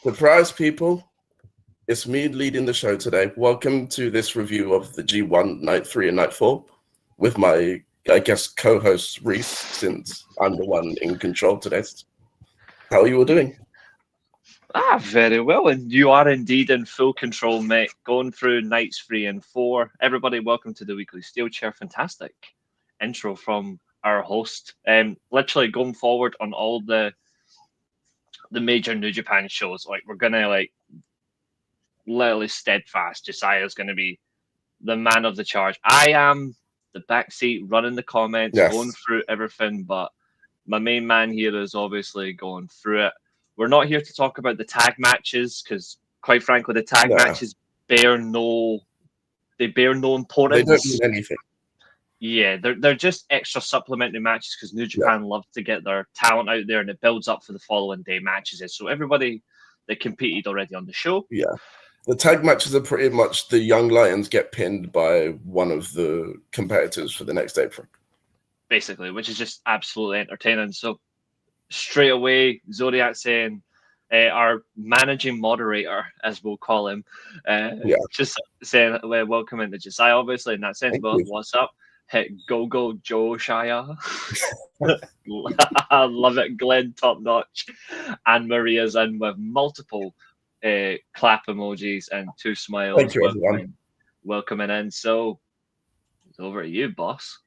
Surprise, people. It's me leading the show today. Welcome to this review of the G1 Night 3 and Night 4 with my, co-host Reece, since I'm the one in control today. How are you all doing? Very well. And you are indeed in full control, mate. Going through nights 3 and 4. Everybody, welcome to the weekly Steelchair. Fantastic intro from our host. Literally going forward on all the major New Japan shows. We're gonna literally steadfast. Josiah's gonna be the man of the charge. I am the backseat running the comments, going through everything, but my main man here is obviously going through it. We're not here to talk about the tag matches because, quite frankly, the tag matches bear no importance. They don't mean anything. Yeah, they're just extra supplementary matches because New Japan love to get their talent out there and it builds up for the following day matches. So everybody that competed already on the show. Yeah. The tag matches are pretty much the Young Lions get pinned by one of the competitors for the next April. Basically, which is just absolutely entertaining. So straight away, Zodiac saying, our managing moderator, as we'll call him, just saying, welcome into Josiah, obviously, in that sense. What's up? Go, Josiah. I love it. Glenn, top notch. And Maria's in with multiple clap emojis and 2 smiles. Thank you, everyone. Welcoming in. So, it's over to you, boss.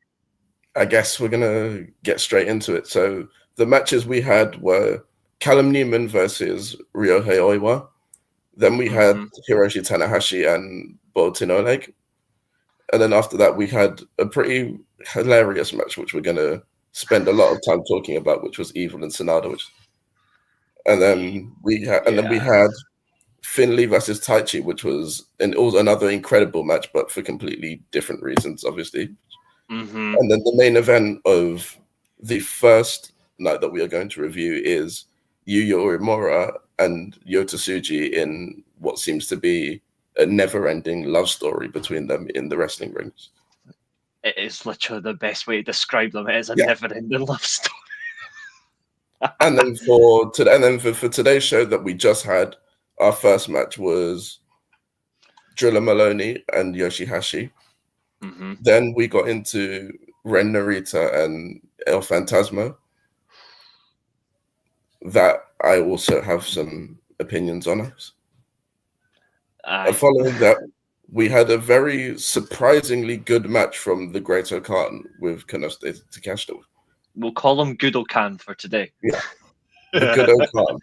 I guess we're going to get straight into it. So, the matches we had were Callum Newman versus Ryohei Oiwa. Then we had Hiroshi Tanahashi and Boltin Oleg. And then after that, we had a pretty hilarious match, which we're going to spend a lot of time talking about, which was Evil and Sonata. And then we had Finley versus Taichi, which was another incredible match, but for completely different reasons, obviously. Mm-hmm. And then the main event of the first night that we are going to review is Yuya Uemura and Yota Tsuji in what seems to be a never-ending love story between them in the wrestling rings. It is literally the best way to describe them. It is a never-ending love story. And then for today's show that we just had, our first match was Drilla Maloney and Yoshihashi. Mm-hmm. Then we got into Ren Narita and El Fantasma. That I also have some opinions on us. Following that, we had a very surprisingly good match from the Great Okan with Konosuke Takeshita. We'll call him Good Okan for today. Yeah, the Good Okan.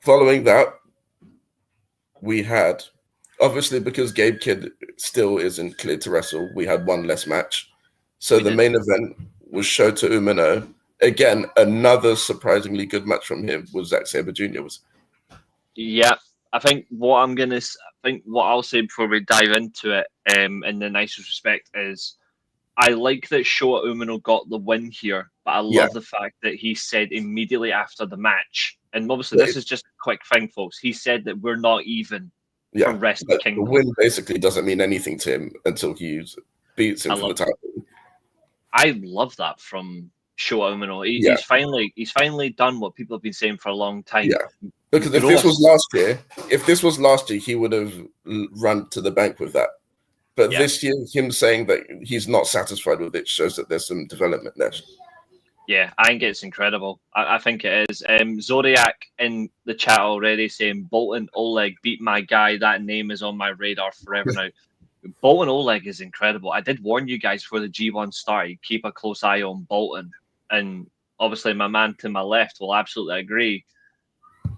Following that, we had, obviously because Gabe Kidd still isn't cleared to wrestle, we had one less match. So the main event was Shota Umino. Again, another surprisingly good match from him with Zack Sabre Jr. Yeah, I think what I'll say before we dive into it, in the nicest respect, is I like that Shota Umino got the win here, but I love the fact that he said immediately after the match, and obviously this is just a quick thing, folks. He said that we're not even for Wrestle Kingdom. The win basically doesn't mean anything to him until he beats him for the title. I love that from Shota Umino. He's finally done what people have been saying for a long time. Yeah, because if this was last year, he would have run to the bank with that. But this year, him saying that he's not satisfied with it shows that there's some development there. Yeah, I think it's incredible. I think it is. Zodiac in the chat already saying Boltin Oleg beat my guy. That name is on my radar forever now. Boltin Oleg is incredible. I did warn you guys before the G1 started, keep a close eye on Boltin. And obviously my man to my left will absolutely agree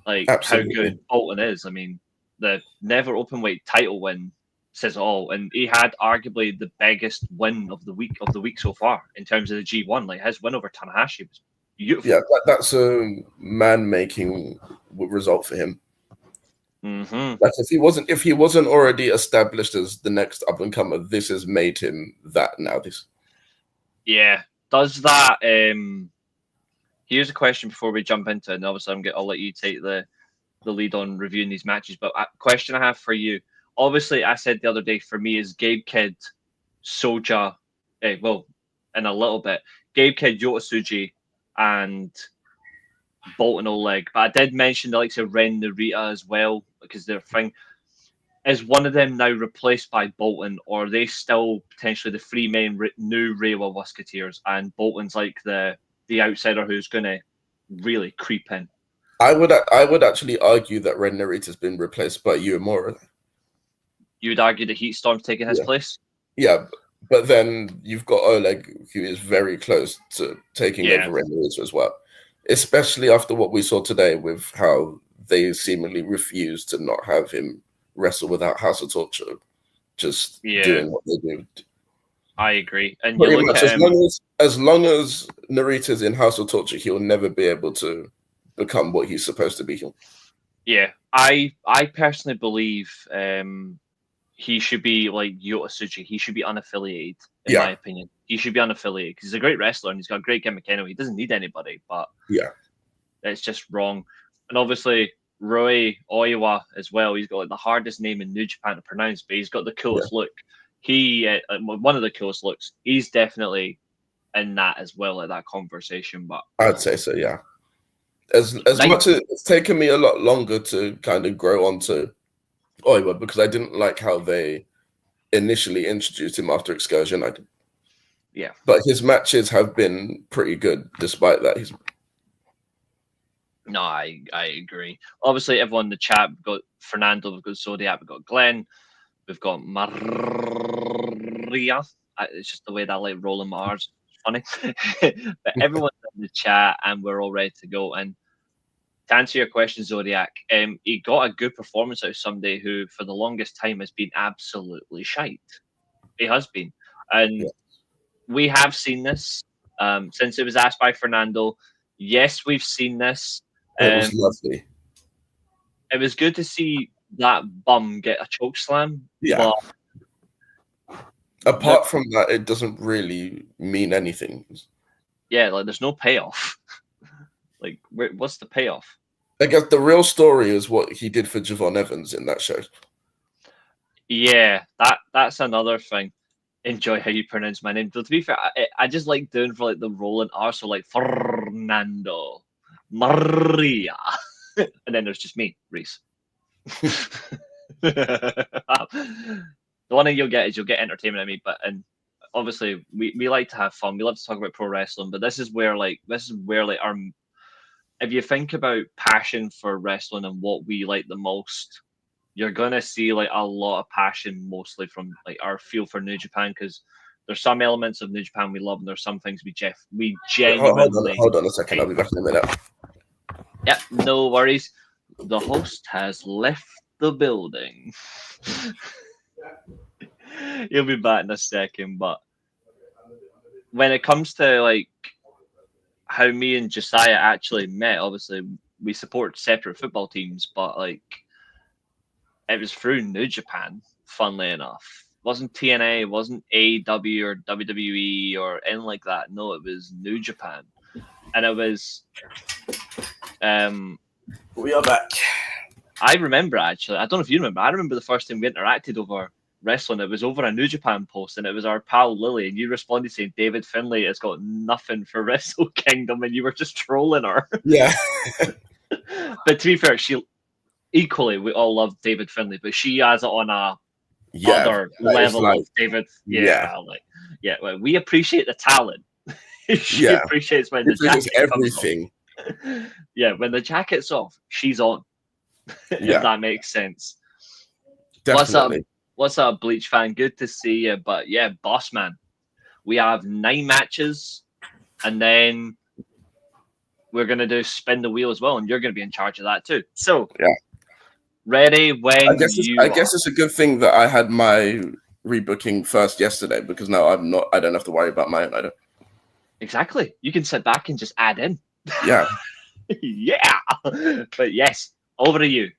how good Boltin is. I mean, the never openweight title win says all, and he had arguably the biggest win of the week so far in terms of the G1. Like his win over Tanahashi was beautiful. Yeah, that's a man-making result for him. Mm-hmm. Like if he wasn't already established as the next up and comer, this has made him that now. Does that? Here's a question before we jump into it, and obviously I'll let you take the lead on reviewing these matches. But a question I have for you. Obviously, I said the other day for me is Gabe Kidd, Soja, in a little bit, Gabe Kidd, Yota Tsuji, and Bolton Oleg, but I did mention the likes of Ren Narita as well, because their thing is one of them now replaced by Bolton, or are they still potentially the three main new Reiwa Musketeers, and Bolton's like the outsider who's going to really creep in? I would actually argue that Ren Narita's been replaced by Uemura. You would argue the Heatstorm's taking his place? Yeah, but then you've got Oleg, who is very close to taking over Ren Narita as well. Especially after what we saw today with how they seemingly refused to not have him wrestle without House of Torture, just doing what they do. I agree. And pretty much as long as Narita's in House of Torture, he'll never be able to become what he's supposed to be. Yeah, I personally believe he should be like Yota Tsuchi. He should be unaffiliated, in my opinion. He should be unaffiliated because he's a great wrestler and he's got a great gimmick anyway. He doesn't need anybody, but it's just wrong. And obviously, Roi Oiwa as well. He's got like the hardest name in New Japan to pronounce, but he's got the coolest look. He one of the coolest looks. He's definitely in that as well at that conversation. But I'd say so, yeah. As much as it's taken me a lot longer to kind of grow onto Oiwa because I didn't like how they initially introduced him after Excursion. But his matches have been pretty good despite that. No, I agree. Obviously, everyone in the chat, we've got Fernando, we've got Zodiac, we've got Glenn, we've got Maria. It's just the way that I like rolling my R's. Funny. But everyone's in the chat and we're all ready to go. And to answer your question, Zodiac, he got a good performance out of somebody who, for the longest time, has been absolutely shite. He has been. And we have seen this since it was asked by Fernando. Yes, we've seen this. It was lovely. It was good to see that bum get a choke slam. Yeah. Apart from that, it doesn't really mean anything. Yeah, like there's no payoff. Like, what's the payoff? I guess the real story is what he did for Javon Evans in that show. Yeah, that's another thing. Enjoy how you pronounce my name. But to be fair, I just like doing for like the rolling R, so like Fernando, Maria, and then there's just me, Reece. The one thing you'll get is you'll get entertainment at me, and obviously we like to have fun. We love to talk about pro wrestling, but this is where our, if you think about passion for wrestling and what we like the most, you're gonna see like a lot of passion, mostly from like our feel for New Japan, because there's some elements of New Japan we love, and there's some things we genuinely. Hold on a second, I'll be back in a minute. Yep, no worries. The host has left the building. He'll be back in a second, but when it comes to like how me and Josiah actually met, obviously we support separate football teams, but like it was through New Japan, funnily enough. It wasn't TNA, it wasn't AEW or WWE or anything like that. No, it was New Japan. And it was we are back. I remember actually, I don't know if you remember, I remember the first time we interacted over wrestling. It was over a New Japan post, and it was our pal Lily, and you responded saying David Finlay has got nothing for Wrestle Kingdom, and you were just trolling her. Yeah. But to be fair, equally we all love David Finlay, but she has it on a other level like, of David. Well, we appreciate the talent. She appreciates when the jacket everything. Yeah, when the jacket's off, she's on. If that makes sense. Definitely. What's up, Bleach fan? Good to see you. But yeah, boss man, we have 9 matches, and then we're gonna do spin the wheel as well, and you're gonna be in charge of that too. So ready when I guess it's a good thing that I had my rebooking first yesterday, because now I don't have to worry about my own. I don't. Exactly. You can sit back and just add in. Yeah. Yeah. But yes, over to you.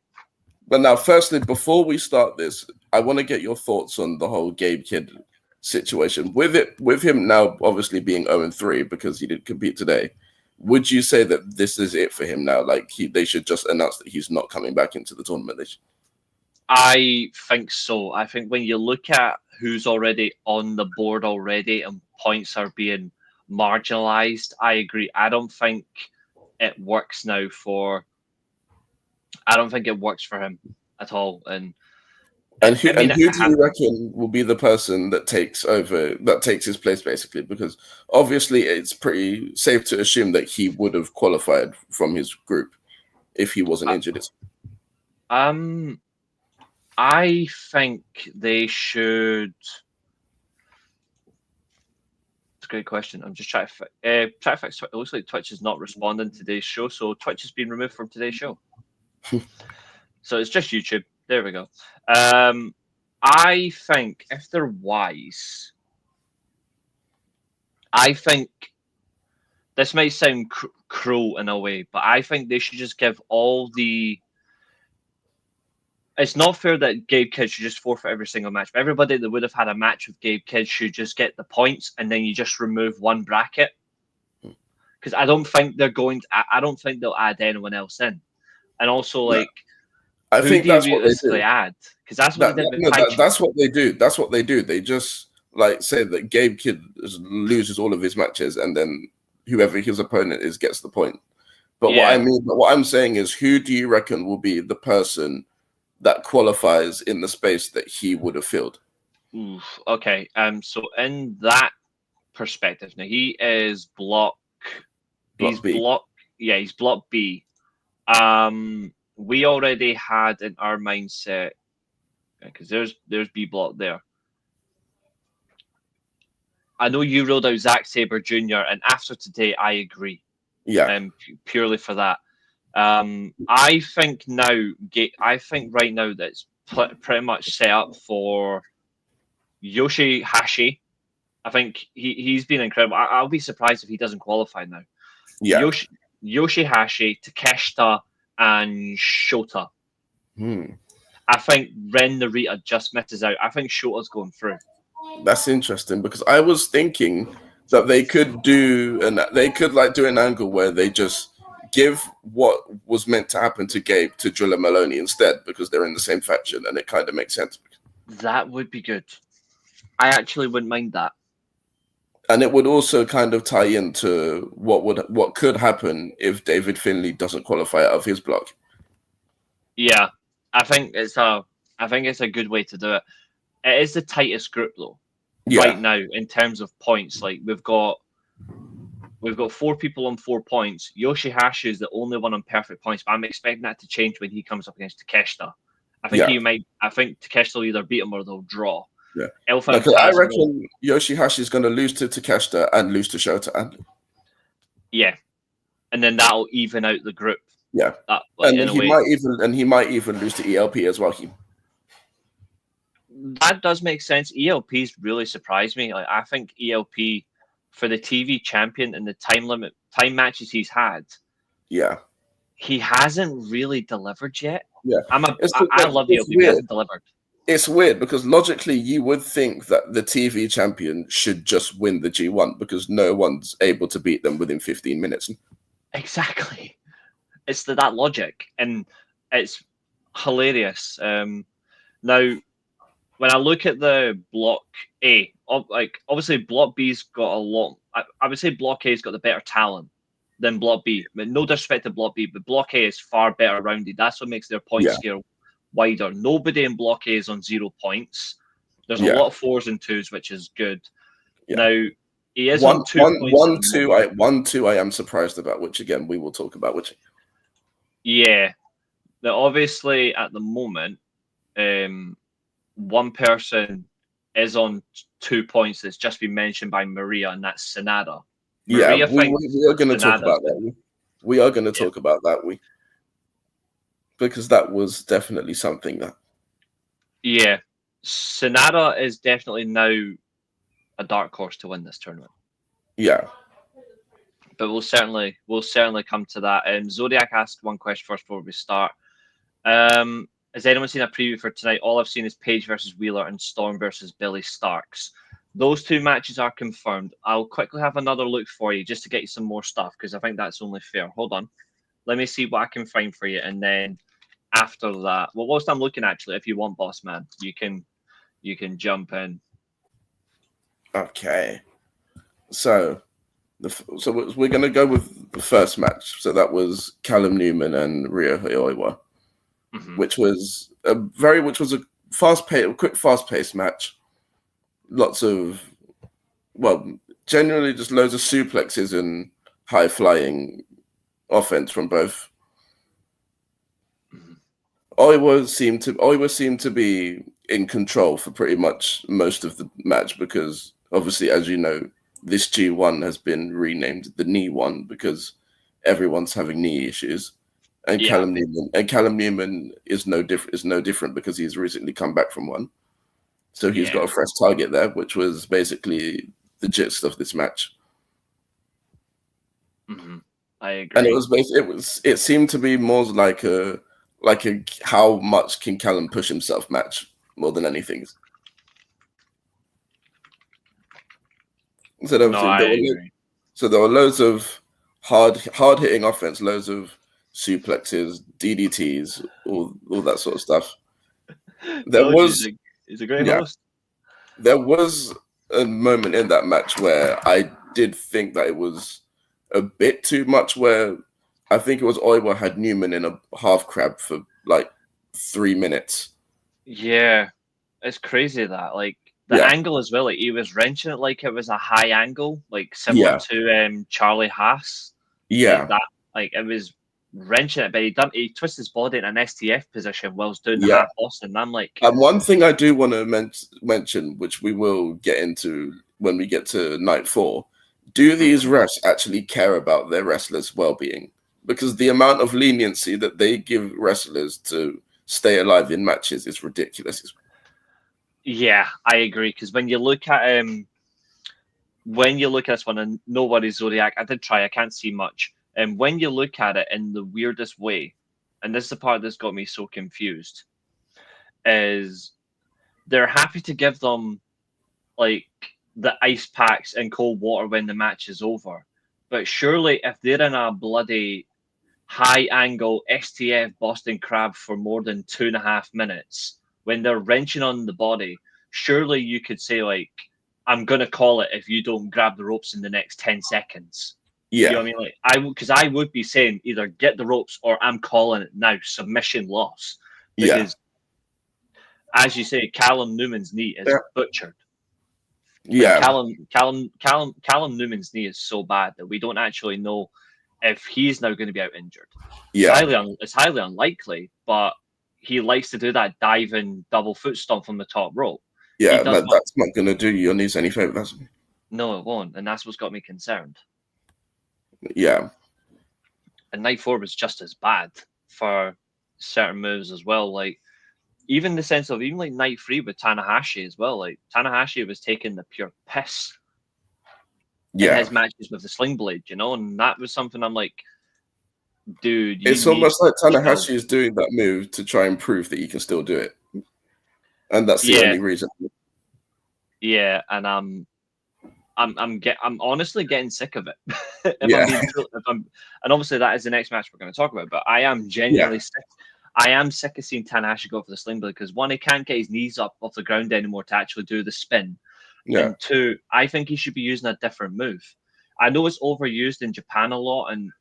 But now, firstly, before we start this, I want to get your thoughts on the whole Gabe Kidd situation. With him now obviously being 0-3 because he didn't compete today, would you say that this is it for him now? Like they should just announce that he's not coming back into the tournament? I think so. I think when you look at who's already on the board already and points are being marginalized, I agree. I don't think it works now for. I don't think it works for him at all, and who do you reckon will be the person that takes his place, basically? Because obviously it's pretty safe to assume that he would have qualified from his group if he wasn't injured. I think they should. It's a great question. I'm just trying to fix. It looks like Twitch is not responding to today's show, so Twitch has been removed from today's show. So it's just YouTube. There we go. I think if they're wise, I think this might sound cruel in a way, but I think they should just give all the. It's not fair that Gabe Kidd should just forfeit every single match. But everybody that would have had a match with Gabe Kidd should just get the points, and then you just remove one bracket. Because I don't think they're going to. I don't think they'll add anyone else in. And also, like, I think that's what they do. Add? Because that's what they did. That's what they do. That's what they do. They just like say that Gabe Kidd loses all of his matches, and then whoever his opponent is gets the point. But what I'm saying is, who do you reckon will be the person that qualifies in the space that he would have filled? Oof, okay. So in that perspective, now he is block B. He's block B. We already had in our mindset because there's B block there. I know you ruled out Zack Sabre Jr. and after today, I agree. Yeah. Purely for that. I think right now that's pretty much set up for Yoshihashi. I think he's been incredible. I'll be surprised if he doesn't qualify now. Yeah. Yoshihashi, Takeshita, and Shota. I think Ren Narita just misses out. I think Shota's going through. That's interesting because I was thinking that they could do an angle where they just give what was meant to happen to Gabe to Driller Maloney instead because they're in the same faction and it kind of makes sense. That would be good. I actually wouldn't mind that. And it would also kind of tie into what could happen if David Finlay doesn't qualify out of his block. Yeah, I think it's a good way to do it. It is the tightest group though, right now in terms of points. Like we've got 4 people on 4 points. Yoshihashi is the only one on perfect points, but I'm expecting that to change when he comes up against Takeshita. I think Takeshita will either beat him or they'll draw. Yeah. I reckon Yoshihashi is going to lose to Takeshita and lose to Shota. Yeah. And then that'll even out the group. Yeah. He might even lose to ELP as well. That does make sense. ELP's really surprised me. Like I think ELP for the TV champion and the time matches he's had. Yeah. He hasn't really delivered yet. Yeah. I love ELP, but he hasn't delivered. It's weird because logically you would think that the TV champion should just win the G1 because no one's able to beat them within 15 minutes. Exactly. It's that logic, and it's hilarious. Now, when I look at the block A, obviously block B's got a lot. I would say block A's got the better talent than block B. I mean, no disrespect to block B, but block A is far better rounded. That's what makes their point scale wider. Nobody in block A is on 0 points. There's a lot of 4s and 2s, which is good. Yeah. Now he is on 2 points. 1-2 I am surprised about, which again we will talk about. Which now obviously at the moment, one person is on 2 points that's just been mentioned by Maria, and that's Sanada. We are going to talk about that. We are going to talk about that. Because that was definitely something that. Yeah, Sanada is definitely now a dark horse to win this tournament. Yeah, but we'll certainly come to that. Zodiac asked one question first before we start. Has anyone seen a preview for tonight? All I've seen is Paige versus Wheeler and Storm versus Billy Starks. Those 2 matches are confirmed. I'll quickly have another look for you just to get you some more stuff because I think that's only fair. Hold on. Let me see what I can find for you, and then after that, well, whilst I'm looking, actually, if you want, boss man, you can jump in. Okay, so we're gonna go with first match. So that was Callum Newman and Ryo Oiwa, which was a quick, fast-paced match. Lots of, generally just loads of suplexes and high-flying offense from both. Oiwa seemed to be in control for pretty much most of the match because, obviously, as you know, this G1 has been renamed the Knee One because everyone's having knee issues, and Callum Newman is no different because he's recently come back from one, so he's got a fresh target there, which was basically the gist of this match. I agree, and it seemed to be more like a how much can Callum push himself match more than anything. So there were loads of hard hitting offense, loads of suplexes, DDTs, all that sort of stuff. He's a great host. There was a moment in that match where I did think that it was a bit too much, where I think it was Oiwa had Newman in a half crab for like 3 minutes. Yeah, it's crazy that the angle as well. Like he was wrenching it like it was a high angle, like similar to Charlie Haas. Yeah, it was wrenching it, but he twisted his body in an STF position whilst doing the half Boston. And I'm like, and one thing I do want to mention, which we will get into when we get to night 4. Do these refs actually care about their wrestlers' well-being? Because the amount of leniency that they give wrestlers to stay alive in matches is ridiculous. Yeah, I agree. Because when you look at this one, and nobody's Zodiac, I did try. I can't see much. And when you look at it in the weirdest way, and this is the part that's got me so confused, is they're happy to give them like the ice packs and cold water when the match is over. But surely if they're in a bloody high angle STF Boston Crab for more than 2.5 minutes, when they're wrenching on the body, surely you could say, like, I'm going to call it if you don't grab the ropes in the next 10 seconds. Yeah. You know what I mean? Because I would be saying either get the ropes or I'm calling it now, submission loss. Because, as you say, Callum Newman's knee is butchered. Yeah. Callum Newman's knee is so bad that we don't actually know if he's now going to be out injured. Yeah. It's highly unlikely, but he likes to do that diving double foot stomp from the top rope. Yeah, that's not going to do your knees any favors. No, it won't, and that's what's got me concerned. Yeah. And night 4 was just as bad for certain moves as well. Like, even the sense of like night 3 with Tanahashi as well. Like, Tanahashi was taking the pure piss in his matches with the sling blade, and that was something I'm like, dude. It's almost like Tanahashi is doing that move to try and prove that he can still do it, and that's the only reason. Yeah, and I'm honestly getting sick of it. And obviously that is the next match we're going to talk about. But I am genuinely sick. I am sick of seeing Tanahashi go for the sling blade because 1, he can't get his knees up off the ground anymore to actually do the spin. Yeah. And 2, I think he should be using a different move. I know it's overused in Japan a lot and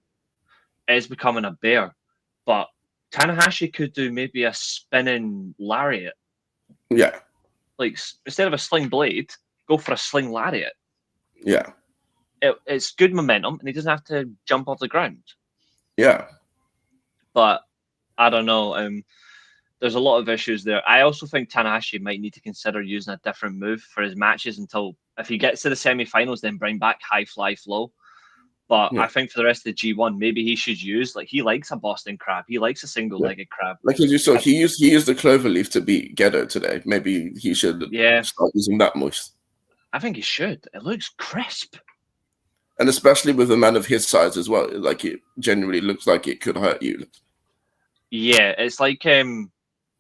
is becoming a bear, but Tanahashi could do maybe a spinning lariat. Yeah. Like, instead of a sling blade, go for a sling lariat. Yeah. It's good momentum and he doesn't have to jump off the ground. Yeah. But I don't know. There's a lot of issues there. I also think Tanahashi might need to consider using a different move for his matches until if he gets to the semi-finals, then bring back high fly flow. But I think for the rest of the G1, maybe he should use, like, he likes a Boston Crab. He likes a single-legged crab. Like as you saw, he used the cloverleaf to beat Gedo today. Maybe he should start using that most. I think he should. It looks crisp. And especially with a man of his size as well, like it genuinely looks like it could hurt you. Yeah, it's like Dean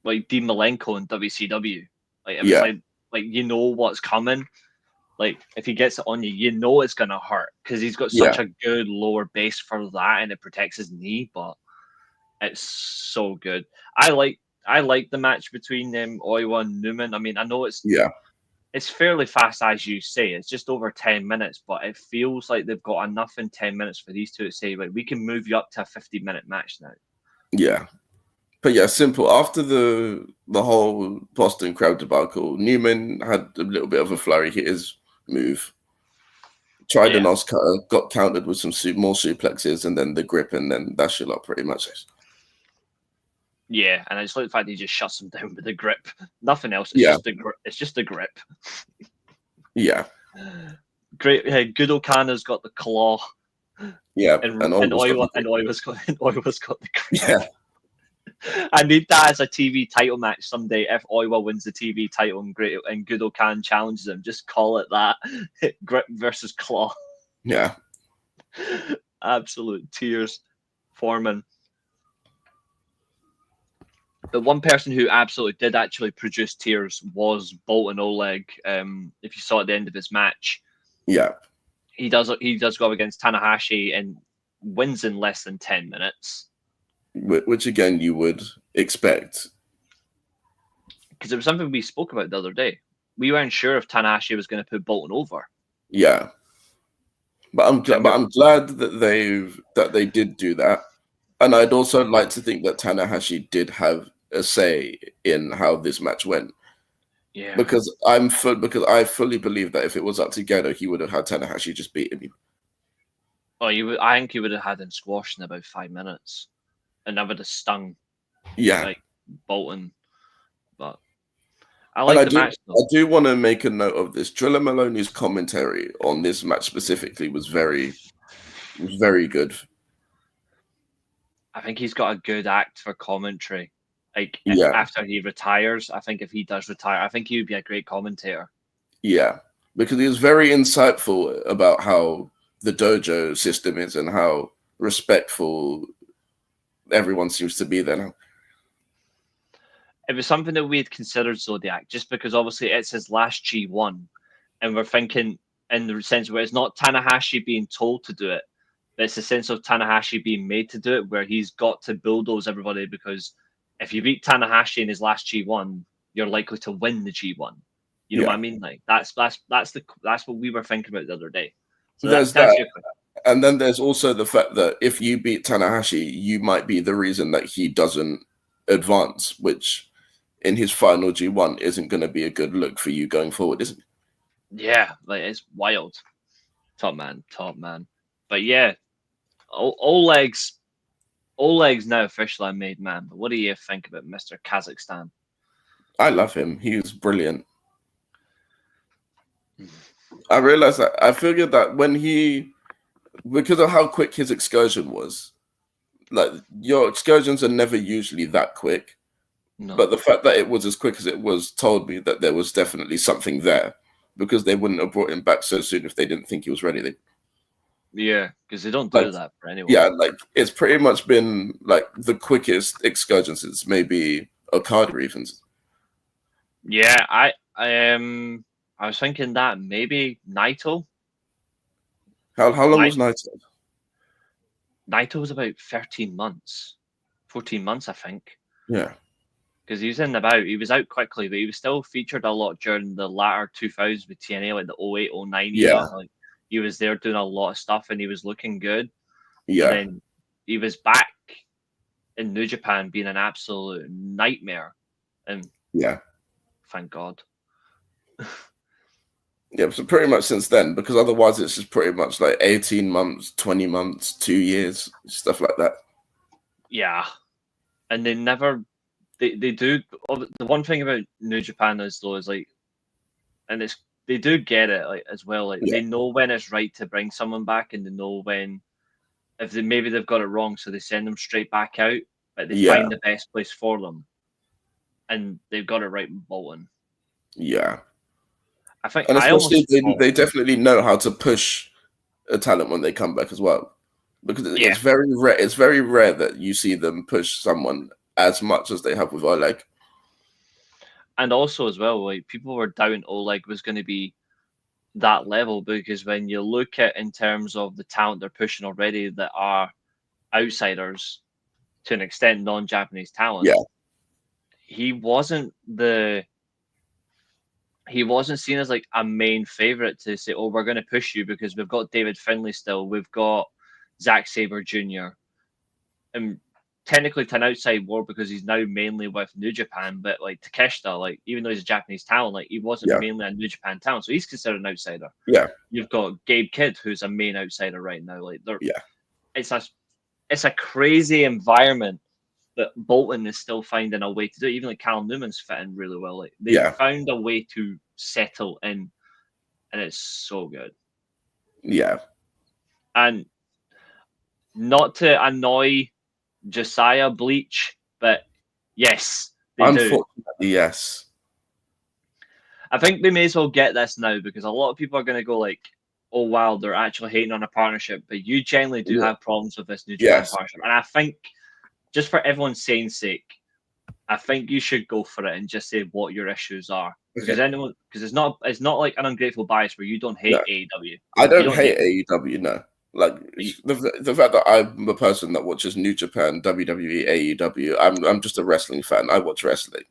Malenko in WCW. It's like you know what's coming. Like if he gets it on you, you know it's gonna hurt because he's got such a good lower base for that, and it protects his knee. But it's so good. I like the match between Oiwa and Newman. I mean, I know it's it's fairly fast, as you say. It's just over 10 minutes, but it feels like they've got enough in 10 minutes for these two to say, right, we can move you up to a 50-minute match now. Yeah. But yeah, simple. After the whole Boston crowd debacle, Newman had a little bit of a flurry, hit his move. Tried an Oscar, got countered with some more suplexes, and then the grip, and then that's your lot pretty much. Yeah, and I just like the fact he just shuts him down with the grip. Nothing else. It's just the grip. Yeah. Great. Good Okana's got the claw. Yeah, and Oiwa's got the grip. Yeah. I need that as a TV title match someday. If Oiwa wins the TV title and Good Okan challenges him, just call it that. Grip versus claw. Yeah. Absolute tears forming. The one person who absolutely did actually produce tears was Bolton Oleg. If you saw at the end of his match, yeah, he does go up against Tanahashi and wins in less than 10 minutes. Which again you would expect, because it was something we spoke about the other day. We weren't sure if Tanahashi was going to put Bolton over. Yeah, but I'm glad that they did do that, and I'd also like to think that Tanahashi did have a say in how this match went. Yeah, because I fully believe that if it was up to Gedo, he would have had Tanahashi just beat him. Oh, I think he would have had him squashed in about 5 minutes, and that would have stung. Yeah, like Bolton. But I like the match. Though. I do want to make a note of this. Drilla Maloney's commentary on this match specifically was very good. I think he's got a good act for commentary. After he retires, I think if he does retire, I think he would be a great commentator. Yeah, because he was very insightful about how the dojo system is and how respectful everyone seems to be there now. It was something that we had considered Zodiac, just because obviously it's his last G1, and we're thinking in the sense where it's not Tanahashi being told to do it, but it's the sense of Tanahashi being made to do it, where he's got to bulldoze everybody, because if you beat Tanahashi in his last G1, you're likely to win the G1. You know what I mean? Like that's what we were thinking about the other day. So there's that. And then there's also the fact that if you beat Tanahashi, you might be the reason that he doesn't advance, which in his final G1 isn't going to be a good look for you going forward, isn't it? Yeah, like it's wild. Top man. But yeah, Oleg's now officially a made man. But what do you think about Mr. Kazakhstan? I love him. He's brilliant. I realized that I figured that because of how quick his excursion was, like your excursions are never usually that quick. No. But the fact that it was as quick as it was told me that there was definitely something there, because they wouldn't have brought him back so soon if they didn't think he was ready. Yeah, because they don't do that for anyone. Yeah, like it's pretty much been like the quickest excursion since maybe Okada even. Yeah, I was thinking that maybe Naito. How long was Naito? Naito was about 13 months, 14 months, I think. Yeah. Because he was out quickly, but he was still featured a lot during the latter 2000s with TNA, like the 08, 09 years. Like, he was there doing a lot of stuff and he was looking good. Yeah. And then he was back in New Japan being an absolute nightmare. And thank God. Yeah, so pretty much since then, because otherwise it's just pretty much like 18 months, 20 months, 2 years, stuff like that. Yeah. And they never... They do. The one thing about New Japan is like, and they do get it like as well. Like they know when it's right to bring someone back, and they know when if they've got it wrong, so they send them straight back out. But they find the best place for them, and they've got it right in Bolton. Yeah, I think, and especially they definitely know how to push a talent when they come back as well, because it's very rare. It's very rare that you see them push someone as much as they have with Oleg. And also as well, like people were doubting Oleg was going to be that level, because when you look at in terms of the talent they're pushing already that are outsiders to an extent, non-Japanese talent, he wasn't the he wasn't seen as like a main favorite to say, "Oh, we're going to push you because we've got David Finlay still, we've got Zack Sabre Jr." and technically to an outside war because he's now mainly with New Japan, but like Takeshita, like even though he's a Japanese talent, like he wasn't Yeah. mainly a New Japan talent, so he's considered an outsider. Yeah. You've got Gabe Kidd, who's a main outsider right now. Like they're Yeah. it's a crazy environment that Bolton is still finding a way to do. Even like Callum Newman's fitting really well. Like they've Yeah. found a way to settle in, and it's so good. Yeah. And not to annoy Josiah Bleach, but yes, they do. Unfortunately, yes. I think they may as well get this now because a lot of people are going to go like, "Oh wow, they're actually hating on a partnership." But you generally do have problems with this New Japan Yes. partnership, and I think just for everyone's sane's sake, I think you should go for it and just say what your issues are because it's not like an ungrateful bias where you don't hate AEW. I don't hate AEW. No. Like the fact that I'm a person that watches New Japan, WWE, AEW, I'm just a wrestling fan. I watch wrestling.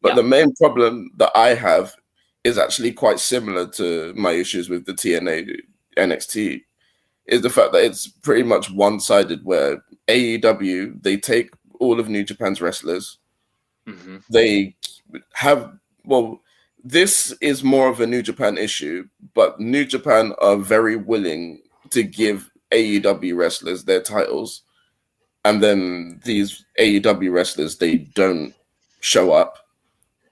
But the main problem that I have is actually quite similar to my issues with the TNA NXT, is the fact that it's pretty much one-sided where AEW, they take all of New Japan's wrestlers. Mm-hmm. They have, well, this is more of a New Japan issue, but New Japan are very willing to give AEW wrestlers their titles, and then these AEW wrestlers, they don't show up.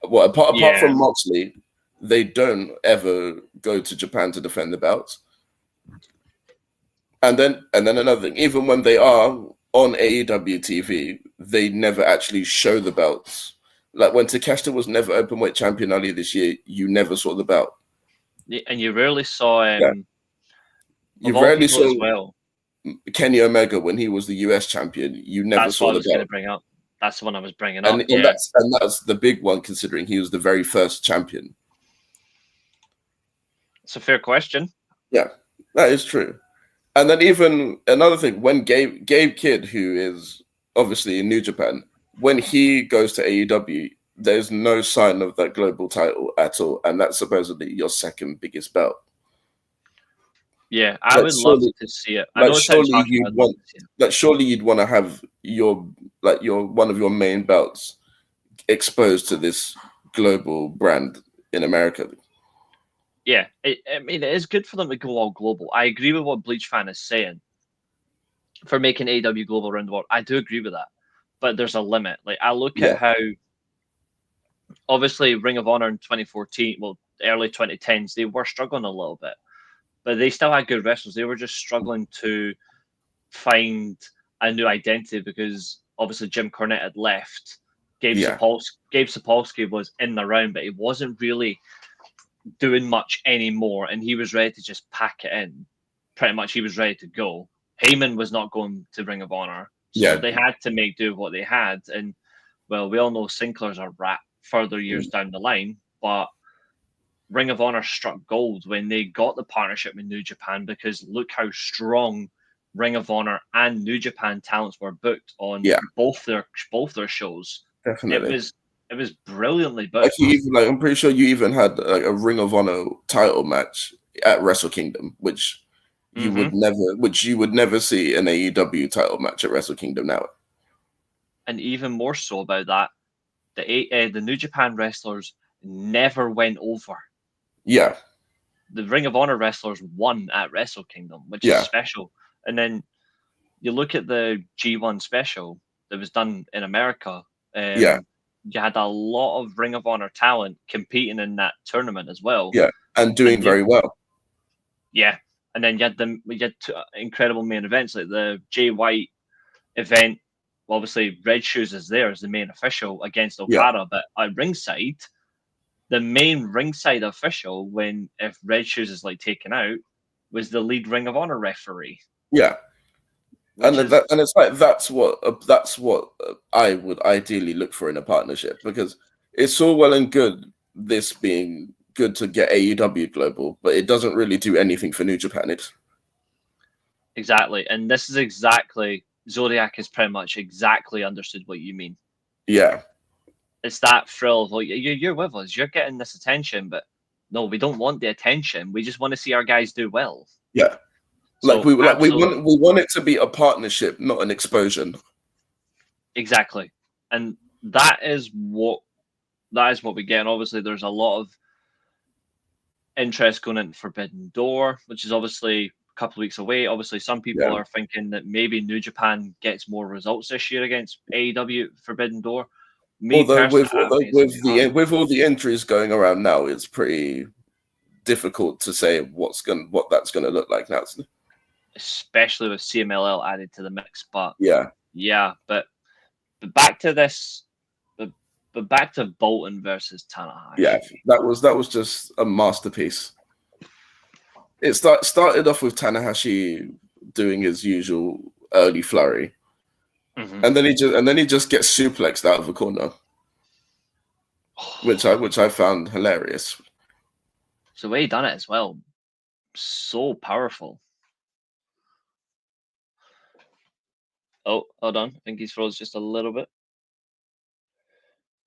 Well, apart from Moxley, they don't ever go to Japan to defend the belts. And then another thing, even when they are on AEW TV, they never actually show the belts. Like when Takeshita was never openweight champion earlier this year, you never saw the belt. And you rarely saw you rarely saw as well. Kenny Omega when he was the US champion. You never saw the belt. That's what I was going to bring up. That's the one I was bringing up. And that's the big one, considering he was the very first champion. It's a fair question. Yeah, that is true. And then even another thing, when Gabe Kidd, who is obviously in New Japan, when he goes to AEW, there's no sign of that global title at all. And that's supposedly your second biggest belt. Yeah, I would love to see it. I know surely you'd want to have your one of your main belts exposed to this global brand in America. Yeah, I mean, it is good for them to go all global. I agree with what Bleach Fan is saying for making AEW global around the world. I do agree with that, but there's a limit. Like I look at how, obviously, Ring of Honor in 2014, well, early 2010s, they were struggling a little bit, but they still had good wrestlers. They were just struggling to find a new identity because obviously Jim Cornette had left. Gabe Sapolsky was in the round, but he wasn't really doing much anymore, and he was ready to just pack it in. Pretty much, he was ready to go. Heyman was not going to Ring of Honor, so they had to make do with what they had. And well, we all know Sinclair's a rat further years down the line, but Ring of Honor struck gold when they got the partnership with New Japan, because look how strong Ring of Honor and New Japan talents were booked on both their shows. Definitely. It was brilliantly booked. I'm pretty sure you even had a Ring of Honor title match at Wrestle Kingdom, which you would never see an AEW title match at Wrestle Kingdom now. And even more so about that, the New Japan wrestlers never went over. Yeah. The Ring of Honor wrestlers won at Wrestle Kingdom, which is special. And then you look at the G1 special that was done in America. You had a lot of Ring of Honor talent competing in that tournament as well. Yeah, and doing very well. Yeah, and then you had two incredible main events like the Jay White event. Well, obviously, Red Shoes is there as the main official against Okada, but at ringside, the main ringside official, if Red Shoes is like taken out, was the lead Ring of Honor referee. Yeah. And it's like that's what I would ideally look for in a partnership, because it's all well and good this being good to get AEW global, but it doesn't really do anything for New Japan. Exactly, and this is exactly Zodiac has pretty much exactly understood what you mean. Yeah, it's that thrill of like you're with us, you're getting this attention, but no, we don't want the attention. We just want to see our guys do well. Yeah, So we absolutely. want it to be a partnership, not an explosion. Exactly, and that is what we get. And obviously, there's a lot of interest going into Forbidden Door, which is obviously a couple of weeks away. Obviously, some people are thinking that maybe New Japan gets more results this year against AEW Forbidden Door. Although with all the injuries going around now, it's pretty difficult to say what that's gonna look like now. Especially with CMLL added to the mix. But yeah, but back to this. But back to Bolton versus Tanahashi. Yeah, that was just a masterpiece. It started off with Tanahashi doing his usual early flurry, and then he just gets suplexed out of the corner, which I found hilarious. So the way he done it as well, so powerful. Oh, hold on, I think he's froze just a little bit.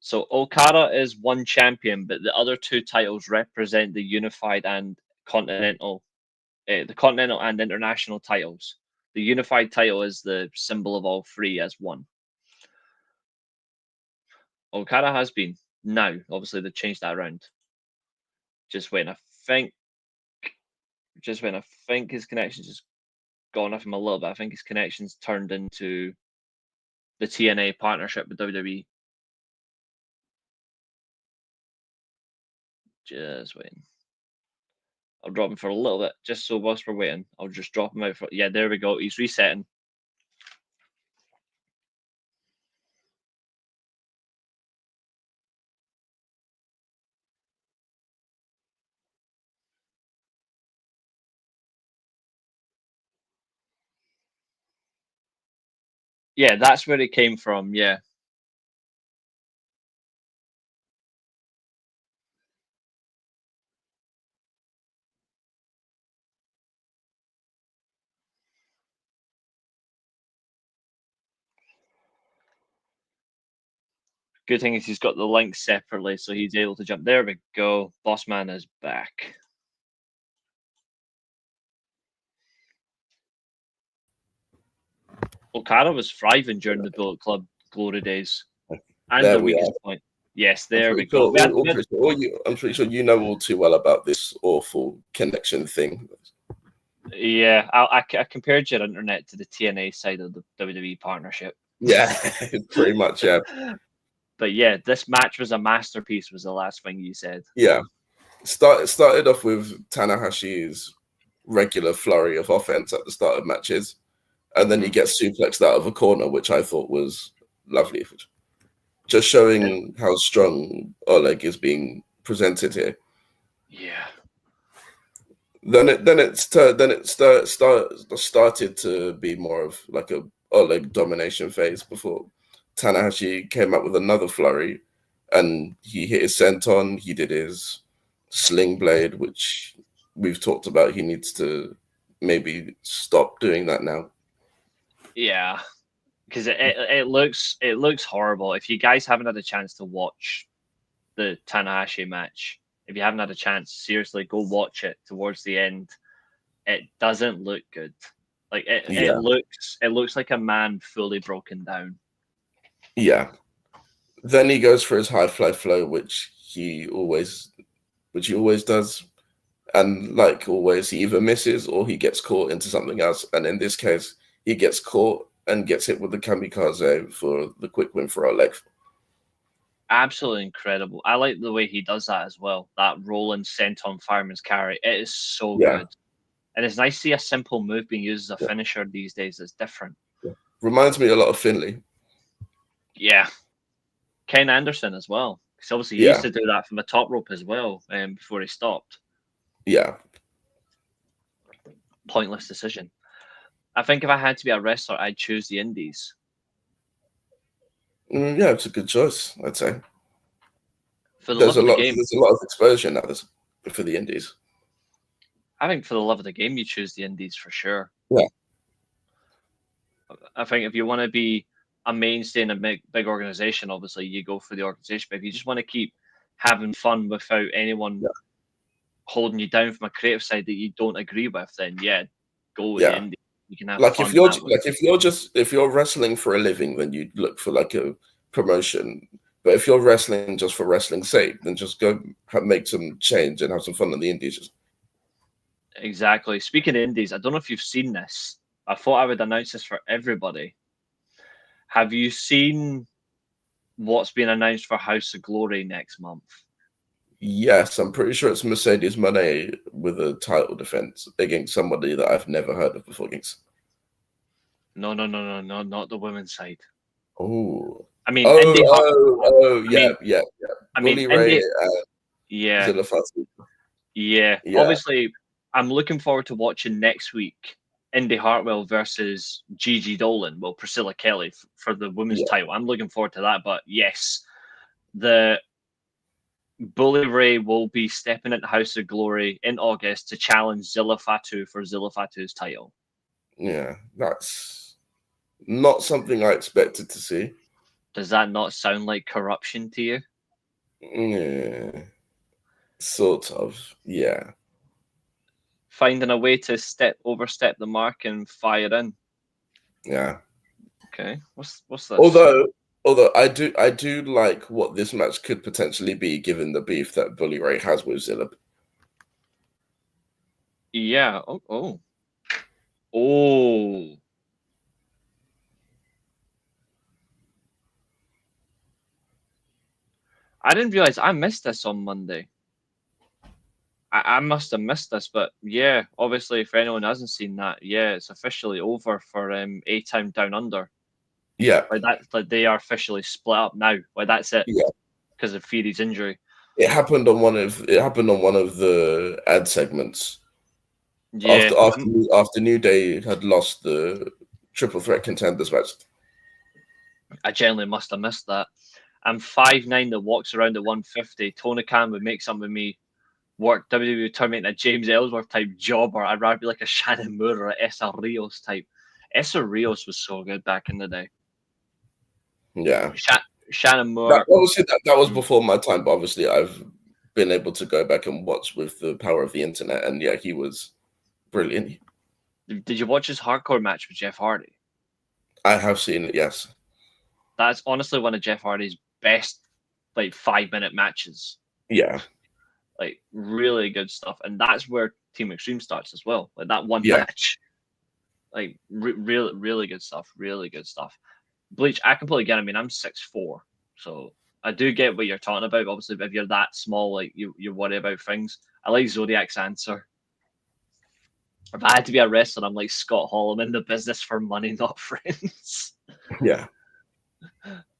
So Okada is one champion, but the other two titles represent the unified and continental, the continental and international titles. The unified title is the symbol of all three as one. Okada has been. Now, obviously, they've changed that around. Just when I think his connections just gone off him a little bit, I think his connections turned into the TNA partnership with WWE. Just waiting. I'll drop him for a little bit, just so whilst we're waiting, I'll just drop him out for. Yeah, there we go. He's resetting. Yeah, that's where it came from. Yeah. Good thing is he's got the links separately, so he's able to jump. There we go. Bossman is back. Okada was thriving during the Bullet Club glory days and There the we weakest are. point. Yes, there we go. I'm pretty sure you know all too well about this awful connection thing. Yeah, I compared your internet to the TNA side of the WWE partnership. Yeah, pretty much. Yeah. But yeah, this match was a masterpiece. Was the last thing you said? Yeah. Started off with Tanahashi's regular flurry of offense at the start of matches, and then he gets suplexed out of a corner, which I thought was lovely. Just showing how strong Oleg is being presented here. Yeah. Then it started to be more of like a Oleg domination phase before Tanahashi came up with another flurry, and he hit his senton. He did his sling blade, which we've talked about. He needs to maybe stop doing that now. Yeah, because it looks horrible. If you guys haven't had a chance to watch the Tanahashi match, if you haven't had a chance, seriously, go watch it towards the end. It doesn't look good. Like it looks like a man fully broken down. Yeah. Then he goes for his high fly flow, which he always does. And like always, he either misses or he gets caught into something else. And in this case, he gets caught and gets hit with the kamikaze for the quick win for Oleg. Absolutely incredible. I like the way he does that as well. That rolling senton fireman's carry. It is so good. And it's nice to see a simple move being used as a finisher these days. It's different. Yeah. Reminds me a lot of Finlay. Yeah. Ken Anderson as well. Because obviously he used to do that from the top rope as well before he stopped. Yeah. Pointless decision. I think if I had to be a wrestler, I'd choose the Indies. Yeah, it's a good choice, I'd say. For the love of the game. There's a lot of exposure now for the Indies. I think for the love of the game, you choose the Indies for sure. Yeah. I think if you want to be a mainstay in a big organization, obviously you go for the organization. But if you just want to keep having fun without anyone holding you down from a creative side that you don't agree with, then go with the indie. You can have fun. If you're wrestling for a living, then you look for like a promotion. But if you're wrestling just for wrestling's sake, then just go make some change and have some fun on the indies. Exactly. Speaking of indies, I don't know if you've seen this. I thought I would announce this for everybody. Have you seen what's been announced for House of Glory next month? Yes, I'm pretty sure it's Mercedes Moné with a title defense against somebody that I've never heard of before. No, not the women's side. Oh, I mean, yeah. I Bully mean, Ray, yeah. Yeah, obviously, I'm looking forward to watching next week Indy Hartwell versus Gigi Dolan, Priscilla Kelly for the women's title. I'm looking forward to that. But yes, the Bully Ray will be stepping into House of Glory in August to challenge Zilla Fatu for Zilla Fatu's title. Yeah, that's not something I expected to see. Does that not sound like corruption to you? Yeah, sort of. Yeah. Finding a way to overstep the mark and fire in. Yeah. Okay. What's this? Although I do like what this match could potentially be, given the beef that Bully Ray has with Zilla. Yeah. Oh. I didn't realize I missed this on Monday. I must have missed this, but yeah, obviously, if anyone hasn't seen that, it's officially over for A-Time Down Under. Yeah, like they are officially split up now. Like that's it. Yeah, because of Fury's injury. It happened on one of the ad segments. Yeah, After New Day had lost the Triple Threat Contenders match. I generally must have missed that. I'm 5'9" that walks around at 150. Tony Khan would make something with me work WWE turn me into a James Ellsworth type jobber. I'd rather be like a Shannon Moore or a Essa Rios type. Essa Rios was so good back in the day. Yeah. Shannon Moore. That was before my time, but obviously I've been able to go back and watch with the power of the internet, and yeah, he was brilliant. Did you watch his hardcore match with Jeff Hardy? I have seen it, yes. That's honestly one of Jeff Hardy's best 5-minute matches. Yeah. Like really good stuff. And that's where Team Extreme starts as well. Like that one match. Like really good stuff. Really good stuff. Bleach, I completely get it. I mean, I'm 6'4", so I do get what you're talking about. Obviously, if you're that small, like you worry about things. I like Zodiac's answer. If I had to be a wrestler, I'm like Scott Hall. I'm in the business for money, not friends. Yeah.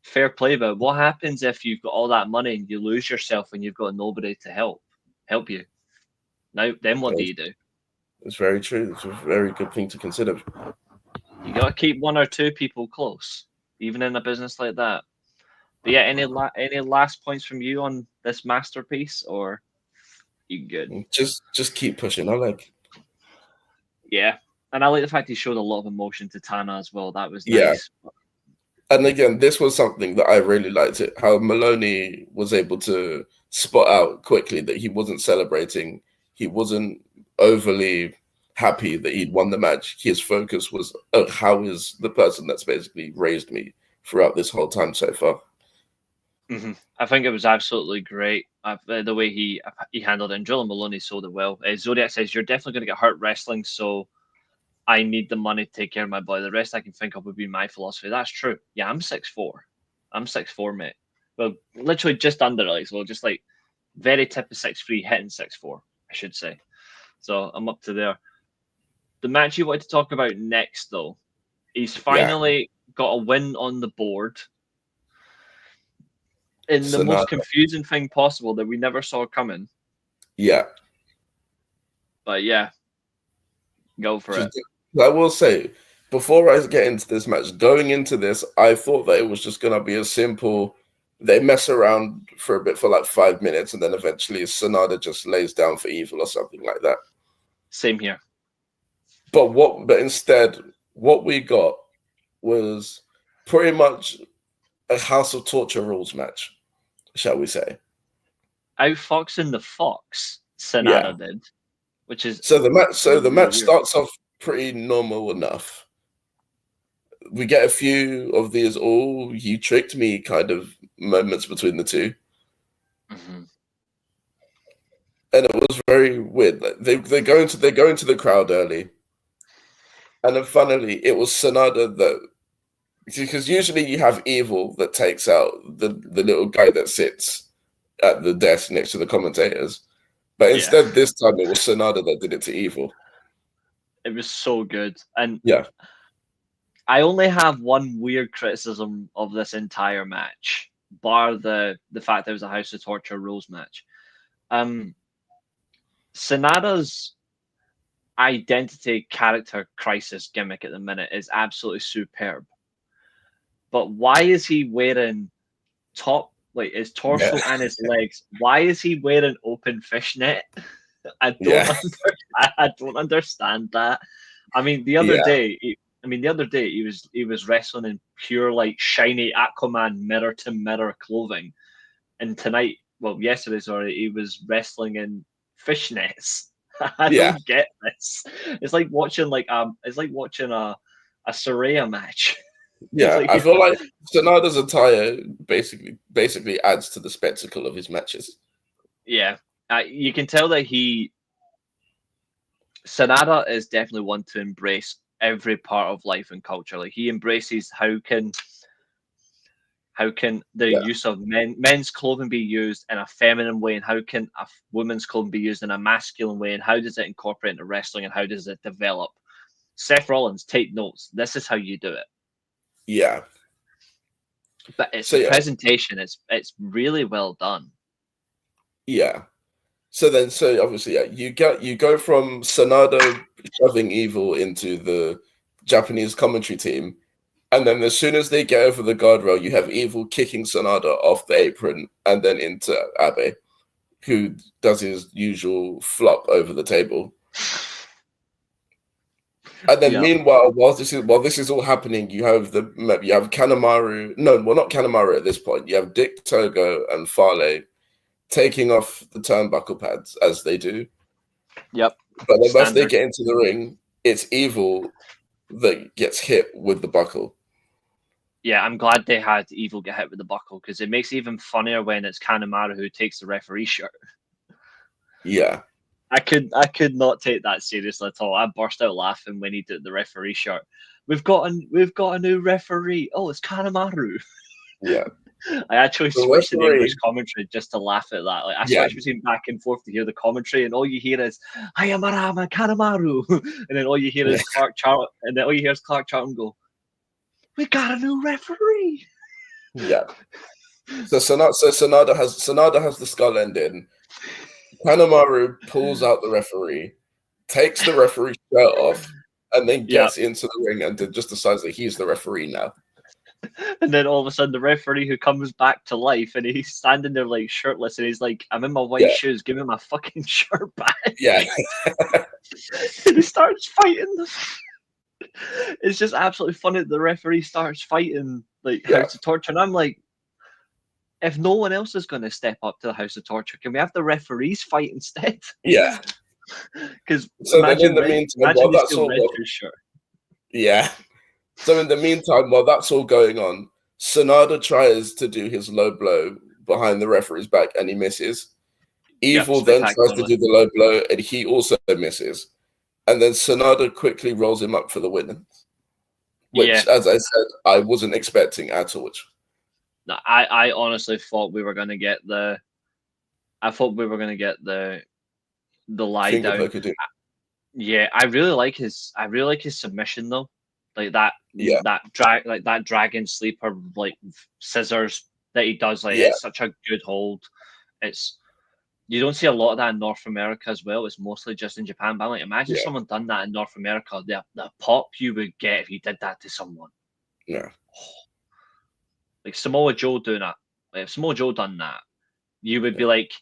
Fair play, but what happens if you've got all that money and you lose yourself and you've got nobody to help you? Now, then what do you do? It's very true. It's a very good thing to consider. You got to keep one or two people close, even in a business like that. But yeah, any last points from you on this masterpiece, or you good? Just keep pushing. I like. Yeah, and I like the fact he showed a lot of emotion to Tana as well. That was nice. Yeah. And again, this was something that I really liked. It how Maloney was able to spot out quickly that he wasn't celebrating. He wasn't overly happy that he'd won the match. His focus was, how is the person that's basically raised me throughout this whole time so far. Mm-hmm. I think it was absolutely great the way he handled it. And Joel Maloney sold it well. Zodiac says, "You're definitely going to get hurt wrestling, so I need the money to take care of my body. The rest I can think of would be my philosophy." That's true. Yeah, I'm 6'4". I'm 6'4", mate. Well, literally just under it. So just like very tip of 6'3", hitting 6'4", I should say. So I'm up to there. The match you wanted to talk about next, though, he's finally got a win on the board in the most confusing thing possible that we never saw coming. Yeah. But yeah, go for it. I will say, before I get into this match, going into this, I thought that it was just going to be a simple, they mess around for a bit for like 5 minutes, and then eventually Sonata just lays down for Evil or something like that. Same here. But instead, what we got was pretty much a House of Torture rules match, shall we say? Outfoxing the Fox, Yeah. Sonata did, which is So the match. So the really match weird. starts off pretty normal enough. We get a few of these "oh, you tricked me" kind of moments between the two. Mm-hmm. And it was very weird. Like they go into the crowd early, and then finally it was Sonata that, because usually you have Evil that takes out the little guy that sits at the desk next to the commentators, but Yeah. instead this time it was Sonata that did it to Evil. It was so good, and Yeah, I only have one weird criticism of this entire match, bar the fact there was a House of Torture rules match. Sonata's identity character crisis gimmick at the minute is absolutely superb. But why is he wearing like his torso yeah, and his legs? Why is he wearing open fishnet? I don't yeah, I don't understand that. I mean, the other yeah, day, he was wrestling in pure like shiny Aquaman mirror to mirror clothing, and tonight, well, yesterday, sorry, he was wrestling in fishnets. I yeah, don't get this. It's like watching a Saraya match. It's yeah. like I feel like Sonata's attire basically adds to the spectacle of his matches. yeah, you can tell that Sonata is definitely one to embrace every part of life and culture. Like he embraces how can the Yeah, use of men's clothing be used in a feminine way, and how can a woman's clothing be used in a masculine way, and how does it incorporate into wrestling, and how does it develop? Seth Rollins, take notes. This is how you do it. yeah. But it's So the yeah, presentation. It's really well done. yeah. So obviously, yeah, you go from Sonata shoving Evil into the Japanese commentary team, and then as soon as they get over the guardrail, you have Evil kicking Sonata off the apron and then into Abe, who does his usual flop over the table. And then Yeah, meanwhile, while this is all happening, you have Kanemaru. No, well, not Kanemaru at this point. You have Dick Togo and Farley taking off the turnbuckle pads as they do. yep, But then once they standard. get into the ring, it's Evil that gets hit with the buckle. Yeah, I'm glad they had Evil get hit with the buckle because it makes it even funnier when it's Kanemaru who takes the referee shirt. Yeah. I could not take that seriously at all. I burst out laughing when he did the referee shirt. We've got a new referee. Oh, it's Kanemaru. Yeah. I actually The switched to the English referee. commentary just to laugh at that. Like I Yeah. switched between back and forth to hear the commentary, and all you hear is "Hayamarama Kanemaru," and then all you hear is Clark Charlton, and then all you hear is Clark Charlton go, "We got a new referee." Yeah. So Sonata has the skull ending. Kanemaru pulls out the referee, takes the referee shirt off, and then Yeah, gets into the ring and just decides that he's the referee now. and then all of a sudden the referee who comes back to life, and he's standing there like shirtless, and he's like, "I'm in my white Yeah. shoes. Give me my fucking shirt back." Yeah. And he starts fighting them. It's just absolutely funny that the referee starts fighting like Yeah. House of Torture, and I'm like, if no one else is going to step up to the House of Torture, can we have the referees fight instead? Yeah. Because So then in the meantime, while imagine he's that's still all red his shirt. yeah. So in the meantime, while that's all going on, Sonata tries to do his low blow behind the referee's back and he misses. Yep, Evil then tries to do the low blow and he also misses. And then Sonata quickly rolls him up for the win. Which, as I said, I wasn't expecting at all. No, I honestly thought we were going to get the. I thought we were going to get the lie Finger down. poker dude. Yeah, I really like his submission though, like that Yeah. that dragon sleeper like scissors that he does. Like it's such a good hold. You don't see a lot of that in North America as well. It's mostly just in Japan. But I'm like, imagine if someone done that in North America, the pop you would get if you did that to someone. Yeah. Like Samoa Joe doing that. Like if Samoa Joe done that, you would be like,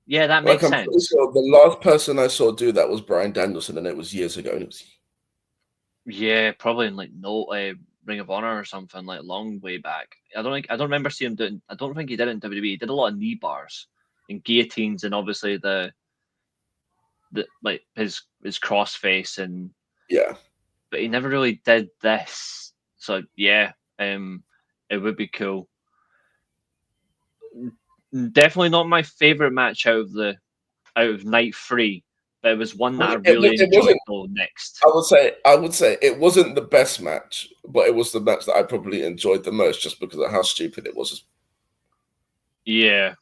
yeah, that makes sense. Pretty sure the last person I saw do that was Bryan Danielson, and it was years ago. And it was yeah, probably in like Ring of Honor or something like long way back. I don't remember seeing him doing. I don't think he did it in WWE. He did a lot of knee bars and guillotines, and obviously the like his crossface and Yeah. but he never really did this. So yeah, it would be cool. Definitely not my favorite match out of night 3, but it was one that I really enjoyed though. Next, I would say it wasn't the best match, but it was the match that I probably enjoyed the most, just because of how stupid it was. Yeah,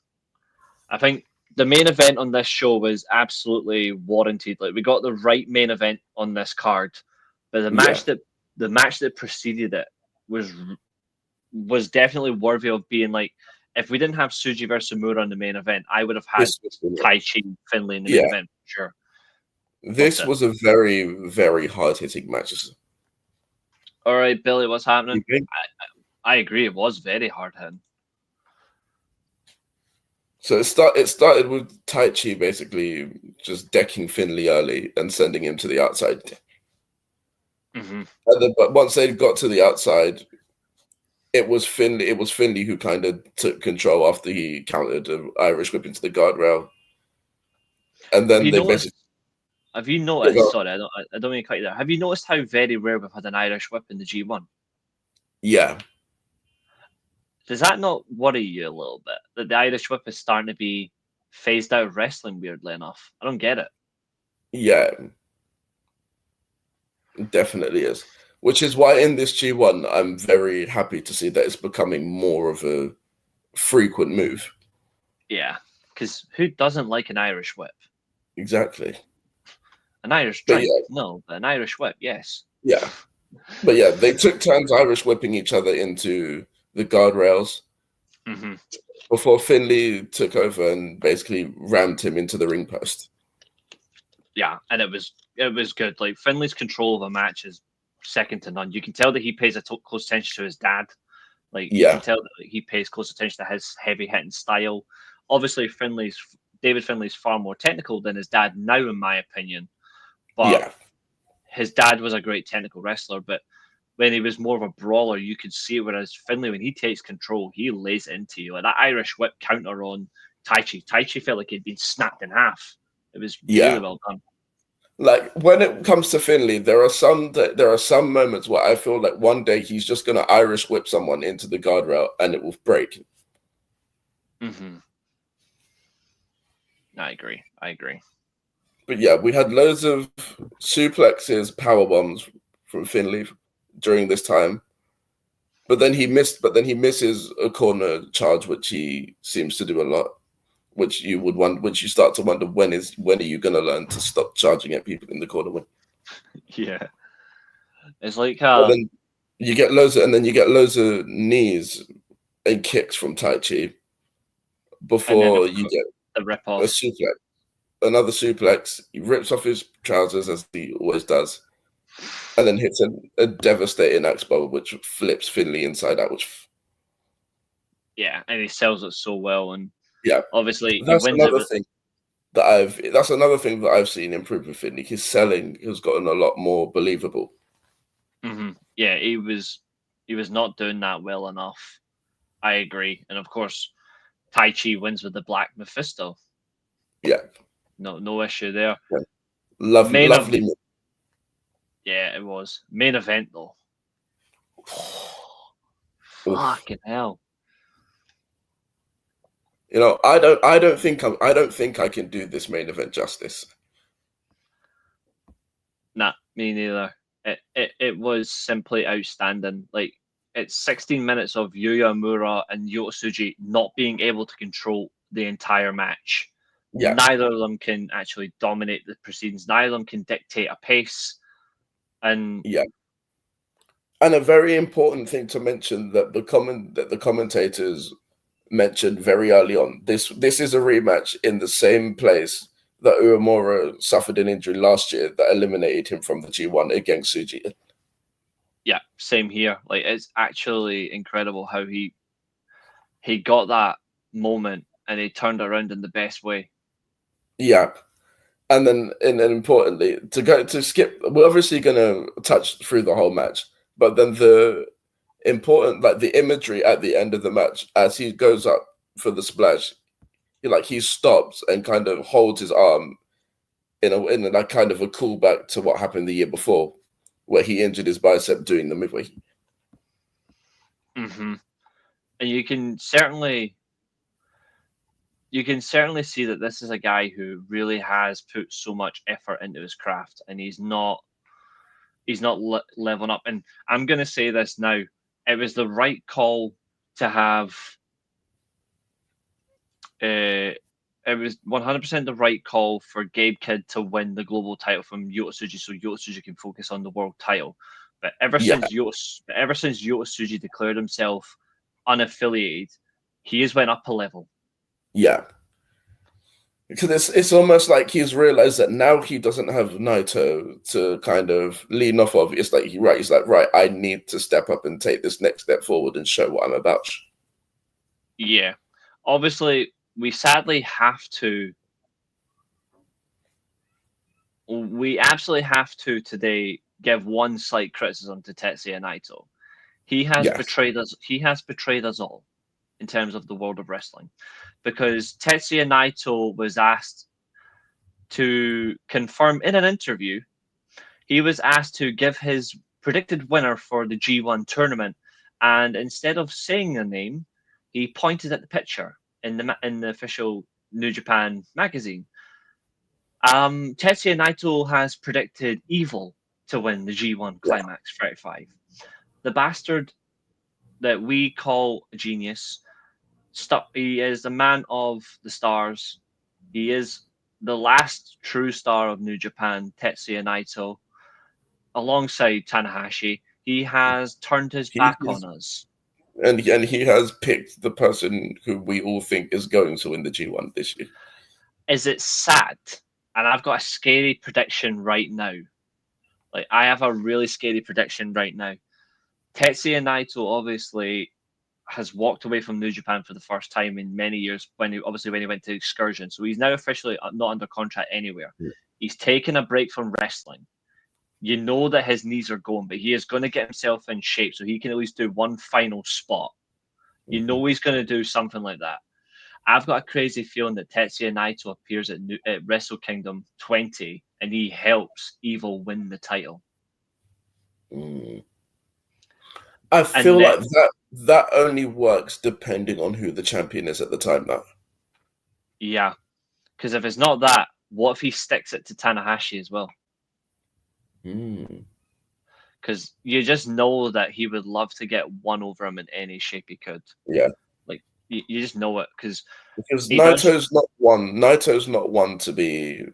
I think the main event on this show was absolutely warranted. Like we got the right main event on this card, but the match that preceded it was definitely worthy of being like. If we didn't have Tsuji versus Mura in the main event, I would have had Taichi Finlay in the main event for sure. This was a very, very hard-hitting match. All right, Billy, what's happening? I agree. It was very hard-hitting. So it started with Taichi basically just decking Finlay early and sending him to the outside. Mm-hmm. And then, but once they got to the outside, it was Finlay who kind of took control after he countered an Irish whip into the guardrail. And then have you noticed? Sorry, I don't mean to cut you there. Have you noticed how very rare we've had an Irish whip in the G1? Yeah. Does that not worry you a little bit that the Irish whip is starting to be phased out of wrestling? Weirdly enough, I don't get it. Yeah, it definitely is. Which is why in this G1, I'm very happy to see that it's becoming more of a frequent move. Yeah, because who doesn't like an Irish whip? Exactly. An Irish drink, no, but an Irish whip, yes. Yeah. But yeah, they took turns Irish whipping each other into the guardrails before Finlay took over and basically rammed him into the ring post. Yeah, and it was good. Like Finlay's control of a match is second to none. You can tell that he pays close attention to his dad. Like you can tell that he pays close attention to his heavy hitting style. Obviously, David Finlay's far more technical than his dad now, in my opinion. But his dad was a great technical wrestler, but when he was more of a brawler, you could see. Whereas Finlay, when he takes control, he lays into you. Like that Irish whip counter on Taichi. Taichi felt like he'd been snapped in half. It was really well done. Like when it comes to Finlay, there are some moments where I feel like one day he's just gonna Irish whip someone into the guardrail and it will break. I agree. But yeah, we had loads of suplexes, power bombs from Finlay during this time. But then he misses a corner charge, which he seems to do a lot. Which you start to wonder when are you going to learn to stop charging at people in the corner? Yeah, it's like then you get loads of knees and kicks from Taichi before you get the rip off. A suplex, another suplex. He rips off his trousers as he always does, and then hits a devastating axe bomb, which flips Finlay inside out. And he sells it so well, and obviously that's another thing that I've seen improve with Finlay. His selling has gotten a lot more believable. Yeah, he was not doing that well enough. I agree, and of course, Taichi wins with the Black Mephisto. Yeah, no issue there. Yeah. Lovely. Yeah, it was main event though. Fucking hell. You know, I don't think I can do this main event justice. Nah, me neither. It was simply outstanding. Like it's 16 minutes of Yuya Uemura and Yota Tsuji not being able to control the entire match. Yeah. Neither of them can actually dominate the proceedings. Neither of them can dictate a pace. And and a very important thing to mention that the commentators mentioned very early on. This is a rematch in the same place that Uemura suffered an injury last year that eliminated him from the G1 against Tsuji. Yeah, same here. Like it's actually incredible how he got that moment and he turned around in the best way. Yeah. And then, and importantly, to skip, we're obviously going to touch through the whole match, But then the important, like the imagery at the end of the match, as he goes up for the splash, he stops and kind of holds his arm in a like kind of a callback to what happened the year before, where he injured his bicep doing the move. Mm-hmm. And you can certainly see that this is a guy who really has put so much effort into his craft, and he's not leveling up. And I'm going to say this now: it was the right call to have. It was 100% the right call for Gabe Kidd to win the global title from Yota Tsuji, so Yota Tsuji can focus on the world title. But ever since Yota Tsuji declared himself unaffiliated, he has went up a level. Yeah. Because it's almost like he's realized that now he doesn't have Naito to kind of lean off of. It's like he's like, right, I need to step up and take this next step forward and show what I'm about. Yeah. Obviously, we sadly have to. We absolutely have to today give one slight criticism to Tetsuya Naito. He has betrayed us. He has betrayed us all in terms of the world of wrestling, because Tetsuya Naito was asked to confirm in an interview. He was asked to give his predicted winner for the G1 tournament, and instead of saying the name, he pointed at the picture in the official New Japan magazine. Tetsuya Naito has predicted Evil to win the G1 Climax 35. The bastard that we call a genius, he is a man of the stars. He is the last true star of New Japan, Tetsuya Naito. Alongside Tanahashi, he has turned his back on us. And he has picked the person who we all think is going to win the G1 this year. Is it sad? And I've got a scary prediction right now. I have a really scary prediction right now. Tetsuya Naito obviously has walked away from New Japan for the first time in many years when he went to Excursion. So he's now officially not under contract anywhere. Yeah. He's taken a break from wrestling. You know that his knees are going, but he is going to get himself in shape so he can at least do one final spot. You know he's going to do something like that. I've got a crazy feeling that Tetsuya Naito appears at Wrestle Kingdom 20 and he helps Evil win the title. I feel like that only works depending on who the champion is at the time now. Yeah, because if it's not that, what if he sticks it to Tanahashi as well? Because you just know that he would love to get one over him in any shape he could. Yeah. You just know it because Naito's not one to be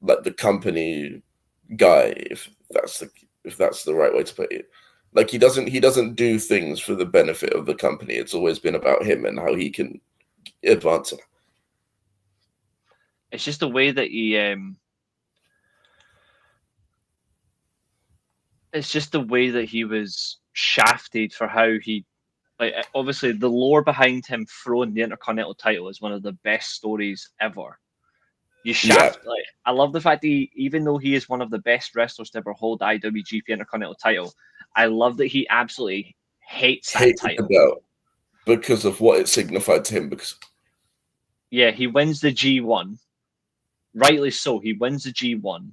like the company guy, if that's the right way to put it. Like he doesn't do things for the benefit of the company. It's always been about him and how he can advance it. It's just the way that he it's just the way that he was shafted for how he. Obviously, the lore behind him throwing the Intercontinental title is one of the best stories ever. You shaft, I love the fact that even though he is one of the best wrestlers to ever hold the IWGP Intercontinental title, I love that he absolutely hates that title because of what it signified to him. Because he wins the G1, rightly so. He wins the G1.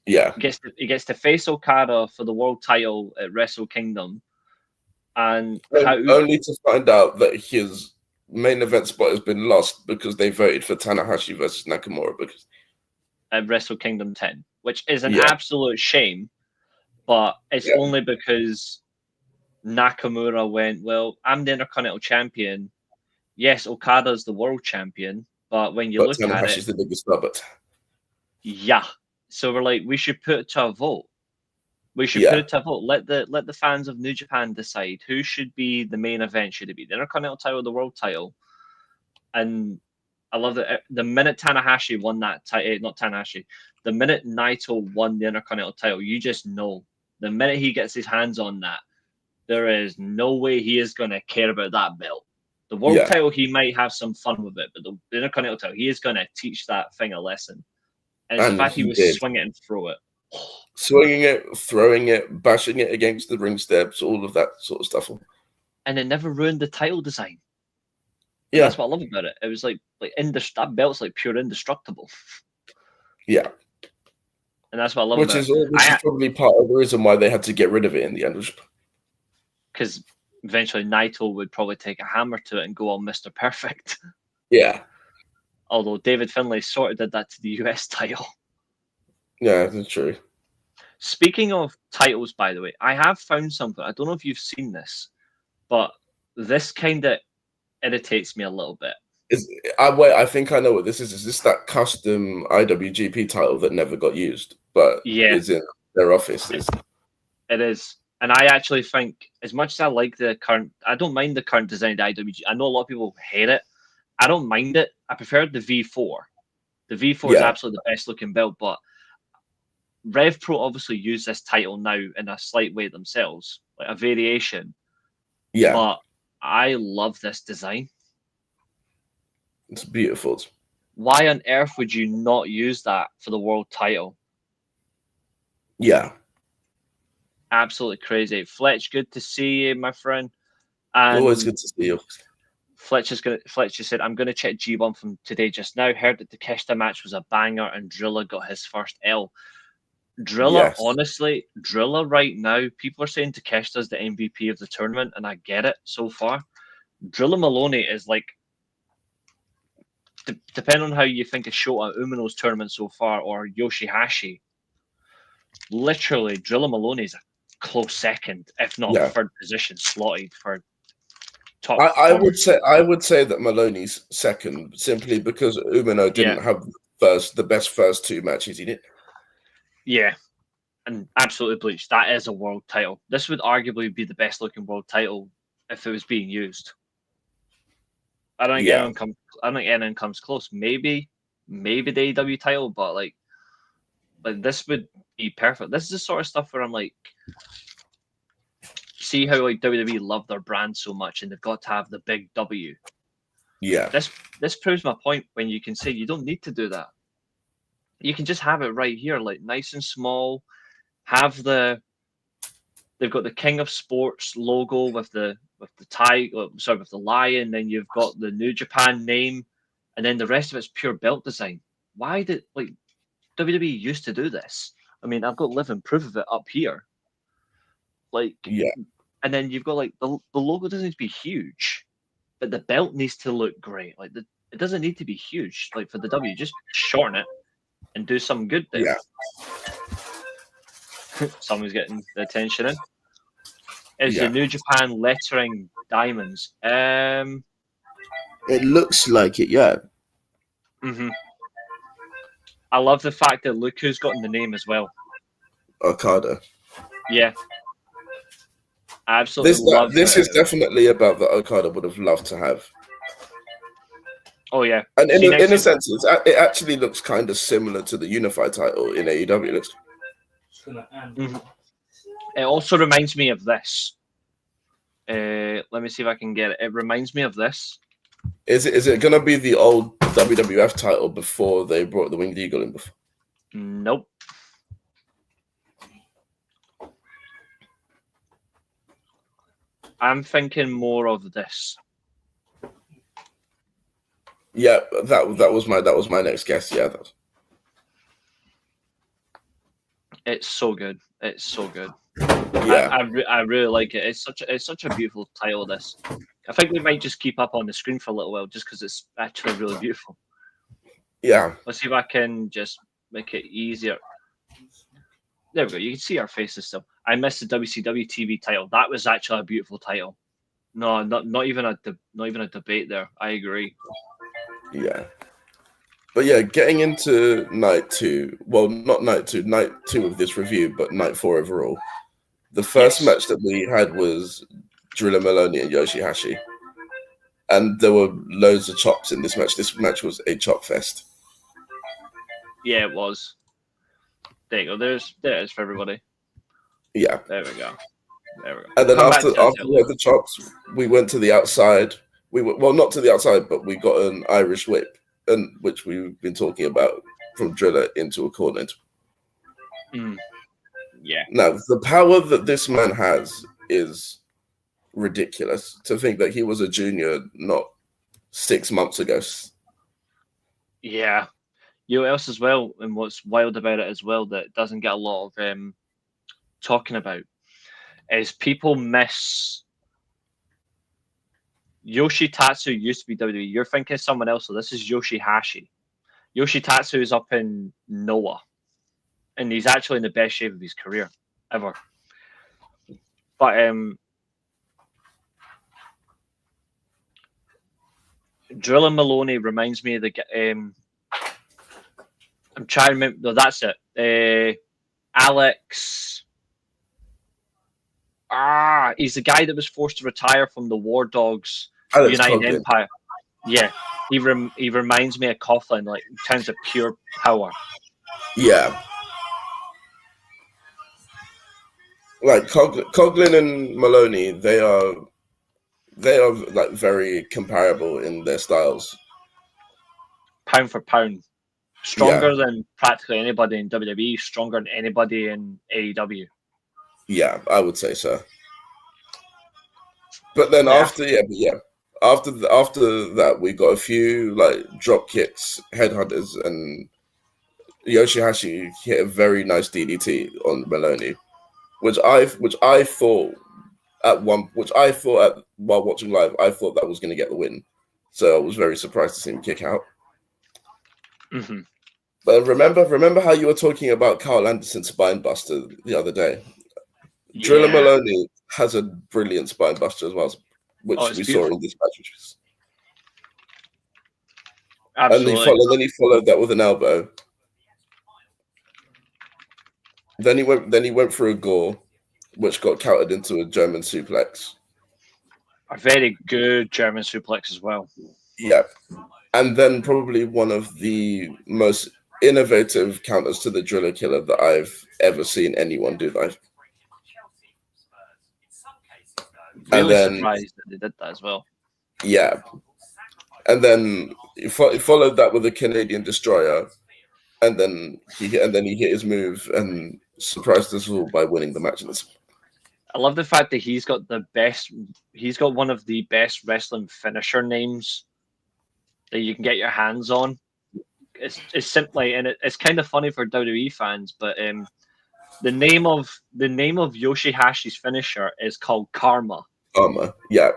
Yeah, he gets to face Okada for the world title at Wrestle Kingdom. And only to find out that his main event spot has been lost because they voted for Tanahashi versus Nakamura because at Wrestle Kingdom 10, which is an absolute shame, but it's only because Nakamura went, well, I'm the Intercontinental Champion. Yes, Okada's the world champion, but when you look at it, Tanahashi's the biggest star. Yeah, so we're like, we should put it to a vote. We should put it to a vote. Let the fans of New Japan decide who should be the main event. Should it be the Intercontinental title or the world title? And I love that the minute Tanahashi won that title, not Tanahashi, the minute Naito won the Intercontinental title, you just know the minute he gets his hands on that, there is no way he is going to care about that belt. The world title, he might have some fun with it, but the Intercontinental title, he is going to teach that thing a lesson. And it's the fact he was swing it and throw it. swinging it, throwing it, bashing it against the ring steps, all of that sort of stuff. And it never ruined the title design. And Yeah, that's what I love about it. It was like that belt's like pure indestructible. yeah. And that's what I love Which about is it. probably part of the reason why they had to get rid of it in the end. Because eventually Naito would probably take a hammer to it and go all Mr. Perfect. Yeah. Although David Finlay sort of did that to the US title. Yeah, that's true. Speaking of titles, by the way, I have found something. I don't know if you've seen this, but this kind of irritates me a little bit. I think I know what this is. Is this that custom IWGP title that never got used, but is in their offices? It is. And I actually think, as much as I like I don't mind the current design of the IWGP. I know a lot of people hate it. I don't mind it. I prefer the V4. The V4 is absolutely the best looking belt, but Rev Pro obviously use this title now in a slight way themselves, like a variation. Yeah. But I love this design. It's beautiful. Why on earth would you not use that for the world title? Yeah. Absolutely crazy. Fletch, good to see you, my friend. And always good to see you. Fletch said, I'm going to check G1 from today just now. Heard that the Takeshita match was a banger and Drilla got his first L. Honestly, Drilla right now, people are saying Takeshita's the MVP of the tournament, and I get it so far. Drilla Maloney is like, depending on how you think of Shota Umino's tournament so far, or Yoshihashi, literally, Drilla Maloney is a close second, if not third position, slotted for top. I would say that Maloney's second, simply because Umino didn't have the best first two matches he did. Yeah, and absolutely bleached. That is a world title. This would arguably be the best looking world title if it was being used. I don't think anyone comes close. Maybe the AEW title, but like this would be perfect. This is the sort of stuff where I'm like, see how like WWE love their brand so much, and they've got to have the big W. Yeah. This proves my point when you can say you don't need to do that. You can just have it right here, like nice and small. They've got the King of Sports logo with the with the lion. Then you've got the New Japan name, and then the rest of it's pure belt design. Why did WWE used to do this? I mean, I've got living proof of it up here. And then you've got the logo doesn't need to be huge, but the belt needs to look great. It doesn't need to be huge. Like for the W, just shorten it and do something good there. Yeah. Someone's getting the attention in. Is the New Japan lettering diamonds? It looks like it, yeah. Mm-hmm. I love the fact that look who's gotten the name as well. Okada. Yeah. I absolutely love this is definitely about that Okada would have loved to have. Oh yeah. And in a sense, it actually looks kind of similar to the unified title in AEW. Mm-hmm. It also reminds me of this. Let me see if I can get it. It reminds me of this. Is it going to be the old WWF title before they brought the Winged Eagle in before? Nope. I'm thinking more of this. Yeah, that was my next guess. Yeah, it's so good. It's so good. Yeah, I really like it. It's such a beautiful title. This, I think we might just keep up on the screen for a little while, just because it's actually really beautiful. Yeah. Let's see if I can just make it easier. There we go. You can see our faces still. I missed the WCW TV title. That was actually a beautiful title. No, not even a debate there. I agree. Yeah. But yeah, getting into night two. Well, not night two of this review, but night four overall. The first match that we had was Drilla Maloney and Yoshihashi. And there were loads of chops in this match. This match was a chop fest. Yeah, it was. There you go. There it is for everybody. Yeah. There we go. And then after we had the chops, we went to the outside. Not to the outside, but we got an Irish whip, which we've been talking about, from Drilla into a corner. Yeah. Now, the power that this man has is ridiculous. To think that he was a junior not 6 months ago. Yeah. You know what else as well, and what's wild about it as well that doesn't get a lot of talking about is people miss Yoshitatsu used to be WWE. You're thinking of someone else, so this is Yoshihashi. Yoshitatsu is up in Noah, and he's actually in the best shape of his career ever. But Drilla Maloney reminds me of the. I'm trying to remember. No, that's it. Alex. He's the guy that was forced to retire from the War Dogs Alex United Coughlin. Empire. Yeah, he reminds me of Coughlin, like in terms of pure power. Yeah. Like Coughlin and Maloney, they are like very comparable in their styles. Pound for pound. Stronger than practically anybody in WWE, stronger than anybody in AEW. Yeah, I would say so. But then after that, we got a few like drop kicks, headhunters, and Yoshihashi hit a very nice DDT on Maloney, which I thought while watching live, I thought that was going to get the win. So I was very surprised to see him kick out. Mm-hmm. But remember how you were talking about Carl Anderson's spine buster the other day? Yeah. Drilla Maloney has a brilliant spine buster as well, which we saw in this match. Absolutely. And then he followed that with an elbow. Then he went for a gore, which got countered into a German suplex. A very good German suplex as well. Yeah. And then probably one of the most innovative counters to the Driller Killer that I've ever seen anyone do. Really surprised that they did that as well. Yeah. And then he followed that with a Canadian Destroyer, and then he hit his move and surprised us all by winning the match. I love the fact that he's got one of the best wrestling finisher names that you can get your hands on. It's simply, and it's kind of funny for WWE fans, but the name of Yoshihashi's finisher is called Karma. Karma, yeah.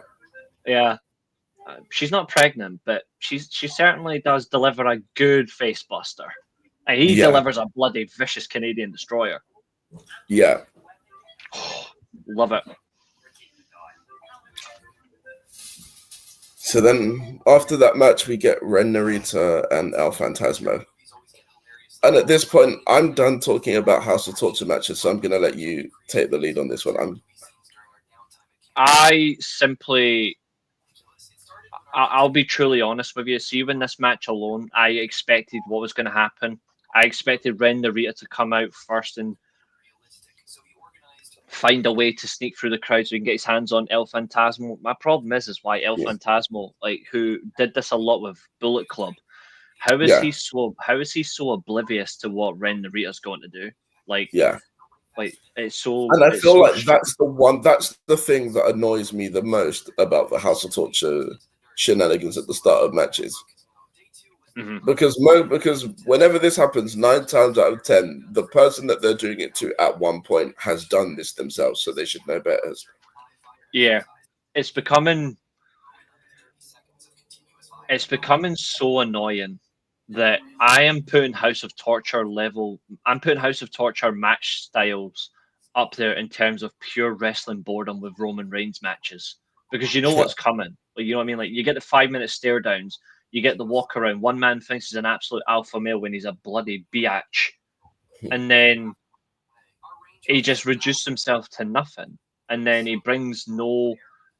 She's not pregnant, but she certainly does deliver a good face buster. And he delivers a bloody vicious Canadian Destroyer. Yeah. Love it. So then after that match, we get Ren Narita and El Phantasmo. And at this point, I'm done talking about House of Torture matches, so I'm going to let you take the lead on this one. I'll be truly honest with you. See, in this match alone, I expected what was going to happen. I expected Ren Narita to come out first and find a way to sneak through the crowd so he can get his hands on El Phantasmo. My problem is why El Phantasmo, like who did this a lot with Bullet Club, how is he so oblivious to what Ren Narita's going to do? Like it's so. And I feel like that's the thing that annoys me the most about the House of Torture shenanigans at the start of matches. Mm-hmm. Because whenever this happens, 9 times out of 10, the person that they're doing it to at one point has done this themselves, so they should know better. Yeah, it's becoming so annoying that I am putting House of Torture match styles up there in terms of pure wrestling boredom with Roman Reigns matches, because you know what's coming. Like, you know what I mean? Like, you get the 5-minute stare downs, you get the walk around. One man thinks he's an absolute alpha male when he's a bloody biatch, and then he just reduced himself to nothing, and then he brings no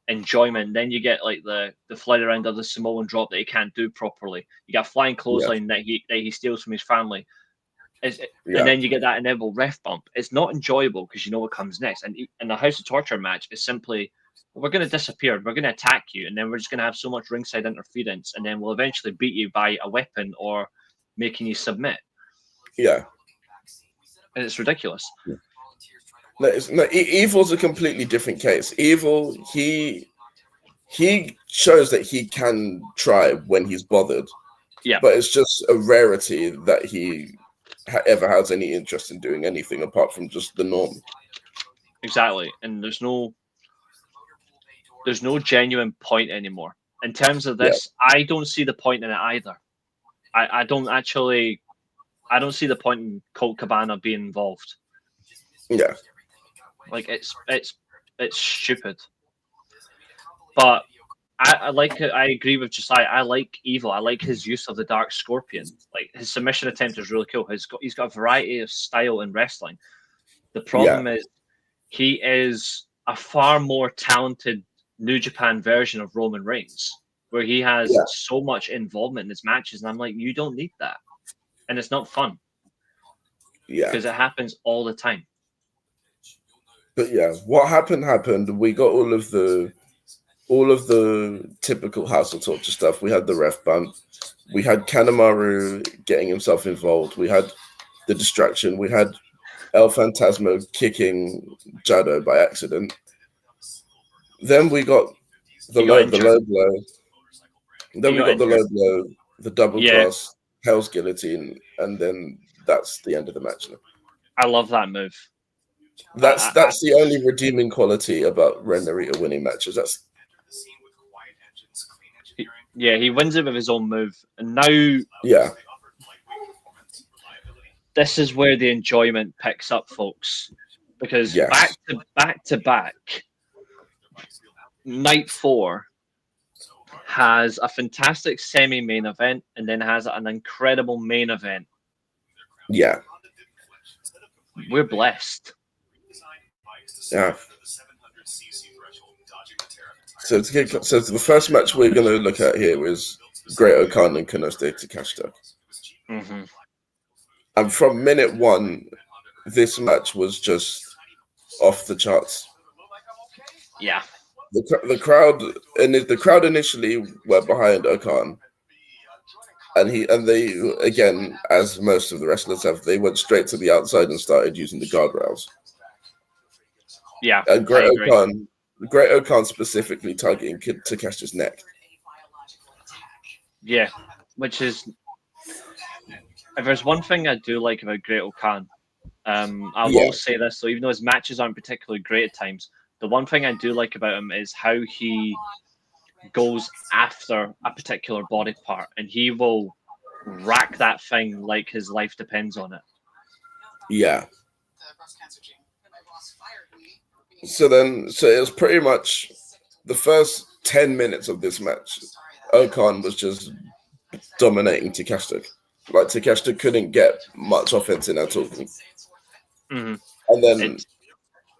enjoyment. Then you get like the flight around of the Samoan drop that he can't do properly. You got flying clothesline that he steals from his family, and then you get that inevitable ref bump. It's not enjoyable because you know what comes next. And in the House of Torture match, it's simply, we're going to disappear, we're going to attack you, and then we're just going to have so much ringside interference, and then we'll eventually beat you by a weapon or making you submit. Yeah. and it's ridiculous. No, Evil's a completely different case. Evil, he shows that he can try when he's bothered. Yeah, but it's just a rarity that he ever has any interest in doing anything apart from just the norm. Exactly, and there's no genuine point anymore in terms of this. Yeah. I don't see the point in it either. I don't see the point in Colt Cabana being involved. Yeah, like it's stupid. But I agree with Josiah. I like Evil. I like his use of the Dark Scorpion. Like his submission attempt is really cool. He's got a variety of style in wrestling. The problem is he is a far more talented New Japan version of Roman Reigns, where he has so much involvement in his matches, and I'm like, you don't need that, and it's not fun. Yeah, because it happens all the time. But yeah, what happened. We got all of the typical House of Torture stuff. We had the ref bump. We had Kanemaru getting himself involved. We had the distraction. We had El Fantasma kicking Jado by accident. Then we got the low blow. Then we got the low blow, the double cross, Hell's Guillotine, and then that's the end of the match. I love that move. That's the only redeeming quality about Ren Narita winning matches. He wins it with his own move, and now this is where the enjoyment picks up, folks, because back to back, night 4 has a fantastic semi-main event and then has an incredible main event. Yeah, we're blessed. Yeah. So the first match we're going to look at here is Great-O-Khan and Konosuke Takeshita. Mm-hmm. And from minute 1, this match was just off the charts. Yeah. The crowd initially were behind O-Khan. And they, again, as most of the wrestlers have, they went straight to the outside and started using the guardrails. Yeah, and Great-O-Khan specifically targeting Takeshita's neck. Yeah, which is, if there's one thing I do like about Great-O-Khan, I will say this, so even though his matches aren't particularly great at times, the one thing I do like about him is how he goes after a particular body part, and he will rack that thing like his life depends on it. Yeah. So it was pretty much the first 10 minutes of this match, O-Khan was just dominating Takeshita. Like, Takeshita couldn't get much offense in at all. Mm-hmm.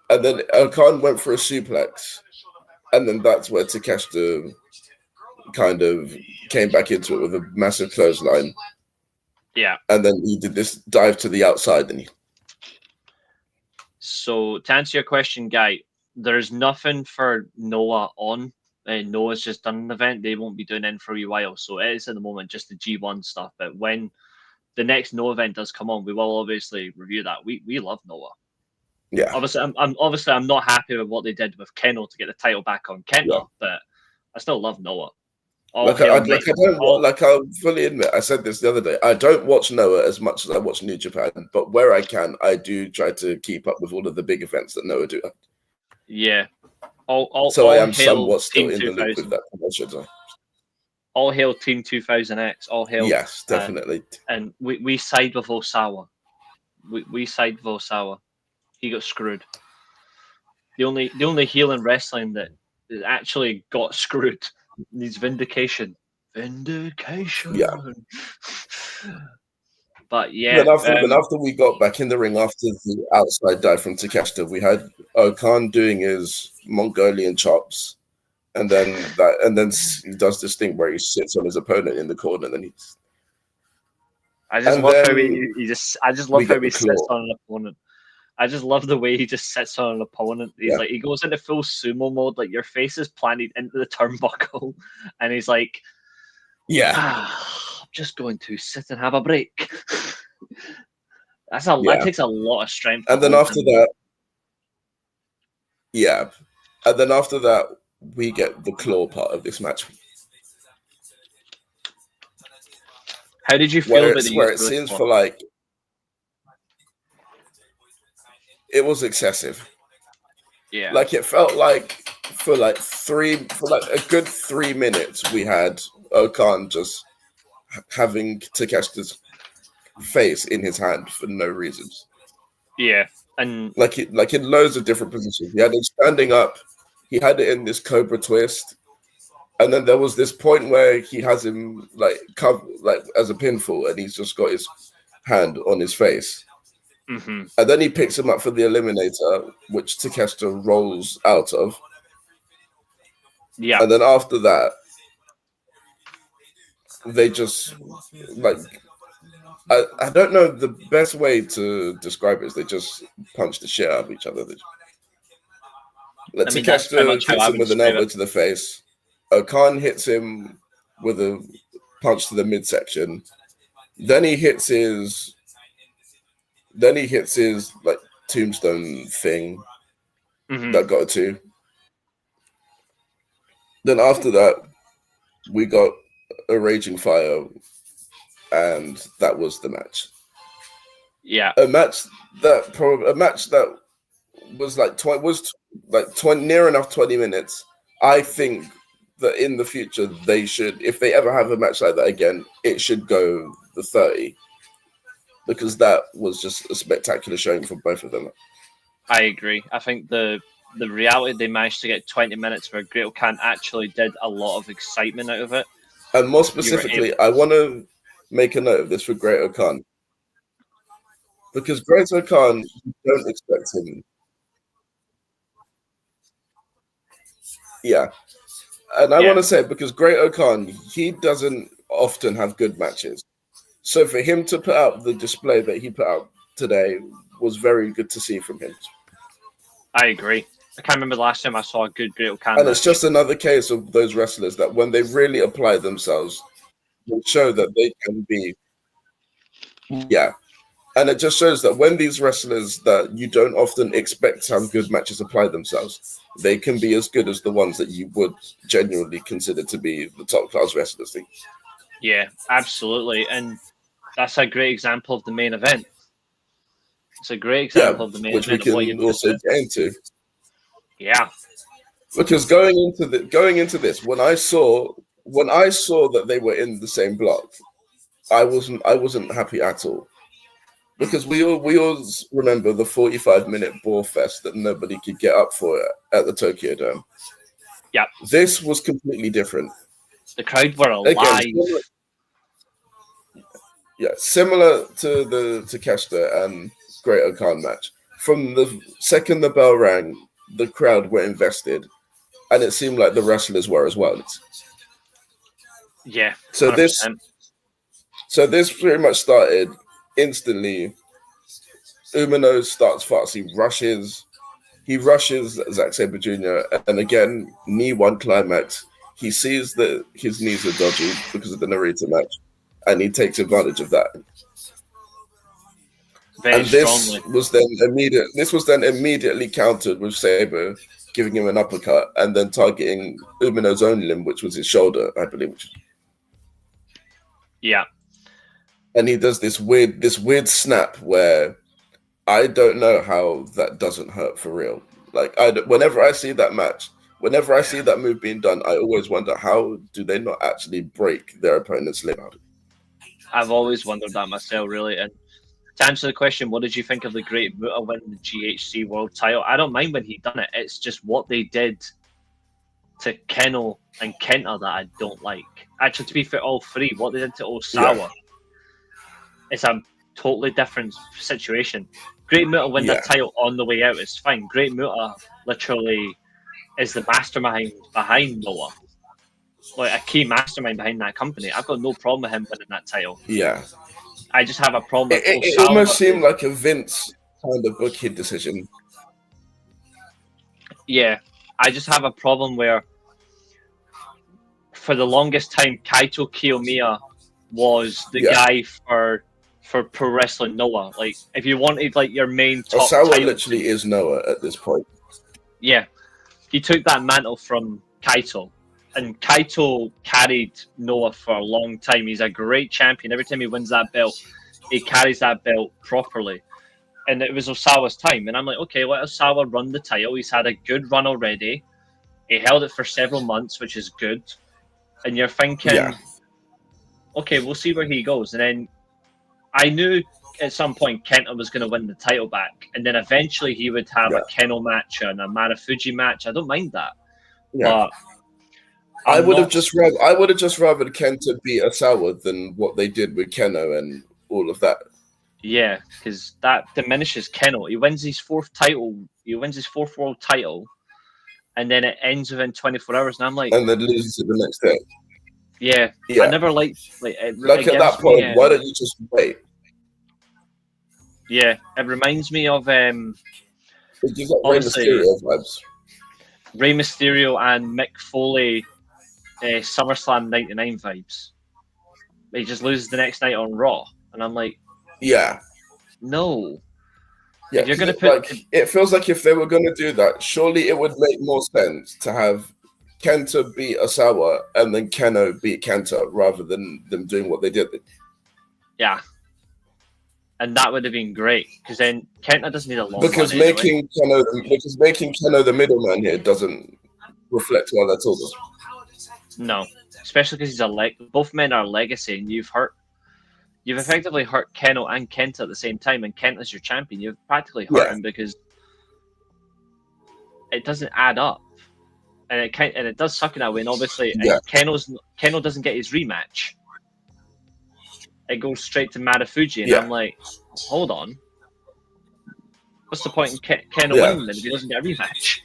And then O-Khan went for a suplex, and then that's where Takeshita kind of came back into it with a massive clothesline. Yeah. And then he did this dive to the outside, and So to answer your question, Guy, there's nothing for Noah on. Noah's just done an event. They won't be doing it for a while. So it is at the moment just the G1 stuff. But when the next Noah event does come on, we will obviously review that. We love Noah. Yeah. Obviously I'm not happy with what they did with Keno to get the title back on Kenta, but I still love Noah. I'll fully admit, I said this the other day, I don't watch Noah as much as I watch New Japan, but where I can, I do try to keep up with all of the big events that Noah do. Yeah. I am somewhat still in the loop with that promotion. All hail Team 2000X. All hail. Yes, definitely. And we side with Osawa. We side with Osawa. He got screwed. The only heel in wrestling that actually got screwed needs vindication. Yeah. But yeah. Then after we got back in the ring after the outside dive from Takeshita, we had O-Khan doing his Mongolian chops, and then he does this thing where he sits on his opponent in the corner, and then I just love how he sits on an opponent. I just love the way he just sits on an opponent. He's like, he goes into full sumo mode, like your face is planted into the turnbuckle, and he's like, I'm just going to sit and have a break. That takes a lot of strength. And then after that, we get the claw part of this match. How did you feel about where it seems for like it was excessive. Yeah. Like it felt like for like a good 3 minutes we had Okan just having Takeshita's face in his hand for no reasons. Yeah. And like in loads of different positions. He had it standing up, he had it in this Cobra twist, and then there was this point where he has him like as a pinfall, and he's just got his hand on his face. Mm-hmm. And then he picks him up for the Eliminator, which Takeshita rolls out of. Yeah. And then after that, they just like I don't know the best way to describe it is they just punch the shit out of each other. Takeshita hits him with an elbow to the face. Okan hits him with a punch to the midsection. Then he hits his like tombstone thing that got a 2. Then after that, we got a raging fire, and that was the match. Yeah, a match that was near enough 20 minutes. I think that in the future they should, if they ever have a match like that again, it should go the 30, because that was just a spectacular showing for both of them. I agree. I think the reality they managed to get 20 minutes where Great-O-Khan actually did a lot of excitement out of it. And more specifically, I want to make a note of this for Great-O-Khan. Because Great-O-Khan, you don't expect him. Yeah. And I want to say, because Great-O-Khan, he doesn't often have good matches. So for him to put out the display that he put out today was very good to see from him. I agree. I can't remember the last time I saw a good Great-O-Khan. And it's just another case of those wrestlers that when they really apply themselves, they show that they can be. Yeah. And it just shows that when these wrestlers that you don't often expect to have good matches apply themselves, they can be as good as the ones that you would genuinely consider to be the top class wrestlers. Yeah, absolutely. And that's a great example of the main event. It's a great example of the main event. Which we can also get into. Yeah. Because going into this, when I saw that they were in the same block, I wasn't happy at all. Because we all remember the 45-minute bore fest that nobody could get up for at the Tokyo Dome. Yeah. This was completely different. The crowd were alive. Similar to the Takeshita and Great-O-Khan match. From the second the bell rang, the crowd were invested, and it seemed like the wrestlers were as well. Yeah. 100%. So this pretty much started instantly. Umino starts fast. He rushes Zack Sabre Jr. and again, G1 Climax. He sees that his knees are dodgy because of the Narita match, and he takes advantage of that. This was then immediately countered with Sabre giving him an uppercut and then targeting Umino's own limb, which was his shoulder, I believe. Yeah. And he does this weird snap where I don't know how that doesn't hurt for real. Like whenever I see that match, whenever I see that move being done, I always wonder, how do they not actually break their opponent's limb out? I've always wondered that myself, really. And to answer the question, what did you think of the Great Muta winning the GHC World Title? I don't mind when he done it. It's just what they did to Keno and Kenta that I don't like. Actually, to be fair, all three, what they did to Osawa, it's a totally different situation. Great Muta win that title on the way out is fine. Great Muta literally is the mastermind behind Noah. Like a key mastermind behind that company. I've got no problem with him winning that title. Yeah. I just have a problem with It almost seemed like a Vince kind of booking decision. Yeah. I just have a problem where for the longest time Kaito Kiyomiya was the guy for for Pro Wrestling Noah. Like, if you wanted like your main top Osawa title, literally is Noah at this point. yeah, he took that mantle from Kaito, and Kaito carried Noah for a long time. He's a great champion. Every time he wins that belt, he carries that belt properly. And it was Osawa's time. And I'm like, okay, let Osawa run the title. He's had a good run already. He held it for several months, which is good. And you're thinking, okay, we'll see where he goes. And then I knew at some point Kenta was going to win the title back. And then eventually he would have a Keno match and a Marufuji match. I don't mind that. But I would have just rather Kenta beat Osawa than what they did with Keno and all of that. Yeah, because that diminishes Keno. He wins his fourth title. He wins his fourth world title, and then it ends within 24 hours. And I'm like, and then loses it the next day. Yeah. I never liked like at that point. Why don't you just wait? Yeah, it reminds me of it gives like Rey Mysterio vibes. Rey Mysterio and Mick Foley, SummerSlam '99 vibes. He just loses the next night on Raw, and I'm like, no. Yeah, you're gonna put. It feels like if they were gonna do that, surely it would make more sense to have Kenta beat Osawa and then Keno beat Kenta rather than them doing what they did. Yeah. And that would have been great because then Kenta doesn't need a long because run making Keno the middleman here doesn't reflect well at all. No, especially because he's both men are legacy, and you've effectively hurt Keno and Kenta at the same time, and Kenta's your champion. You've practically hurt him because it doesn't add up, and it does suck in that way. And obviously, Keno doesn't get his rematch. It goes straight to Marufuji, and I'm like, hold on, what's the point in Keno winning then if he doesn't get a rematch?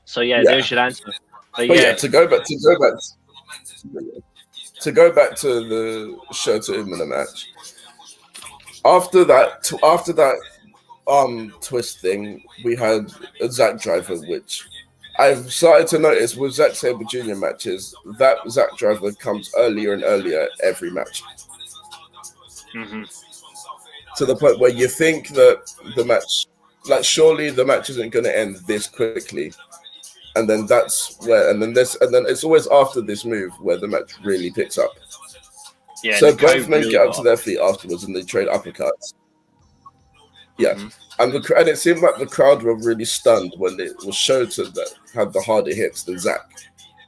So there's your answer. But to go back to the Shota Umino match. After that twist thing, we had a Zack driver, which I've started to notice with Zack Sabre Jr. matches, that Zack driver comes earlier and earlier every match. Mm-hmm. To the point where you think that the match, like surely the match isn't going to end this quickly. And then and then it's always after this move where the match really picks up. Yeah, so both men get up to their feet afterwards and they trade uppercuts. Yeah. Mm-hmm. And it seemed like the crowd were really stunned when it was Shota that had the harder hits than Zack,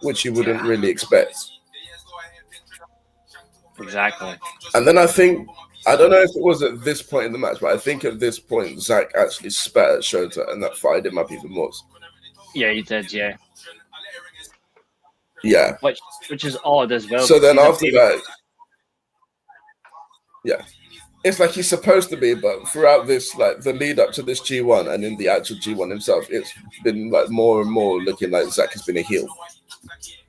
which you wouldn't really expect. Exactly. And then I don't know if it was at this point in the match, but I think at this point Zack actually spat at Shota, and that fired him up even more. Yeah, he did. Yeah. Yeah. Which is odd as well. So then after that, it's like he's supposed to be, but throughout this, like the lead up to this G1 and in the actual G1 himself, it's been like more and more looking like Zack has been a heel.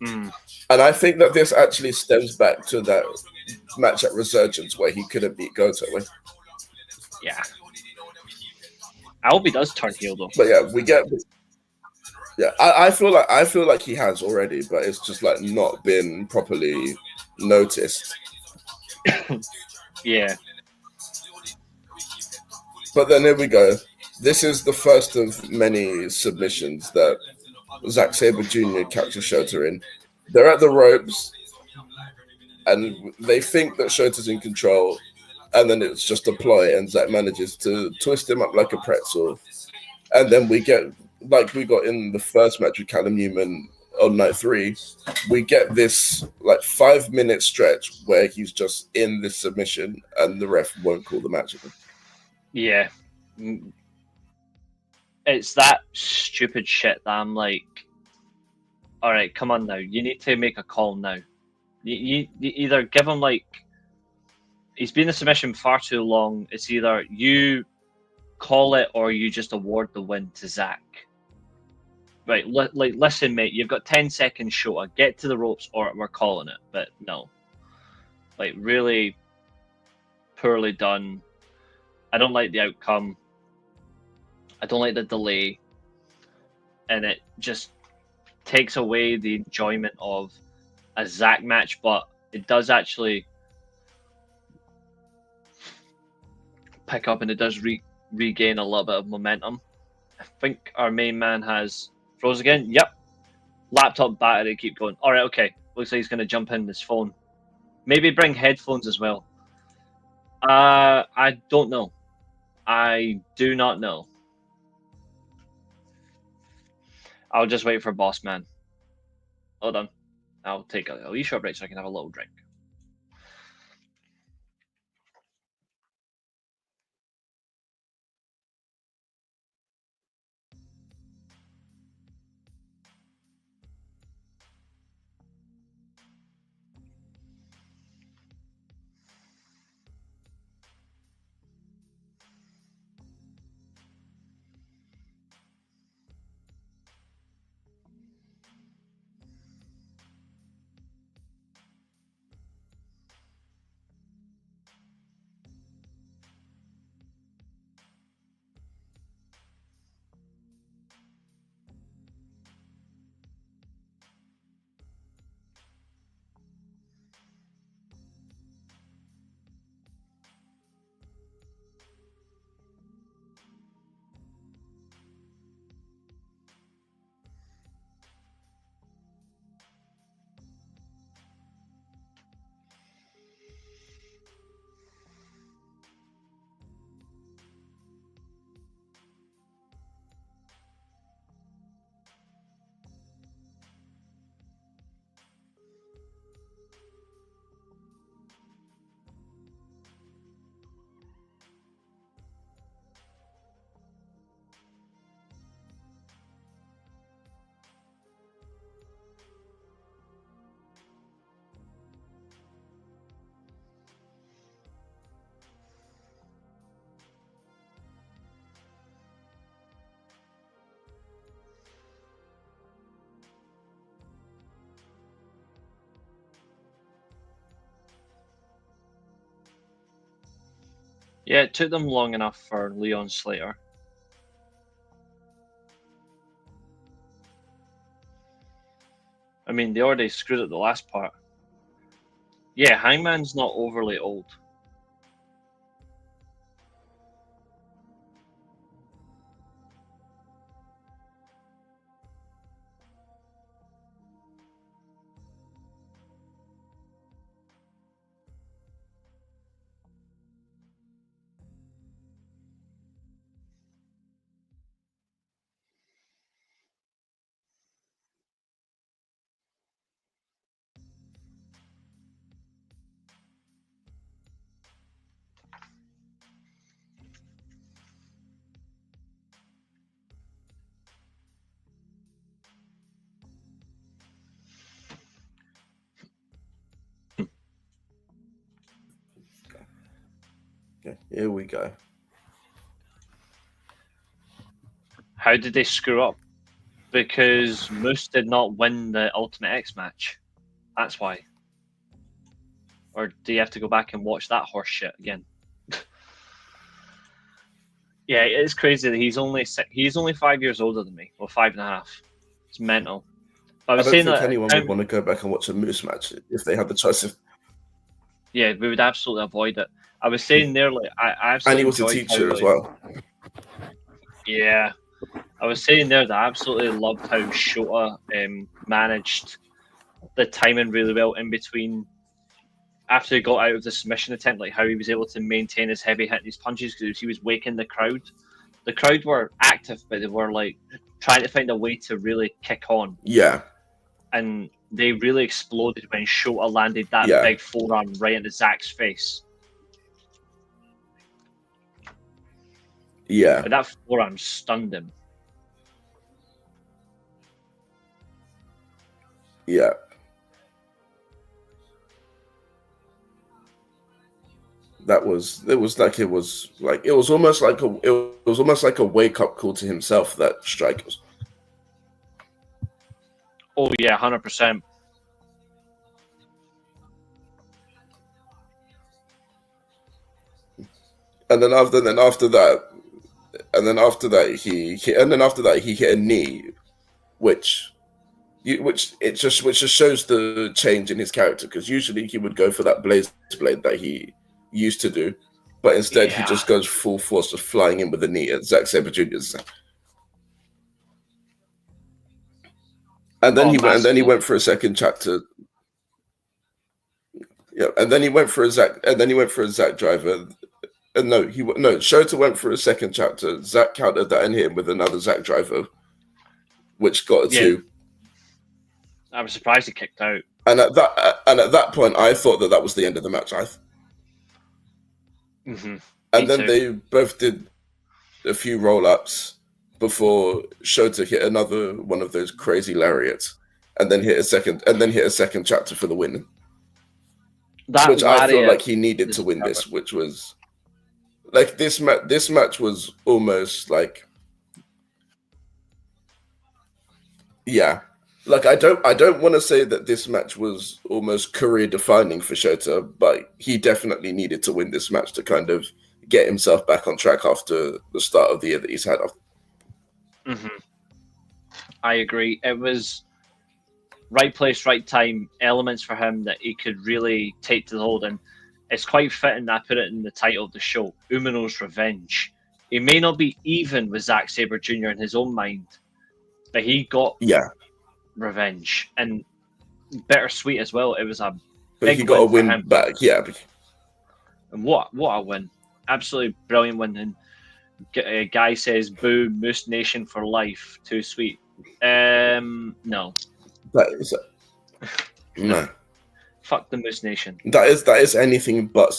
Mm. And I think that this actually stems back to that match at Resurgence where he couldn't beat Goto. Yeah. I hope he does turn heel though. But we get. Yeah, I feel like he has already, but it's just like not been properly noticed. Yeah. But then here we go. This is the first of many submissions that Zack Sabre Jr. captures Shota in. They're at the ropes, and they think that Shota's in control, and then it's just a ploy, and Zack manages to twist him up like a pretzel. And then we get, like we got in the first match with Callum Newman on night 3, we get this like 5-minute stretch where he's just in this submission, and the ref won't call the match. Yeah. It's that stupid shit that I'm like, all right, come on now. You need to make a call now. You either give him he's been in the submission far too long. It's either you call it or you just award the win to Zack. Right, listen, mate, you've got 10 seconds, Shota. Get to the ropes or we're calling it. But no. Really poorly done. I don't like the outcome. I don't like the delay. And it just takes away the enjoyment of a Zack match, but it does actually pick up and it does regain a little bit of momentum. I think our main man has froze again. Yep. Laptop battery keep going. All right, okay. Looks like he's going to jump in his phone. Maybe bring headphones as well. I don't know. I do not know. I'll just wait for Boss Man. Hold on. I'll take a wee short break so I can have a little drink. Yeah, it took them long enough for Leon Slater. I mean, they already screwed up the last part. Yeah, Hangman's not overly old. Okay, here we go. How did they screw up? Because Moose did not win the Ultimate X match. That's why. Or do you have to go back and watch that horse shit again? Yeah, it's crazy that he's only 5 years older than me, or 5.5. It's mental. But I don't think anyone would want to go back and watch a Moose match if they had the choice of. Yeah, we would absolutely avoid it. I was saying there, like I absolutely. And he was a teacher as well. Yeah, I was saying there that I absolutely loved how Shota managed the timing really well in between. After he got out of the submission attempt, like how he was able to maintain his heavy hit and his punches because he was waking the crowd. The crowd were active, but they were like trying to find a way to really kick on. Yeah. And they really exploded when Shota landed that big forearm right into Zach's face. Yeah. But that forearm stunned him. Yeah. It was almost like a wake up call to himself, that strike was. Oh yeah, 100%. And then after that he hit a knee, which just shows the change in his character, because usually he would go for that blaze blade that he used to do, but instead he just goes full force, just flying in with a knee at Zack Sabre Jr.'s. And then he went for a second chapter. Yeah, and then he went for a Zack driver. Shota went for a second chapter. Zack countered that and hit him with another Zack driver, which got a 2. I was surprised he kicked out. And at that point, I thought that was the end of the match. And then they both did a few roll-ups before Shota hit another one of those crazy lariats, and then hit a second chapter for the win. Which I feel like he needed to win this, which was like this match was almost like, yeah. Like I don't want to say that this match was almost career defining for Shota, but he definitely needed to win this match to kind of get himself back on track after the start of the year that he's had. I agree. It was right place, right time, elements for him that he could really take to the hold. And it's quite fitting I put it in the title of the show, Umino's Revenge. He may not be even with Zack Sabre Jr. in his own mind, but he got revenge, and bittersweet as well. It was a big got a win back, and what a win! Absolutely brilliant win. And a guy says, "Boo, Moose Nation for life." Too sweet. No. That is no. Fuck the Moose Nation. That is anything but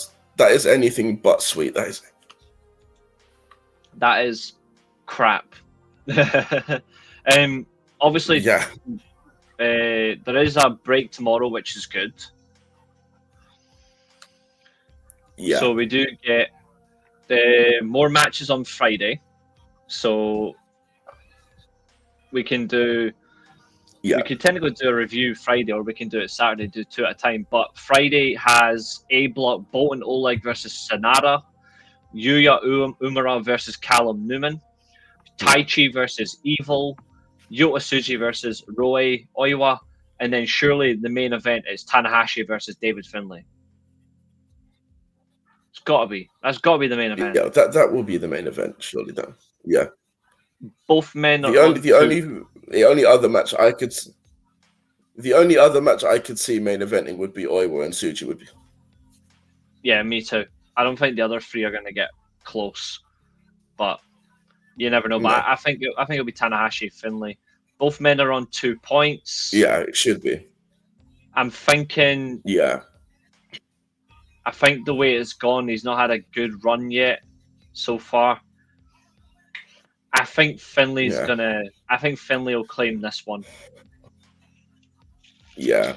sweet. That is crap. Obviously, there is a break tomorrow, which is good. Yeah. So we do get more matches on Friday. So we can do. We could technically do a review Friday, or we can do it Saturday, do 2 at a time. But Friday has A Block, Bolton Oleg versus Sonata, Yuya Umura versus Callum Newman, Taichi versus Evil, Yota Tsuji versus Roy Oiwa, and then surely the main event is Tanahashi versus David Finlay. It's got to be. That's got to be the main event. Yeah, that will be the main event, surely. Then, yeah. Both men are the only other match I could see main eventing would be Oiwa and Tsuji would be. Yeah, me too. I don't think the other 3 are going to get close, but you never know. But I think it'll be Tanahashi, Finlay. Both men are on 2 points. Yeah, it should be. I'm thinking. Yeah. I think the way it's gone, he's not had a good run yet so far. I think Finlay will claim this one. Yeah.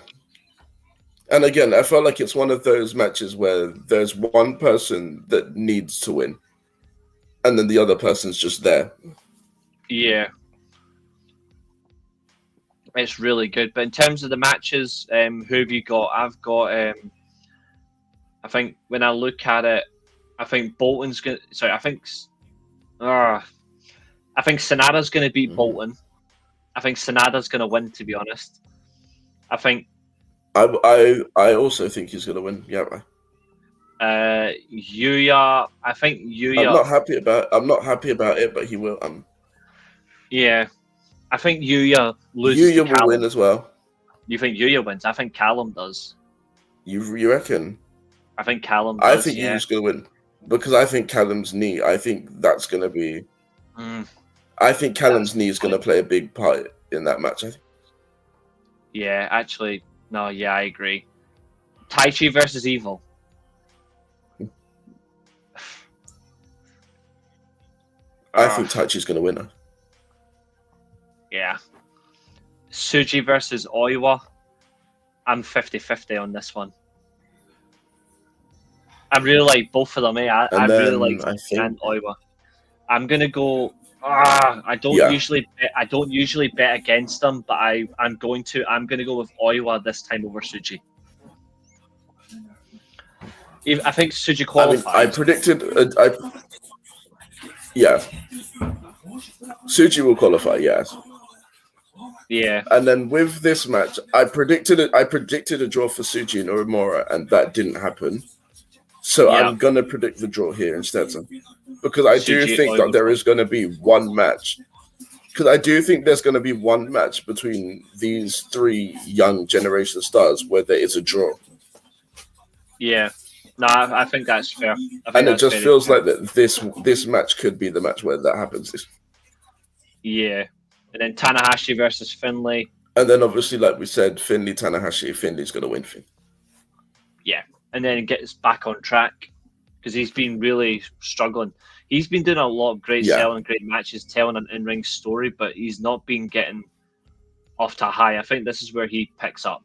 And again, I felt like it's one of those matches where there's one person that needs to win, and then the other person's just there. Yeah. It's really good. But in terms of the matches, who have you got? I've got, I think when I look at it, I think Bolton's going to, sorry, I think Sonata's going to beat Bolton. I think Sonata's going to win, to be honest. I think. I also think he's going to win. Yeah. Yuya. I think Yuya. I'm not happy about it, but he will. Yeah, I think Yuya loses. Yuya will win as well. You think Yuya wins? I think Callum does. You reckon? I think Callum does. I think Yuya's going to win because I think Callum's knee. I think that's going to be. I think Callum's knee is going to play a big part in that match. I think. Yeah, actually, no. Yeah, I agree. Taichi versus Evil. I think Taichi's going to win. Yeah. Tsuji versus Oiwa. I'm 50-50 on this one. I really like both of them. I really like Tsuji and Oiwa. I'm gonna go. I don't usually bet against them, but I'm going to go with Oiwa this time over Tsuji. I think Tsuji qualified. I predicted. Yeah. Tsuji will qualify. Yes. Yeah. And then with this match, I predicted a draw for Tsuji and Uemura, and that didn't happen. So Yeah. I'm gonna predict the draw here instead, because I do CG think that oil there before. is going to be one match. Because I do think there's going to be one match between these three young generation stars where there is a draw. Yeah. No, I think that's fair. I think And it that's just very feels fair. like that this match could be the match where that happens. Yeah. And then Tanahashi versus Finlay. And then obviously, like we said, Finlay, Tanahashi, Finlay's going to win. Yeah. And then it gets back on track because he's been really struggling. He's been doing a lot of great selling, great matches, telling an in-ring story, but he's not been getting off to a high. I think this is where he picks up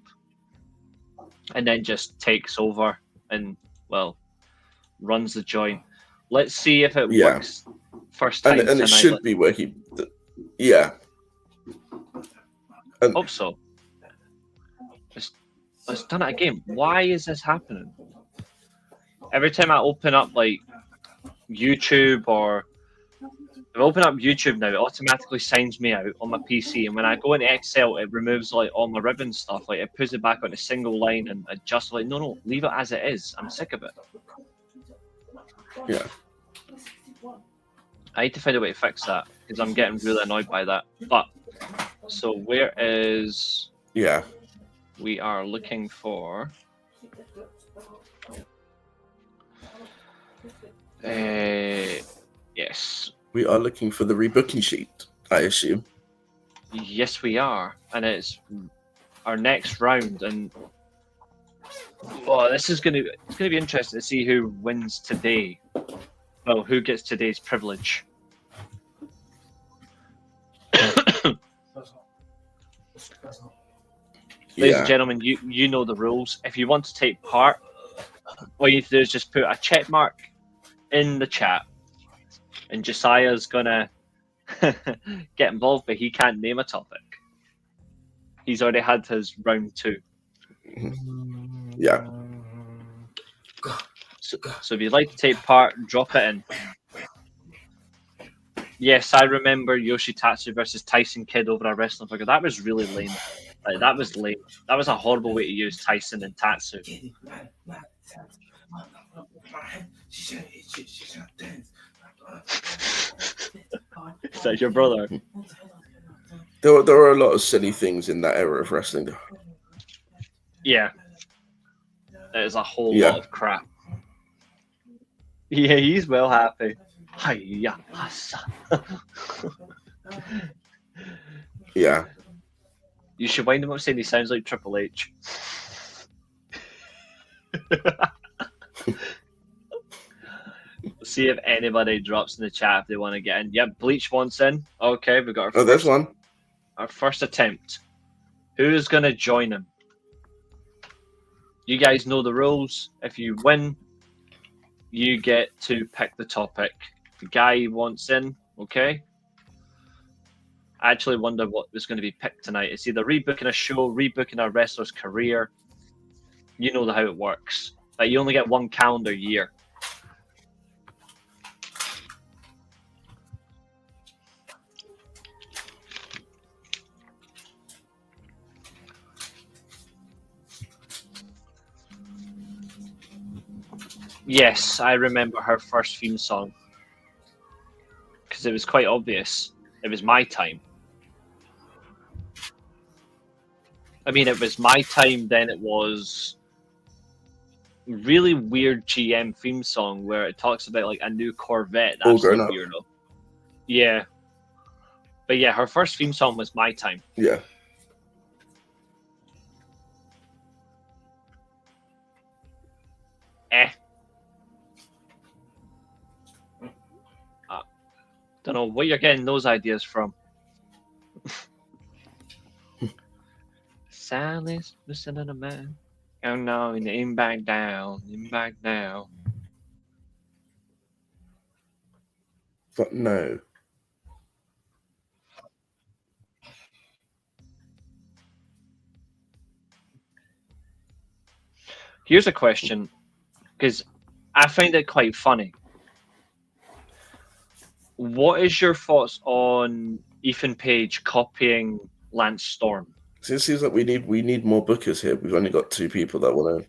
and then just takes over and, well, runs the joint. Let's see if it works first time and tonight. it should be where he... Yeah. And, hope so. Let's done it again. Why is this happening? Every time I open up like YouTube or if I open up YouTube now, it automatically signs me out on my PC, and when I go into Excel, it removes like all my ribbon stuff. Like it puts it back on a single line and adjusts. Like no, leave it as it is. I'm sick of it. Yeah. I need to find a way to fix that because I'm getting really annoyed by that. But so where is? Yeah. We are looking for. Yes. We are looking for the rebooking sheet, I assume. Yes, we are, and it's our next round, and this is gonna be interesting to see who wins today. Well, who gets today's privilege? Ladies and gentlemen, you know the rules. If you want to take part, all you need to do is just put a check mark in the chat, and Josiah's gonna get involved, but he can't name a topic. He's already had his round 2. Yeah. So if you'd like to take part, drop it in. Yes, I remember Yoshitatsu versus Tyson Kidd over a wrestling figure. That was really lame. Like, that was lame. That was a horrible way to use Tyson and Tatsu. Is that your brother? There were a lot of silly things in that era of wrestling. Yeah. There's a whole lot of crap. Yeah, he's well happy. Hiya. Yeah. You should wind him up saying he sounds like Triple H. See if anybody drops in the chat if they want to get in. Yep, Bleach wants in. Okay, we got our first, there's one. Our first attempt. Who's going to join him? You guys know the rules. If you win, you get to pick the topic. The guy wants in, okay? I actually wonder what was going to be picked tonight. It's either rebooking a show, rebooking a wrestler's career. You know how it works. Like, you only get one calendar year. Yes, I remember her first theme song. Because it was quite obvious. It was My Time. I mean, it was My Time, then it was really weird GM theme song where it talks about like a new Corvette. That's like weirdo. Yeah. But yeah, her first theme song was My Time. Yeah. Don't know what you're getting those ideas from. Sally's listening to a man. Oh no, in back down, in back down. But no. Here's a question, because I find it quite funny. What is your thoughts on Ethan Page copying Lance Storm? So it seems like we need more bookers here. We've only got 2 people that want to.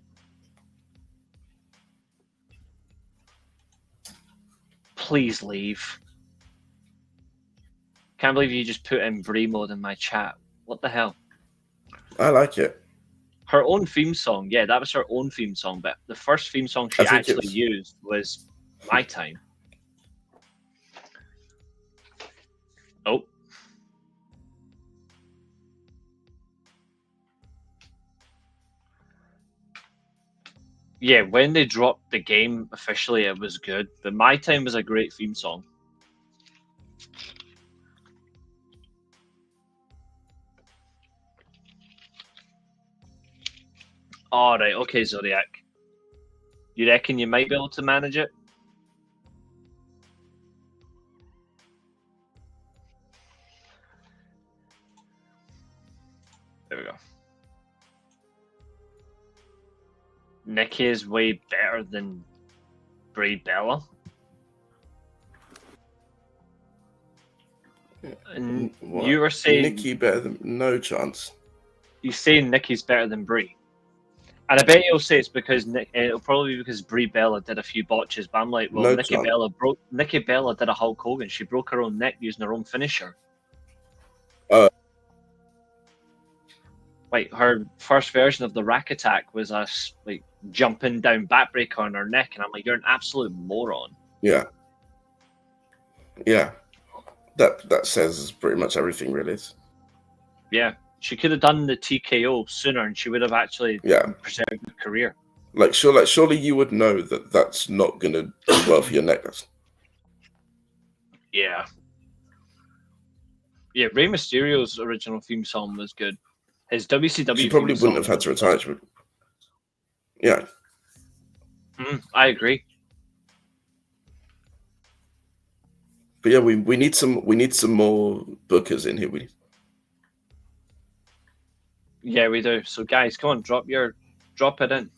Please leave. Can't believe you just put in Brie mode in my chat. What the hell? I like it. Her own theme song, yeah, that was her own theme song, but the first theme song she actually used was My Time. Oh. Yeah, when they dropped the game officially, it was good, but My Time was a great theme song. All right, okay, Zodiac. You reckon you might be able to manage it? There we go. Nikki is way better than Brie Bella. And you were saying Nikki better than no chance. You're saying Nikki's better than Brie. And I bet you'll say it's because it'll probably be because Brie Bella did a few botches, but I'm like, well, Nikki Bella did a Hulk Hogan. She broke her own neck using her own finisher. Like her first version of the rack attack was us like jumping down backbreaker on her neck, and I'm like, you're an absolute moron. Yeah. Yeah. That says pretty much everything, really. Yeah. She could have done the TKO sooner, and she would have actually preserved her career. Like, surely you would know that that's not going to do well for your neck. Yeah. Yeah, Rey Mysterio's original theme song was good. His WCW she probably wouldn't have had to retire. Yeah. I agree. But yeah, we need some more bookers in here. Yeah, we do. So guys, come on, drop it in.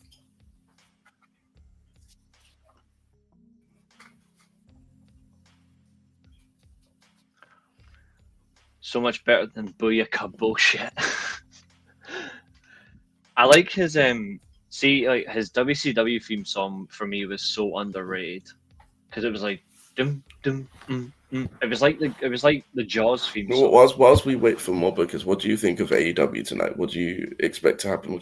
So much better than Booyaka bullshit. I like his his WCW theme song for me was so underrated because it was like dum dum It was like the Jaws theme song. Whilst we wait for more bookers, what do you think of AEW tonight? What do you expect to happen?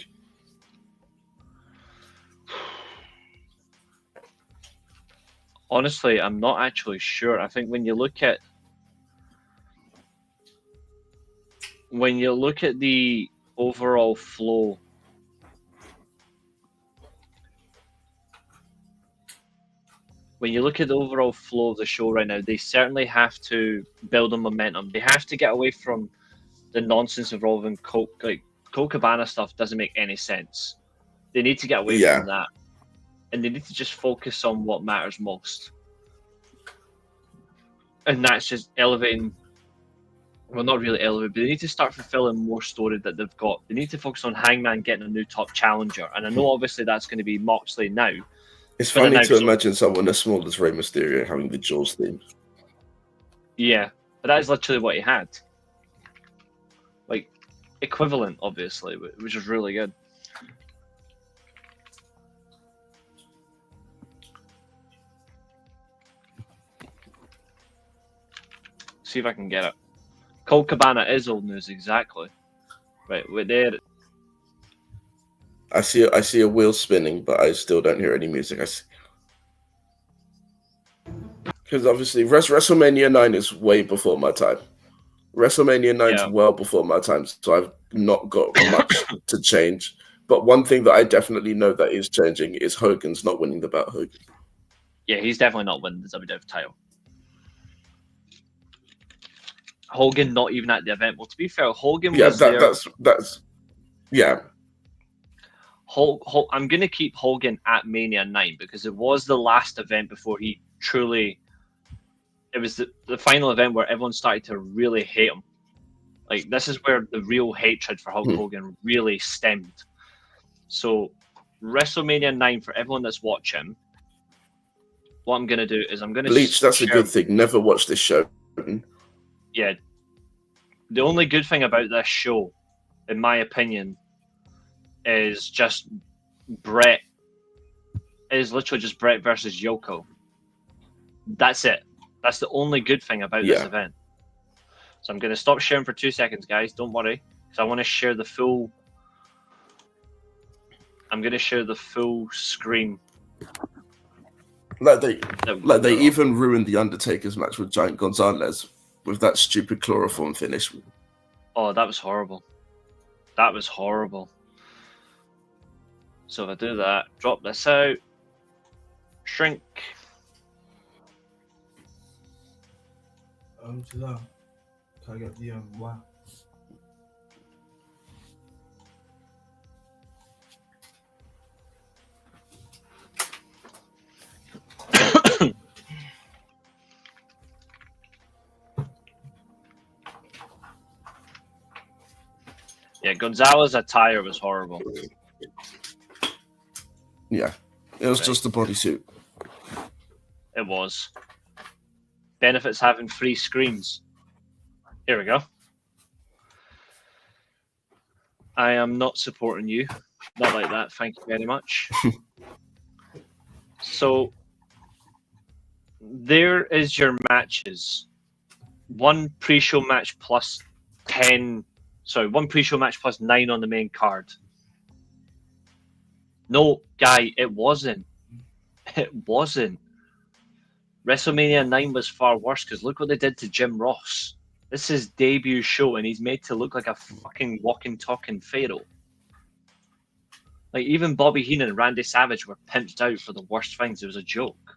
Honestly, I'm not actually sure. I think when you look at the overall flow, of the show right now, they certainly have to build on momentum. They have to get away from the nonsense involving Colt Cabana stuff. Doesn't make any sense. They need to get away from that, and they need to just focus on what matters most. And that's just elevating. Well, not really elevating, but they need to start fulfilling more story that they've got. They need to focus on Hangman getting a new top challenger, and I know obviously that's going to be Moxley now. It's funny to imagine someone as small as Rey Mysterio having the Jaws theme. Yeah, but that is literally what he had. Like, equivalent, obviously, which is really good. See if I can get it. Colt Cabana is old news, exactly. Right, we're there. I see a wheel spinning, but I still don't hear any music. Because obviously WrestleMania 9 is way before my time. WrestleMania 9 is well before my time, so I've not got much to change. But one thing that I definitely know that is changing is Hogan's not winning the belt. Hogan. Yeah, he's definitely not winning the WWF title. Hogan not even at the event. Well, to be fair, Hogan was there. That's I'm going to keep Hogan at Mania 9 because it was the last event before he truly... It was the final event where everyone started to really hate him. Like, this is where the real hatred for Hulk Hogan really stemmed. So, WrestleMania 9, for everyone that's watching, what I'm going to do is I'm going to... Bleach, that's a good thing. Never watched this show. Yeah. The only good thing about this show, in my opinion, is just Brett. Is literally just Brett versus Yoko. That's it. That's the only good thing about this event. So I'm going to stop sharing for 2 seconds, guys. Don't worry, because I want to share the full. I'm going to share the full screen. Like they even ruined the Undertaker's match with Giant Gonzalez with that stupid chloroform finish. Oh, that was horrible. That was horrible. So if I do that, drop this out, shrink. Can I get the wow? Yeah, Gonzalez's attire was horrible. Yeah, it was just a bodysuit. It was. Benefits having 3 screens. Here we go. I am not supporting you. Not like that. Thank you very much. So, there is your matches. 1 pre-show match plus 10. Sorry, 1 pre-show match plus 9 on the main card. No, Guy, it wasn't. It wasn't. WrestleMania 9 was far worse because look what they did to Jim Ross. This is his debut show and he's made to look like a fucking walking, talking pharaoh. Like, even Bobby Heenan and Randy Savage were pinched out for the worst things. It was a joke.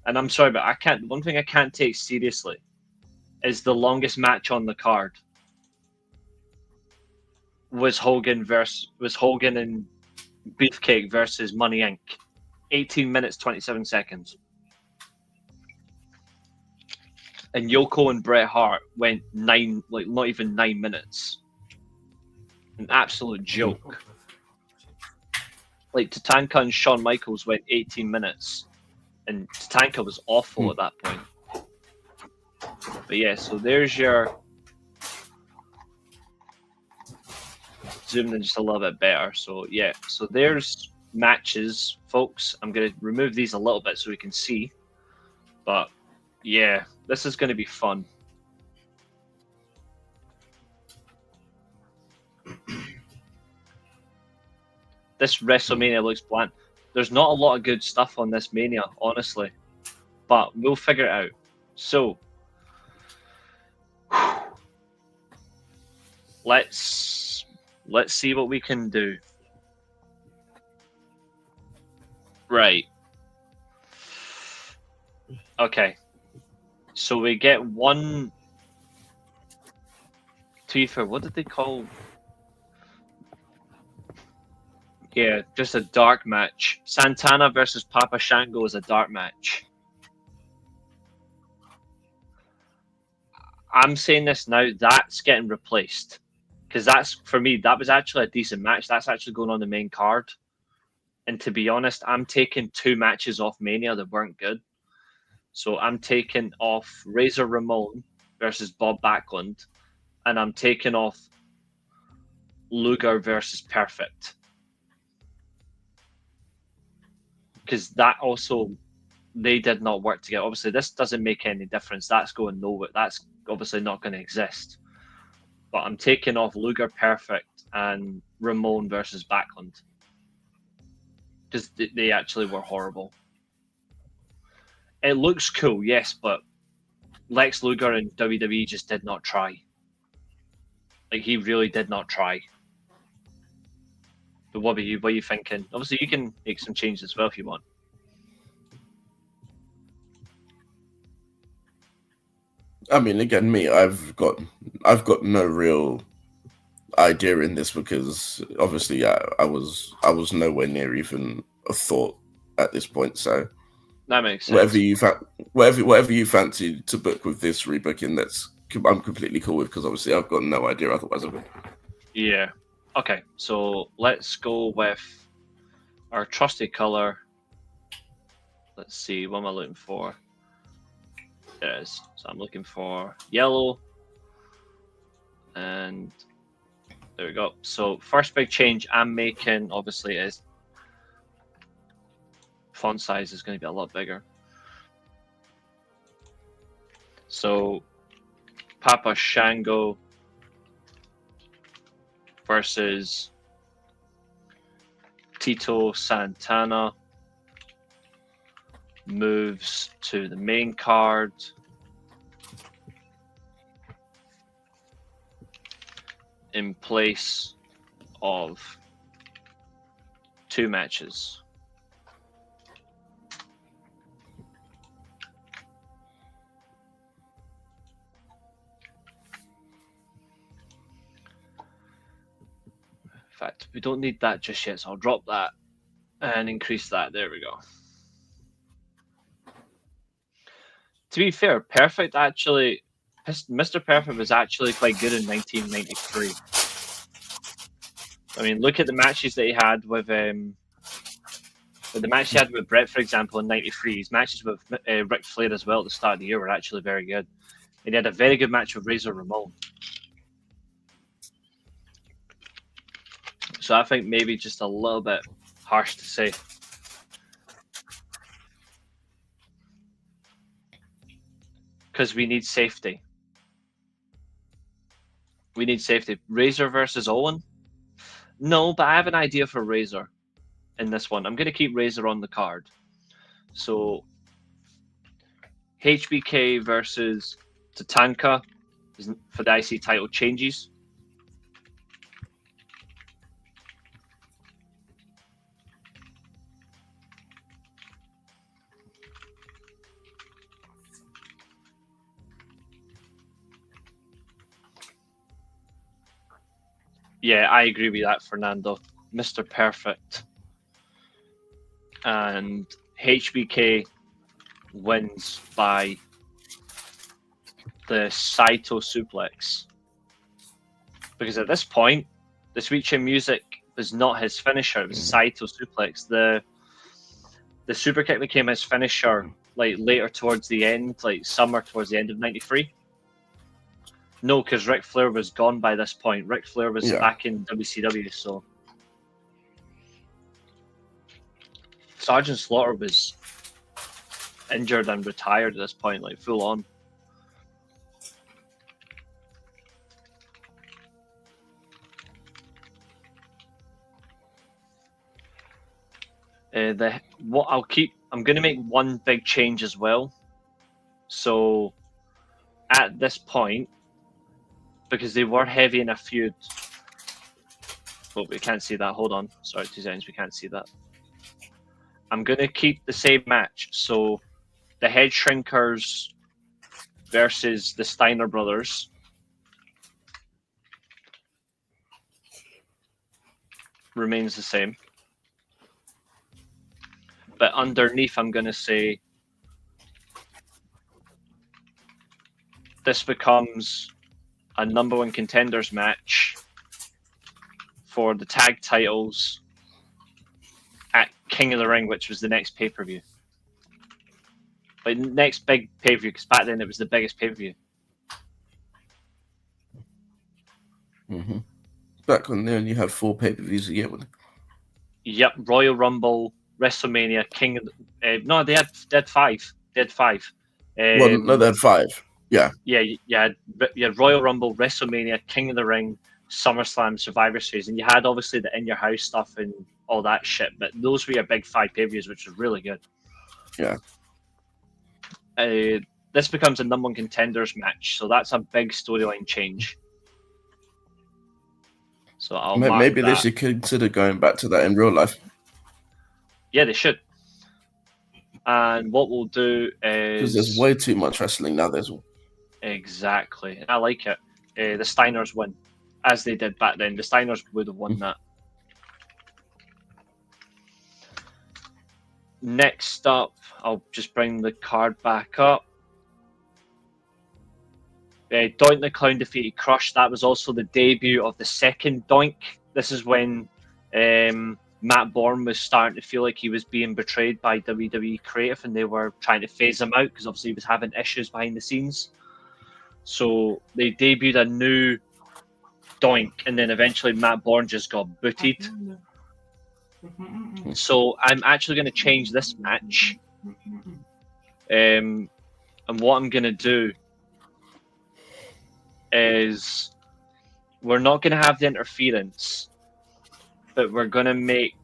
And I'm sorry, but one thing I can't take seriously is the longest match on the card was Hogan and Beefcake versus Money Inc. 18 minutes 27 seconds. And Yoko and Bret Hart went not even 9 minutes. An absolute joke. Like, Tatanka and Shawn Michaels went 18 minutes. And Tatanka was awful at that point. But yeah, so there's your... Zoomed in just a little bit better. So yeah, so there's matches, folks. I'm going to remove these a little bit so we can see. But yeah, this is going to be fun. This WrestleMania looks bland. There's not a lot of good stuff on this Mania, honestly. But we'll figure it out. So, let's see what we can do. Right. Okay. So we get 1... To be fair, what did they call... Yeah, just a dark match. Santana versus Papa Shango is a dark match. I'm saying this now, that's getting replaced. Because that's, for me, that was actually a decent match. That's actually going on the main card. And to be honest, I'm taking 2 matches off Mania that weren't good. So I'm taking off Razor Ramon versus Bob Backlund. And I'm taking off Luger versus Perfect. Because that also, they did not work together. Obviously, this doesn't make any difference. That's going nowhere. That's obviously not going to exist. But I'm taking off Luger Perfect and Ramon versus Backlund. Because they actually were horrible. It looks cool, yes, but Lex Luger and WWE just did not try. Like, he really did not try. But what are you thinking? Obviously, you can make some changes as well if you want. I mean, again, I've got no real idea in this because obviously I was nowhere near even a thought at this point. So that makes sense. Whatever you fancy to book with this rebooking, I'm completely cool with because obviously I've got no idea otherwise of it. Yeah. Okay, so let's go with our trusted color. Let's see, what am I looking for? There it is. So I'm looking for yellow. And there we go. So first big change I'm making, obviously, is font size is going to be a lot bigger. So Papa Shango versus Tito Santana moves to the main card. In place of 2 matches. In fact, we don't need that just yet, so I'll drop that and increase that. There we go. To be fair, Perfect actually, Mr. Perfect was actually quite good in 1993. I mean, look at the matches that he had with the match he had with Brett, for example, in '93. His matches with Ric Flair as well at the start of the year were actually very good. And he had a very good match with Razor Ramon. So I think maybe just a little bit harsh to say. Because we need safety. We need safety. Razor versus Owen? No, but I have an idea for Razor in this one. I'm going to keep Razor on the card. So HBK versus Tatanka for the IC title changes. Yeah, I agree with that, Fernando. Mr. Perfect. And HBK wins by the Saito suplex. Because at this point, the Sweet Chin Music was not his finisher, it was Saito suplex. The super kick became his finisher like later towards the end, like summer towards the end of '93. No, because Ric Flair was gone by this point. Ric Flair was back in WCW, so Sergeant Slaughter was injured and retired at this point, like full on. I'm going to make one big change as well. So at this point, because they were heavy in a feud. Oh, we can't see that. Hold on. Sorry, 2 seconds. We can't see that. I'm going to keep the same match. So the Head Shrinkers versus the Steiner Brothers. Remains the same. But underneath, I'm going to say this becomes a number 1 contenders match for the tag titles at King of the Ring, which was the next pay-per-view. Like, next big pay-per-view, because back then it was the biggest pay-per-view. Mm-hmm. Back when they only had 4 pay-per-views a year, wasn't it? Yep, Royal Rumble, WrestleMania, King of the... no, they had 5. They had 5. Well, no, they had 5. Yeah. Yeah, Royal Rumble, WrestleMania, King of the Ring, SummerSlam, Survivor Series, and you had obviously the In Your House stuff and all that shit, but those were your big 5 pay-per-views, which was really good. Yeah. This becomes a number 1 contenders match, so that's a big storyline change. So I'll maybe mark they should consider going back to that in real life. Yeah, they should. And what we'll do is... Because there's way too much wrestling now. Exactly. I like it. The Steiners win, as they did back then. The Steiners would have won that. Next up, I'll just bring the card back up. Doink the Clown defeated Crush. That was also the debut of the second Doink. This is when Matt Bourne was starting to feel like he was being betrayed by WWE Creative, and they were trying to phase him out because obviously he was having issues behind the scenes. So they debuted a new Doink, and then eventually Matt Bourne just got booted. So I'm actually going to change this match. And what I'm going to do is we're not going to have the interference, but we're going to make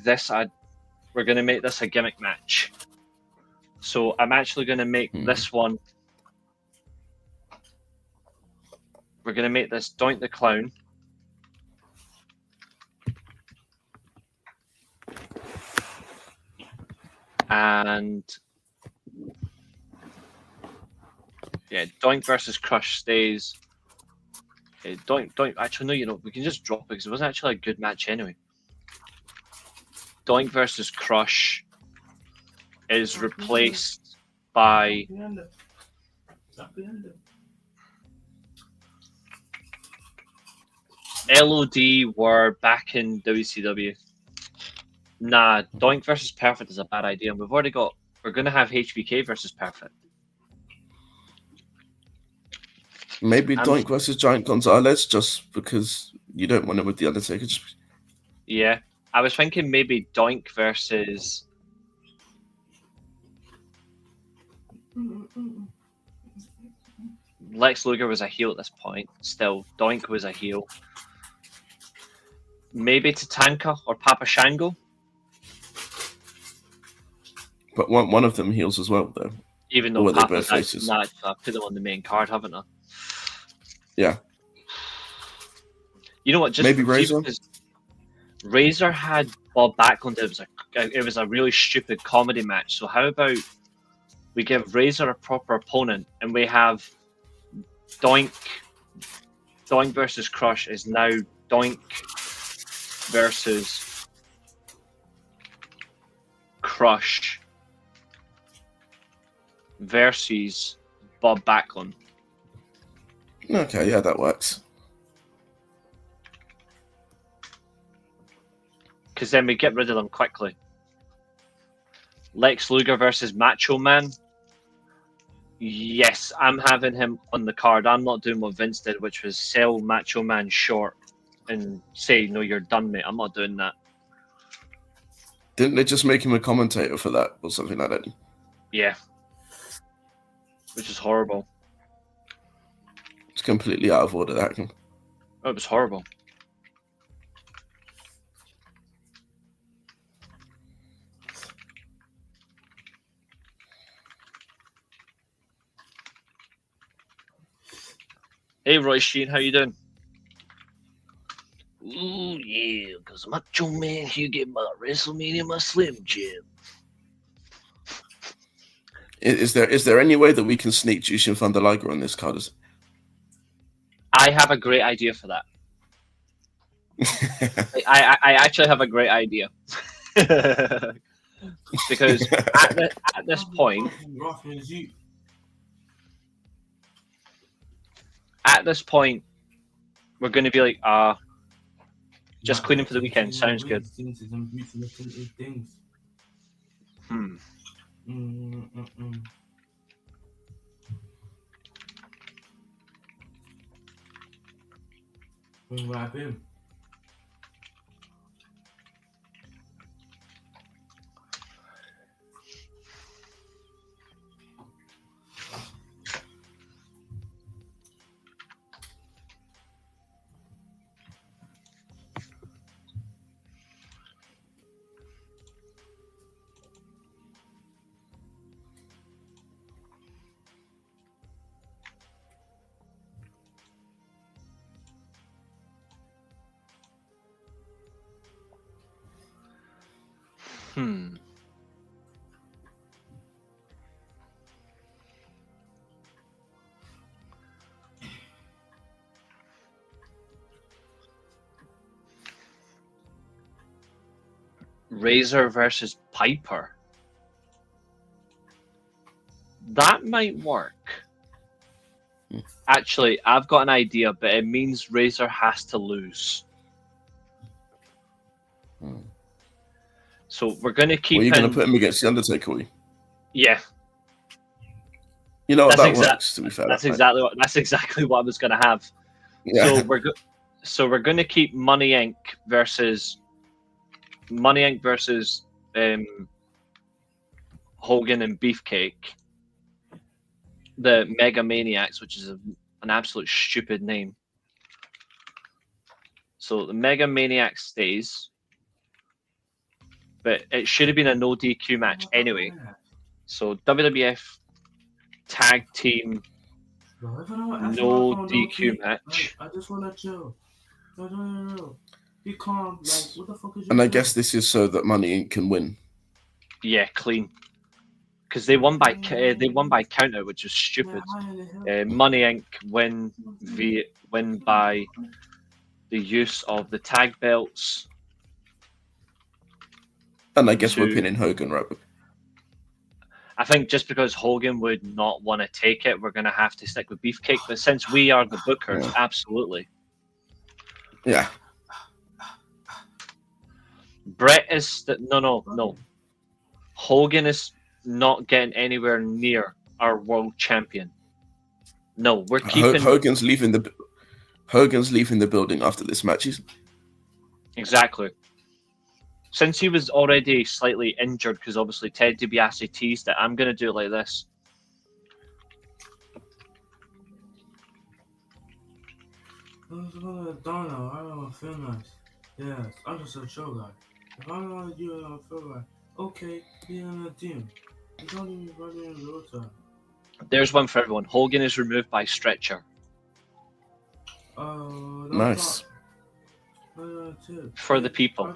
this a gimmick match. So I'm actually going to make this one. We're going to make this Doink the Clown. And yeah, Doink versus Crush stays. Doink. Actually, no, we can just drop it because it wasn't actually a good match anyway. Doink versus Crush is replaced by LOD were back in WCW. Nah, Doink versus Perfect is a bad idea. And we're going to have HBK versus Perfect. Maybe Doink versus Giant Gonzalez, just because you don't want him with the Undertaker. Yeah, I was thinking maybe Doink versus. Lex Luger was a heel at this point. Still, Doink was a heel. Maybe Tatanka or Papa Shango. But one of them heels as well, though. Even though Papa's I put them on the main card, haven't I? Yeah. You know what? Just maybe Razor. Razor had Bob Backlund. It was a really stupid comedy match. So how about we give Razor a proper opponent, and we have Doink versus Crush is now Doink versus Crush versus Bob Backlund. Okay, yeah, that works. Because then we get rid of them quickly. Lex Luger versus Macho Man. Yes, I'm having him on the card. I'm not doing what Vince did, which was sell Macho Man short and say, no, you're done, mate. I'm not doing that. Didn't they just make him a commentator for that or something like that? Yeah. Which is horrible. It's completely out of order, that. Oh, it was horrible. Hey, Roy Sheen, how you doing? Ooh, yeah, because Macho Man, you get my WrestleMania, my Slim Jim. Is there any way that we can sneak Jushin Thunder Liger on this card? I have a great idea for that. I actually have a great idea. Because at this point, we're going to be like, just cleaning for the weekend. Sounds good. What happened? Razor versus Piper. That might work. Actually, I've got an idea, but it means Razor has to lose. So we're going to keep. Well, you're going to put him against the Undertaker? Yeah. You know, that works. To be fair, that's exactly what I was going to have. Yeah. So we're going to keep Money Inc. versus Hogan and Beefcake. the Mega Maniacs, which is an absolute stupid name. So the Mega Maniac stays, but it should have been a no DQ match anyway. So WWF Tag Team no DQ match. I just want to chill. No. Be calm. Like, what the fuck is you And I doing? guess this is so that Money Inc. can win. Yeah, clean. Because they won by count out, which is stupid. Money Inc. win by the use of the tag belts. And I guess we're pinning Hogan, right? I think just because Hogan would not want to take it, we're going to have to stick with Beefcake. But since we are the bookers, absolutely. Yeah. Brett is no. Hogan is not getting anywhere near our world champion. No, we're keeping Hogan's leaving the building after this match. Exactly. Since he was already slightly injured, because obviously Ted DiBiase teased it, I'm going to do it like this. Donna, I don't feel nice. Yes, I'm just a show guy. If I don't like you, I don't feel right. Okay, be on the team. You don't even run in the road time. There's one for everyone. Hogan is removed by stretcher. Nice. For the people.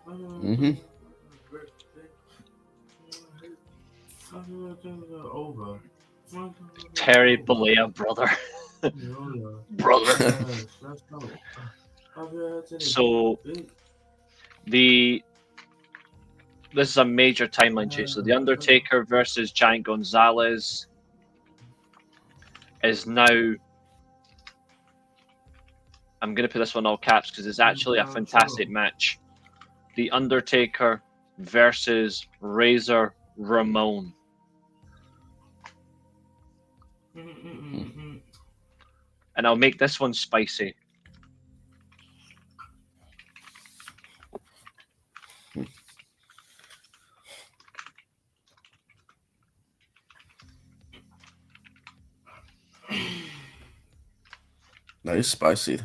Mm-hmm. Over. Terry Bollea, brother. Brother. So this is a major timeline change. So the Undertaker versus Giant Gonzalez is now. I'm going to put this one all caps because it's actually a fantastic match. The Undertaker versus Razor Ramon. And I'll make this one spicy. Nice, spicy.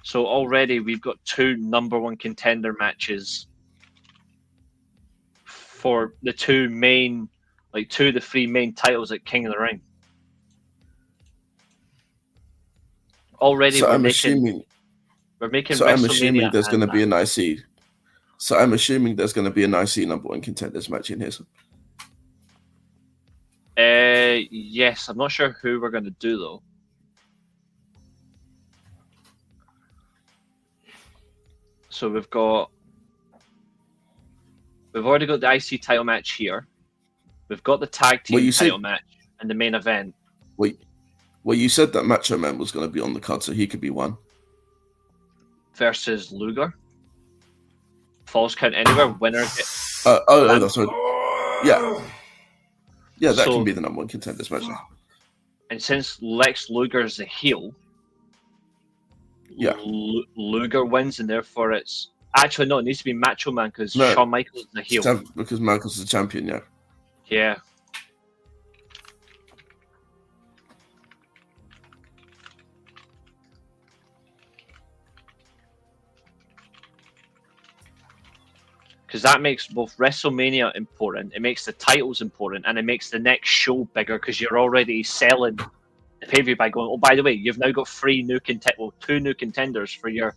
So already we've got 2 number 1 contender matches for the 2 of the 3 main titles at King of the Ring. Already So I'm assuming there's going to be an IC. So I'm assuming there's going to be an IC number 1 contenders match in here. Yes, I'm not sure who we're going to do though. So we've already got the IC title match here. We've got the tag team title match and the main event. Well, you said that Macho Man was going to be on the card, so he could be one. Versus Luger. Falls count anywhere. Winner. That's right. Yeah, that can be the number 1 contenders match. And since Lex Luger is a heel, Luger wins, and therefore it's actually no. It needs to be Macho Man because Shawn Michaels is the heel. Because Michaels is the champion. Yeah. Yeah. Because that makes both WrestleMania important, it makes the titles important, and it makes the next show bigger because you're already selling the pay-per-view by going, oh, by the way, you've now got 3 new contenders for your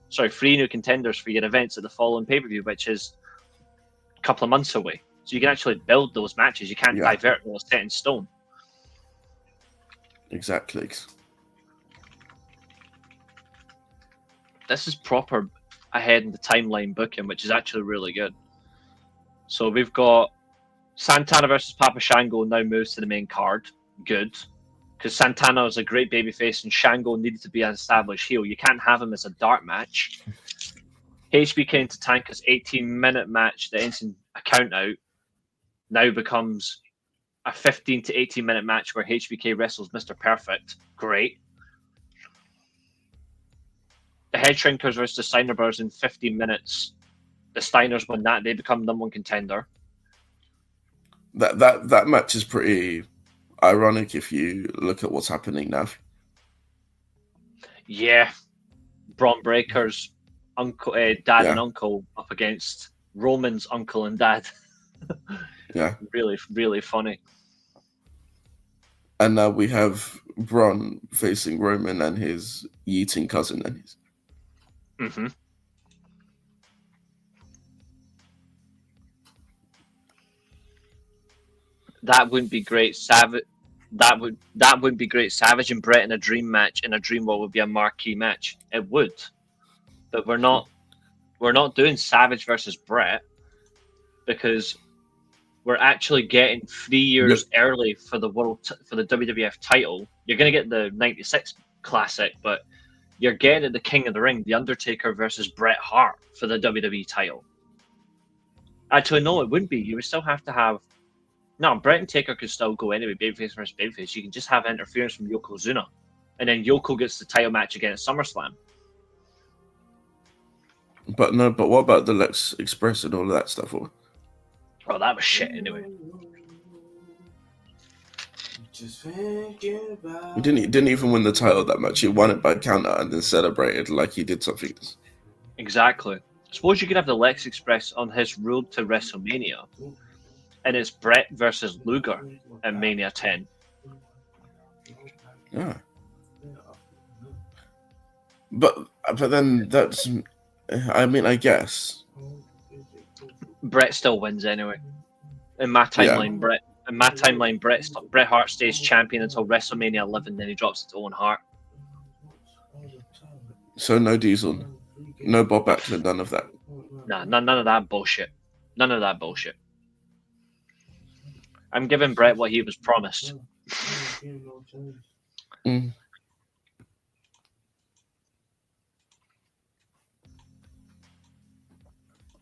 events at the following pay-per-view, which is a couple of months away. So you can actually build those matches. You can't divert them or set in stone. Exactly. This is proper ahead in the timeline booking, which is actually really good. So we've got Santana versus Papa Shango now moves to the main card. Good. Because Santana was a great babyface and Shango needed to be an established heel. You can't have him as a dark match. HBK into Tanka's 18-minute match that ends in a count out now becomes a 15 to 18-minute match where HBK wrestles Mr. Perfect. Great. The Head Shrinkers versus the Steiner Brothers in 15 minutes. The Steiners win that. They become number 1 contender. That match is pretty ironic if you look at what's happening now. Yeah, Braun Breaker's uncle, dad and uncle up against Roman's uncle and dad. Yeah, really, really funny. And now we have Braun facing Roman and his yeeting cousin. And his. Mm-hmm. That wouldn't be great. Savage. That wouldn't be great. Savage and Brett in a dream match in a dream world would be a marquee match. It would, but we're not doing Savage versus Brett because we're actually getting 3 years early for the for the WWF title. You're gonna get the '96 Classic, but you're getting the King of the Ring, The Undertaker versus Bret Hart for the WWE title. Actually, no, it wouldn't be. You would still have to have. No, Bret and Taker could still go anyway, babyface versus babyface. You can just have interference from Yokozuna, and then Yoko gets the title match against SummerSlam. But what about the Lex Express and all of that stuff? Oh, that was shit anyway. He didn't even win the title that much. He won it by counter and then celebrated like he did something. Exactly. Suppose you could have the Lex Express on his road to WrestleMania, and it's Brett versus Luger at Mania 10. Yeah. But then that's. I mean, I guess. Brett still wins anyway. In my timeline, Bret Hart stays champion until WrestleMania 11, then he drops it to Owen Hart. So no Diesel, no Bob Backlund, none of that. Nah, none of that bullshit. None of that bullshit. I'm giving Brett what he was promised. Mm.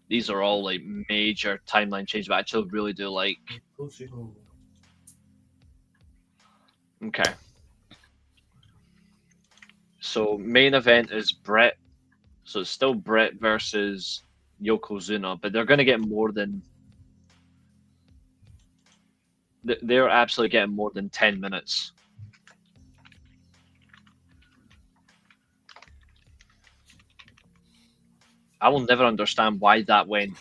These are all like major timeline changes, but I actually really do like. Okay. So main event is Brett. So it's still Brett versus Yokozuna, but they're going to get more than. They're absolutely getting more than 10 minutes. I will never understand why that went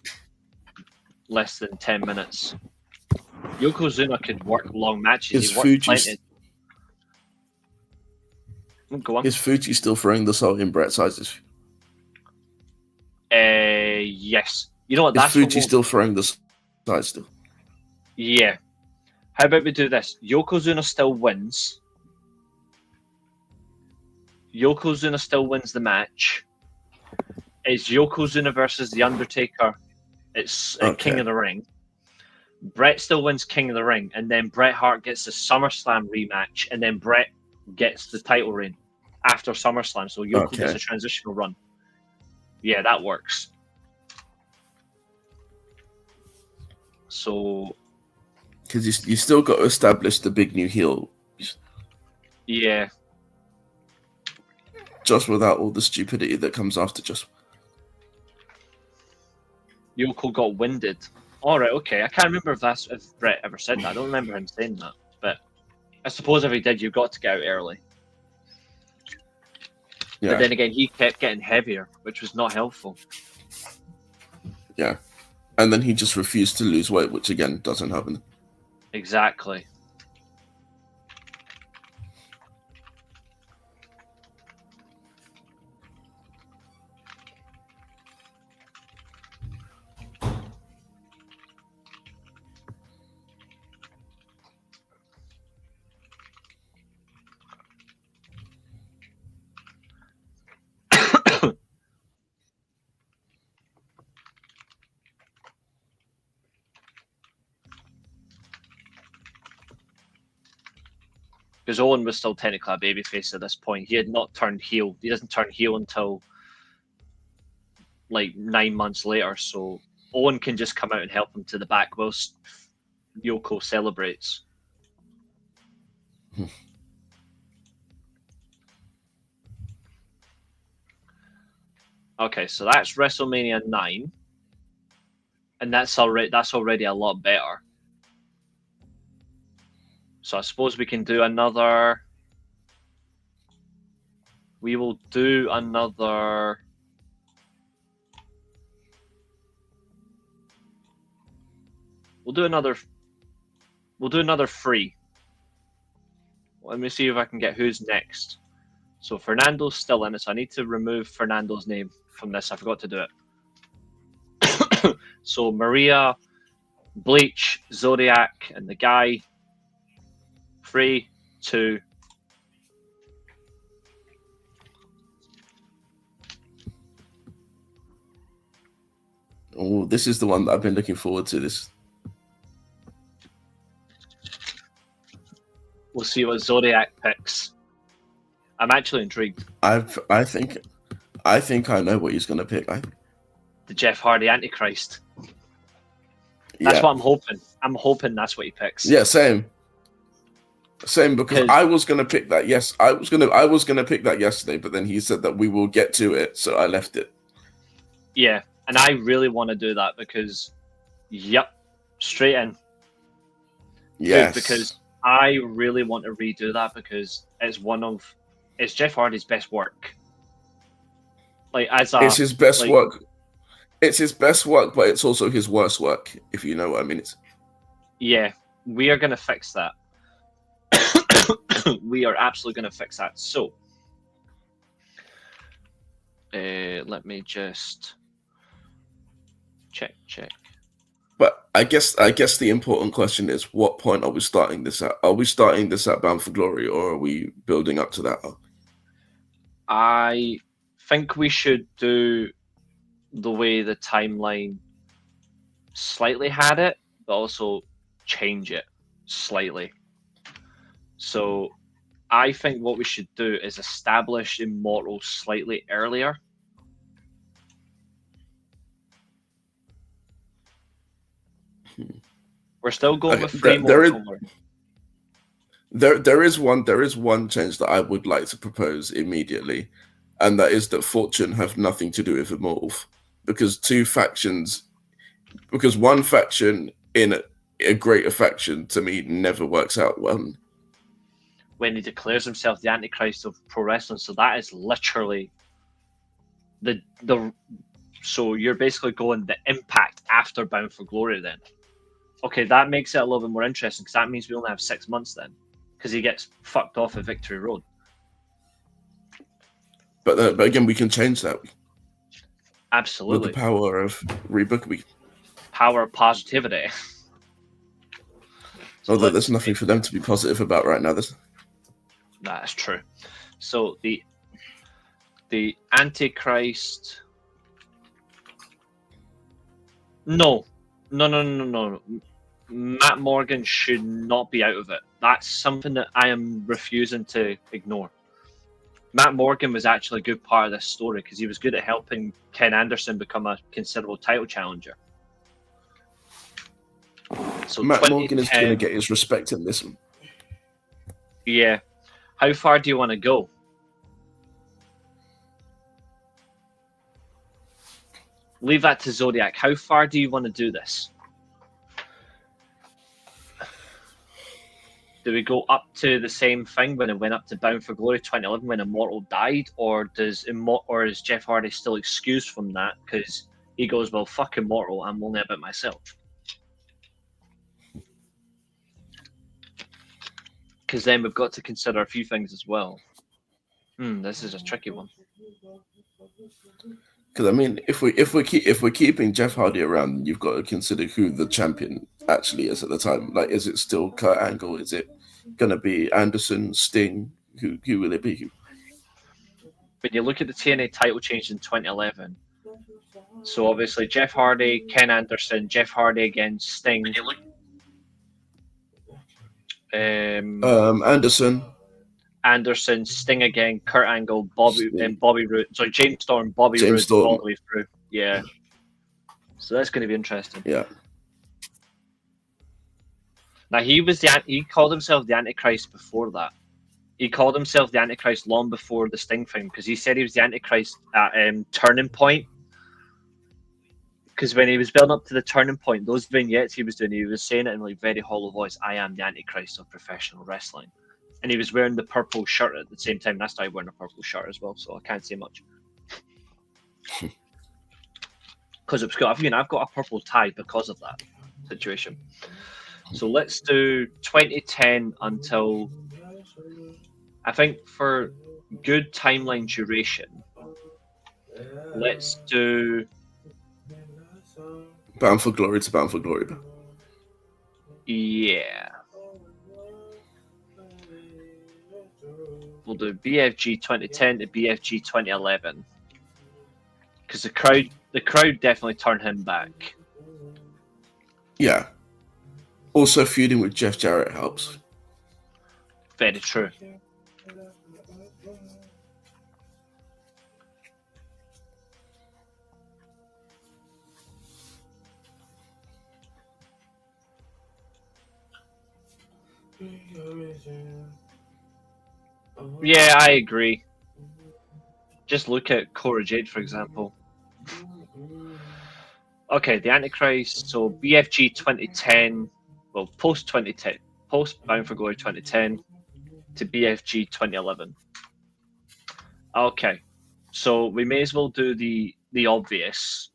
less than 10 minutes. Yokozuna could work long matches. He worked plenty. Go on. Is Fuji still throwing the salt in Brett's eyes? Yes. You know what? That's Is Fuji still throwing the salt still? Yeah. How about we do this? Yokozuna still wins. Yokozuna still wins the match. It's Yokozuna versus The Undertaker. It's King of the Ring. Brett still wins King of the Ring, and then Bret Hart gets the SummerSlam rematch, and then Brett gets the title reign after SummerSlam. So Yoko gets a transitional run. Yeah, that works. So, because you still got to establish the big new heel. Yeah. Just without all the stupidity that comes after just. Yoko got winded. All right, okay. I can't remember if Brett ever said that. I don't remember him saying that. But I suppose if he did, you got to get out early. Yeah. But then again, he kept getting heavier, which was not helpful. Yeah. And then he just refused to lose weight, which again doesn't happen. Exactly. Because Owen was still technically a babyface at this point. He had not turned heel. He doesn't turn heel until like 9 months later. So Owen can just come out and help him to the back whilst Yoko celebrates. Okay, so that's WrestleMania 9. And that's already a lot better. So I suppose we can do another. We will do another. We'll do another 3. Let me see if I can get who's next. So Fernando's still in it, so I need to remove Fernando's name from this. I forgot to do it. So Maria, Bleach, Zodiac, and the guy. 3, 2. Oh, this is the one that I've been looking forward to. This. We'll see what Zodiac picks. I'm actually intrigued. I think I know what he's going to pick. The Jeff Hardy Antichrist. That's what I'm hoping. I'm hoping that's what he picks. Yeah, same, because I was going to pick that. Yes, I was going to pick that yesterday, but then he said that we will get to it, so I left it. Yeah, and I really want to do that because, straight in. Yes, because I really want to redo that because it's Jeff Hardy's best work. It's his best work. It's his best work, but it's also his worst work, if you know what I mean. Yeah, we are going to fix that. We are absolutely going to fix that. So, let me just check. But I guess the important question is, what point are we starting this at? Are we starting this at Bound for Glory, or are we building up to that? I think we should do the way the timeline slightly had it, but also change it slightly. So I think what we should do is establish Immortal slightly earlier. We're still going with 3 more. There is one change that I would like to propose immediately, and that is that Fortune have nothing to do with Immortal, because one faction in a greater faction to me never works out well. When he declares himself the Antichrist of pro wrestling, so that is literally the. So you're basically going the Impact after Bound for Glory then. Okay, that makes it a little bit more interesting because that means we only have 6 months then, because he gets fucked off at Victory Road. But again, we can change that. Absolutely. With the power of rebook, power of positivity. Although there's nothing for them to be positive about right now. That's true. So the Antichrist. No. Matt Morgan should not be out of it. That's something that I am refusing to ignore. Matt Morgan was actually a good part of this story because he was good at helping Ken Anderson become a considerable title challenger. So Matt Morgan is going to get his respect in this one. Yeah. How far do you want to go? Leave that to Zodiac. How far do you want to do this? Do we go up to the same thing when it went up to Bound for Glory 2011 when Immortal died, or is Jeff Hardy still excused from that because he goes, well, fuck Immortal, I'm only about myself? Because then we've got to consider a few things as well. This is a tricky one. Because I mean, if we're keeping Jeff Hardy around, you've got to consider who the champion actually is at the time. Like, is it still Kurt Angle? Is it gonna be Anderson, Sting? Who will it be? When you look at the TNA title change in 2011, so obviously Jeff Hardy, Ken Anderson, Jeff Hardy against Sting. When you look, Anderson, Sting again, Kurt Angle, Bobby Roode. Sorry, James Storm, Bobby Roode all the way through. Yeah. So that's going to be interesting. Yeah. Now he called himself the Antichrist before that. He called himself the Antichrist long before the Sting thing because he said he was the Antichrist at Turning Point. Because when he was building up to the turning point, those vignettes he was doing, he was saying it in like very hollow voice, "I am the Antichrist of professional wrestling." And he was wearing the purple shirt at the same time. And I started wearing a purple shirt as well, so I can't say much. Because I've got a purple tie because of that situation. So let's do 2010 until, I think for good timeline duration, let's do Bound for Glory to Bound for Glory. Yeah. We'll do BFG 2010 to BFG 2011. Because the crowd definitely turned him back. Yeah. Also, feuding with Jeff Jarrett helps. Very true. Yeah, I agree. Just look at Cora Jade, for example. Okay, the Antichrist. So BFG 2010, well, post 2010, post Bound for Glory 2010 to BFG 2011. Okay, so we may as well do the obvious.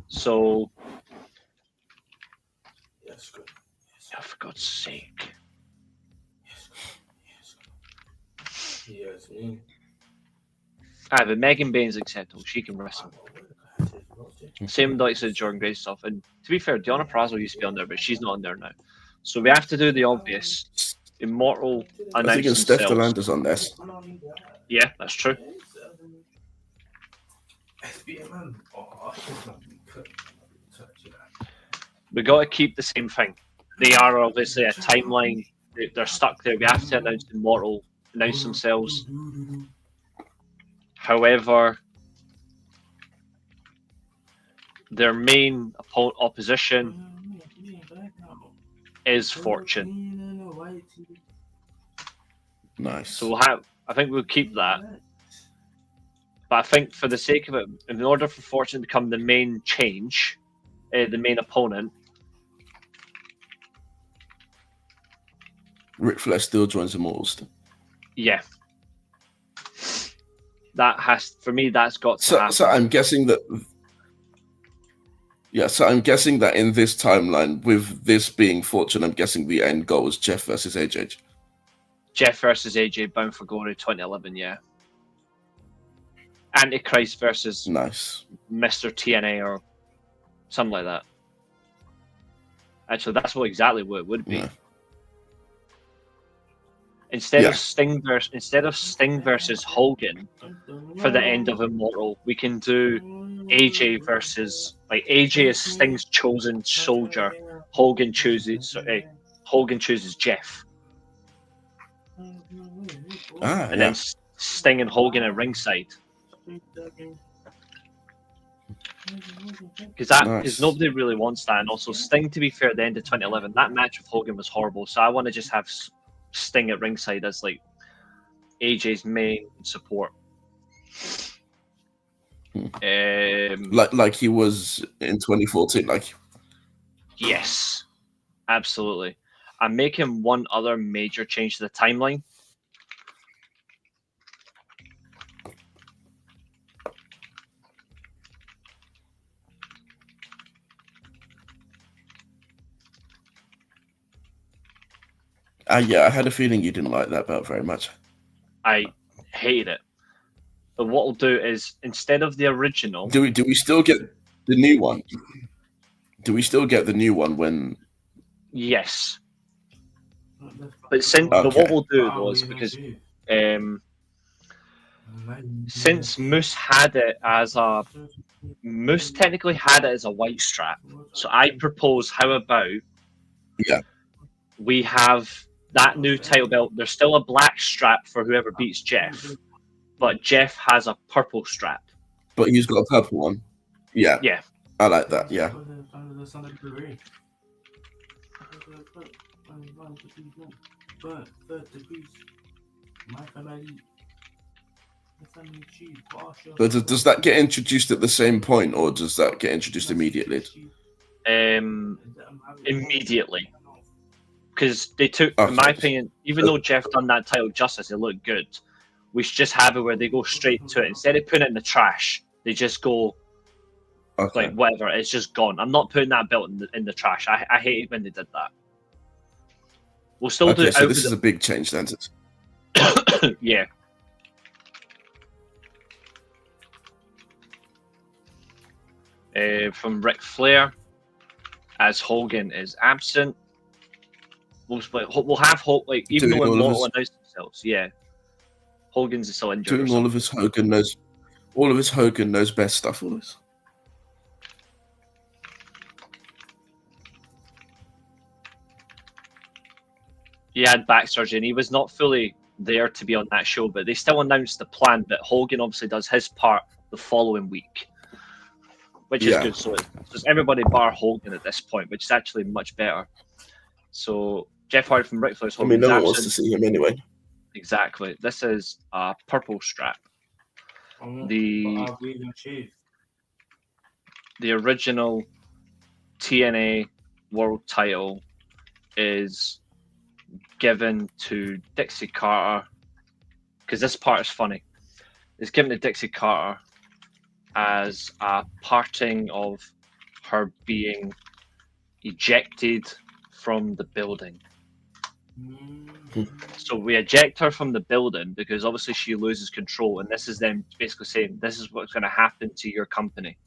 So, oh, for God's sake. But Megan Bain's acceptable. She can wrestle. Same like the Jordan Grace stuff. And to be fair, Deonna Purrazzo used to be on there, but she's not on there now. So we have to do the obvious. Immortal I announce think Steph themselves. Delander's on this. Yeah, that's true. We got to keep the same thing. They are obviously a timeline. They're stuck there. We have to announce Immortal, announce themselves. However, their main opposition is Fortune. Nice. So I think we'll keep that. But I think for the sake of it, in order for Fortune to become the main change, the main opponent, Ric Flair still joins Immortals. yeah. For me, that's got to happen. So I'm guessing that. Yeah, so I'm guessing that in this timeline, with this being Fortune, I'm guessing the end goal was Jeff versus AJ. Jeff versus AJ, Bound for Glory 2011, yeah. Antichrist versus Nice. Mr. TNA or something like that. Actually, that's exactly what it would be. Yeah. Instead of Sting versus Hogan for the end of Immortal, we can do AJ versus AJ is Sting's chosen soldier. Hogan chooses Jeff. And then Sting and Hogan at ringside. Because nobody really wants that. And also Sting, to be fair, at the end of 2011, that match with Hogan was horrible. So I want to just have Sting at ringside as AJ's main support. Like he was in 2014, Yes, absolutely. I'm making one other major change to the timeline. Yeah, I had a feeling you didn't like that belt very much. I hated it. But what we'll do is, instead of the original... Do we still get the new one? Do we still get the new one when... Yes. But what we'll do, though, is because... since Moose had it as a... Moose technically had it as a white strap. So I propose, how about... Yeah. We have that new title belt. There's still a black strap for whoever beats Jeff. But Jeff has a purple strap. But he's got a purple one. Yeah. Yeah. I like that, yeah. But does that get introduced at the same point, or does that get introduced immediately? Immediately. Because they took, in my opinion, even though Jeff done that title justice, it looked good. We should just have it where they go straight to it. Instead of putting it in the trash, they just go, like, whatever, it's just gone. I'm not putting that belt in the trash. I hated when they did that. We'll still do it. So this is a big change then. Yeah. From Ric Flair, as Hogan is absent. We'll have Hogan, like, even though Immortal announced themselves, yeah. Hogan's still injured. Doing all of his Hogan knows best stuff. All this. He had back surgery and he was not fully there to be on that show, but they still announced the plan that Hogan obviously does his part the following week, which is good. So it's everybody bar Hogan at this point, which is actually much better. So Jeff Hardy from Ric Flair's Hogan's no one wants to see him anyway. Exactly. This is a purple strap. The original TNA World Title is given to Dixie Carter, because this part is funny. It's given to Dixie Carter as a parting of her being ejected from the building. So we eject her from the building because obviously she loses control, and this is them basically saying this is what's going to happen to your company.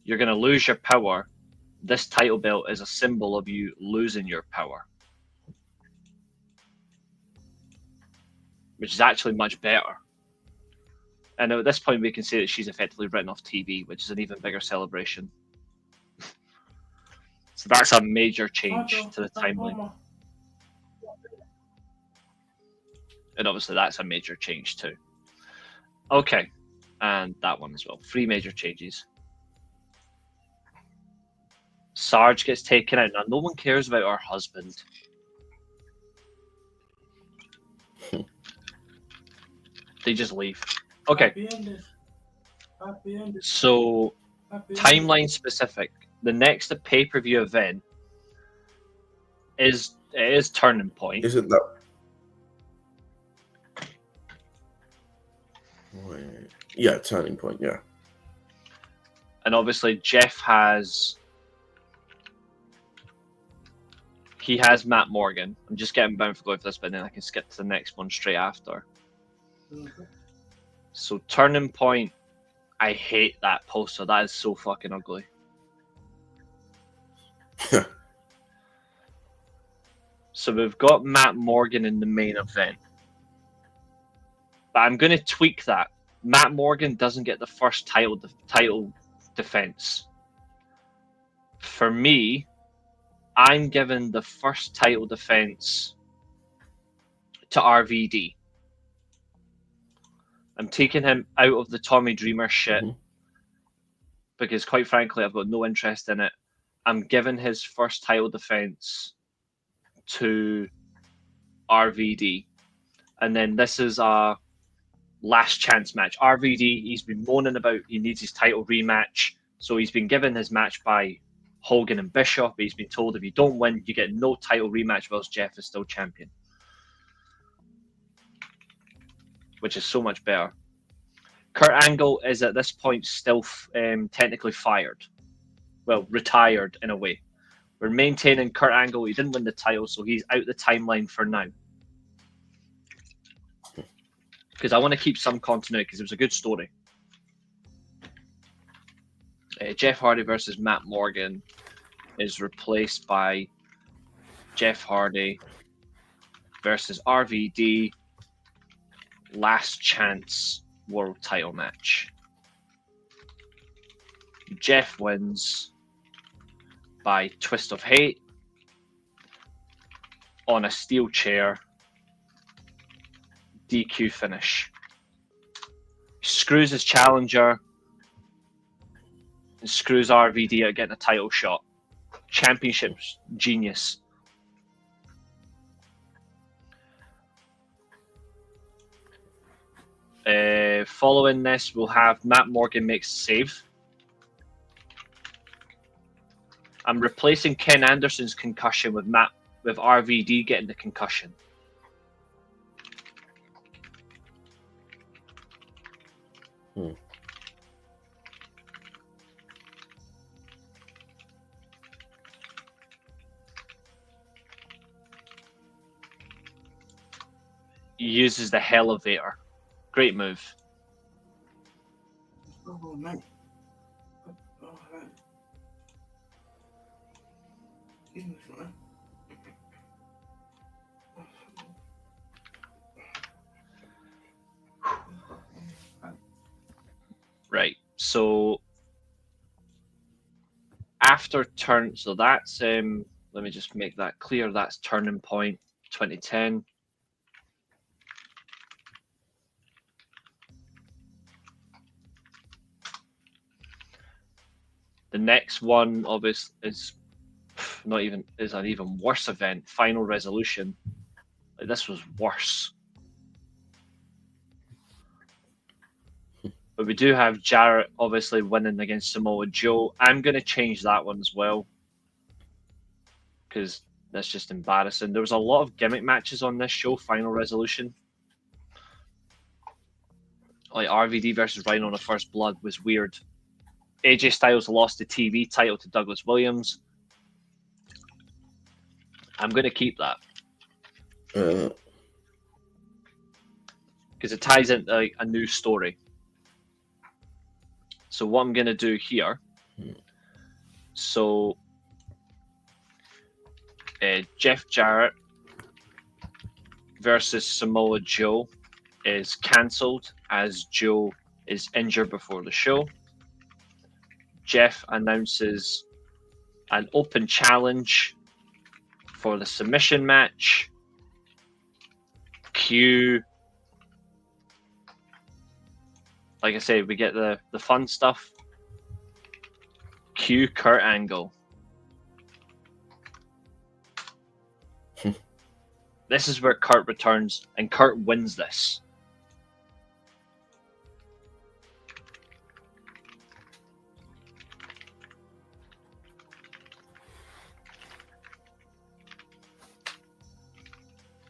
You're going to lose your power. This title belt is a symbol of you losing your power, which is actually much better. And at this point we can say that she's effectively written off TV, which is an even bigger celebration. So that's a major change to the timeline. And obviously that's a major change too. Okay, and that one as well. 3 major changes. Sarge gets taken out. Now, no one cares about her husband. They just leave. Okay. So, timeline specific. The next pay-per-view event is Turning Point. Is it that? Yeah, Turning Point, yeah. And obviously Jeff has Matt Morgan. I'm just getting bound for going for this, but then I can skip to the next one straight after. So Turning Point, I hate that poster. That is so fucking ugly. So we've got Matt Morgan in the main event. But I'm going to tweak that. Matt Morgan doesn't get the first title defense. For me, I'm giving the first title defense to RVD. I'm taking him out of the Tommy Dreamer shit because, quite frankly, I've got no interest in it. I'm giving his first title defense to RVD. And then this is a last chance match. RVD, he's been moaning about he needs his title rematch. So he's been given his match by Hogan and Bischoff. He's been told if you don't win, you get no title rematch whilst Jeff is still champion. Which is so much better. Kurt Angle is at this point still technically fired. Well, retired in a way. We're maintaining Kurt Angle. He didn't win the title, so he's out the timeline for now. Because I want to keep some continuity because it was a good story. Jeff Hardy versus Matt Morgan is replaced by Jeff Hardy versus RVD last chance world title match. Jeff wins by twist of hate on a steel chair DQ finish. He screws his challenger and screws RVD at getting a title shot. Championship's genius. Following this, we'll have Matt Morgan makes a save. I'm replacing Ken Anderson's concussion with RVD getting the concussion. He uses the Elevator. Great move. Oh, man. Oh, man. Right. So after turn, so that's let me just make that clear. That's turning point 2010. The next one, obviously, is an even worse event. Final Resolution. Like, this was worse. But we do have Jarrett obviously winning against Samoa Joe. I'm going to change that one as well because that's just embarrassing. There was a lot of gimmick matches on this show. Final Resolution. Like RVD versus Rhino on a First Blood was weird. AJ Styles lost the TV title to Douglas Williams. I'm going to keep that. Because it ties into like, a new story. So what I'm going to do here, so Jeff Jarrett versus Samoa Joe is cancelled as Joe is injured before the show. Jeff announces an open challenge for the submission match. Cue, like I say, we get the fun stuff. Cue Kurt Angle. This is where Kurt returns, and Kurt wins this.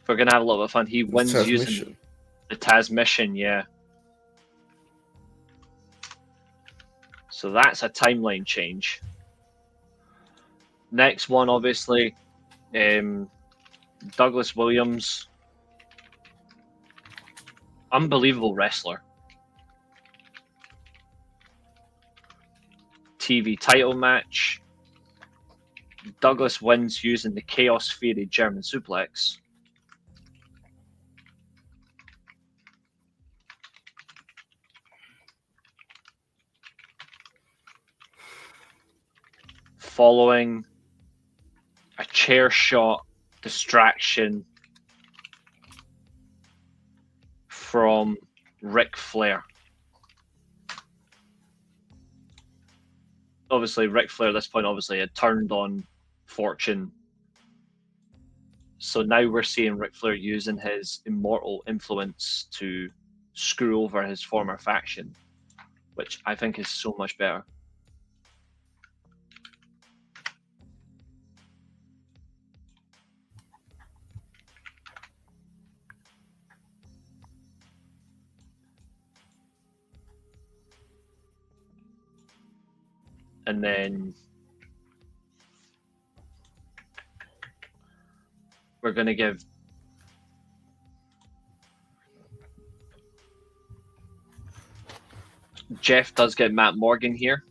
We're going to have a lot of fun. He wins using the Taz mission, yeah. So that's a timeline change. Next one, obviously, Douglas Williams. Unbelievable wrestler. TV title match. Douglas wins using the Chaos Theory German suplex. Following a chair shot distraction from Ric Flair. Obviously, Ric Flair at this point obviously had turned on Fortune. So now we're seeing Ric Flair using his immortal influence to screw over his former faction, which I think is so much better. And then we're going to give Jeff does get Matt Morgan here.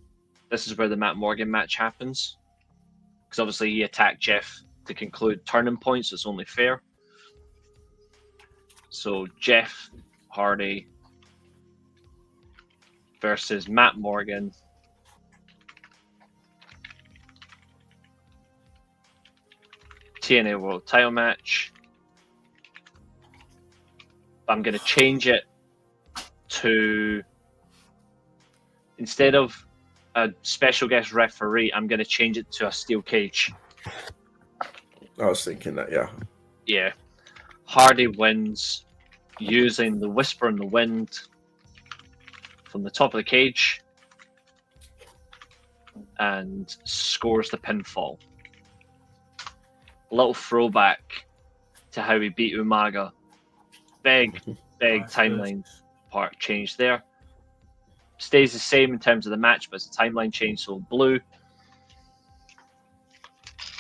This is where the Matt Morgan match happens. Because obviously he attacked Jeff to conclude Turning Point, so it's only fair. So Jeff Hardy versus Matt Morgan. TNA World Title match. I'm going to change it to, instead of a special guest referee, I'm going to change it to a steel cage. I was thinking that, yeah. Yeah. Hardy wins using the Whisper in the Wind from the top of the cage and scores the pinfall. A little throwback to how he beat Umaga. Big timeline part change there. Stays the same in terms of the match, but it's a timeline change, so blue.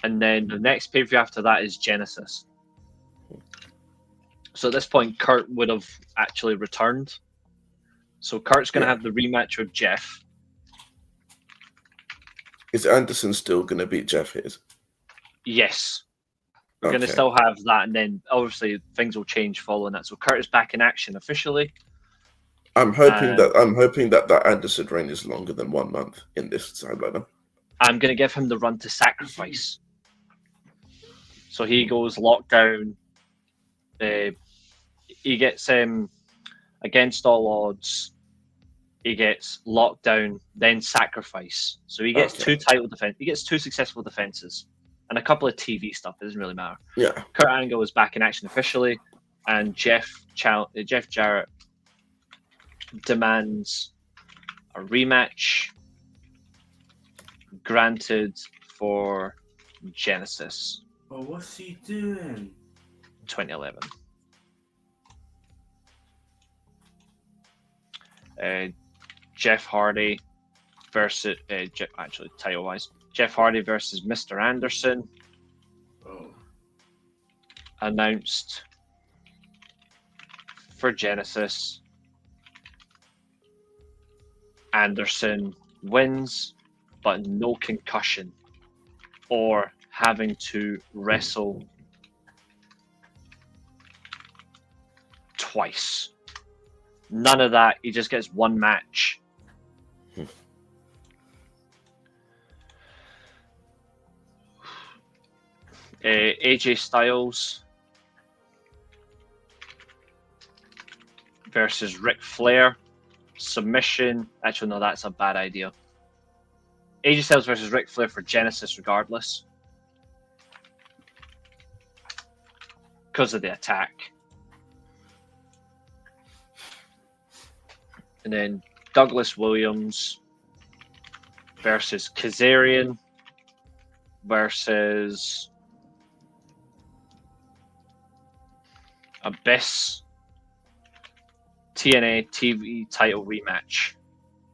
And then the next pay-per-view after that is Genesis. So at this point, Kurt would have actually returned. So Kurt's going to have the rematch with Jeff. Is Anderson still going to beat Jeff Hayes? Yes. We're going to still have that, and then obviously things will change following that. So Kurt is back in action officially. I'm hoping that Anderson reign is longer than 1 month in this timeline. I'm going to give him the run to Sacrifice. So he goes lockdown. He gets Against All Odds. He gets Lockdown, then Sacrifice. So he gets 2 title defense. He gets 2 successful defenses and a couple of TV stuff. It doesn't really matter. Yeah. Kurt Angle is back in action officially, and Jeff Jarrett demands a rematch, granted for Genesis. But what's he doing? 2011. Jeff Hardy versus title-wise, Jeff Hardy versus Mr. Anderson. Announced for Genesis. Anderson wins, but no concussion or having to wrestle twice. None of that. He just gets 1 match. AJ Styles versus Ric Flair. Submission. Actually, no, that's a bad idea. AJ Styles versus Ric Flair for Genesis regardless. Because of the attack. And then Douglas Williams versus Kazarian versus Abyss. TNA TV title rematch.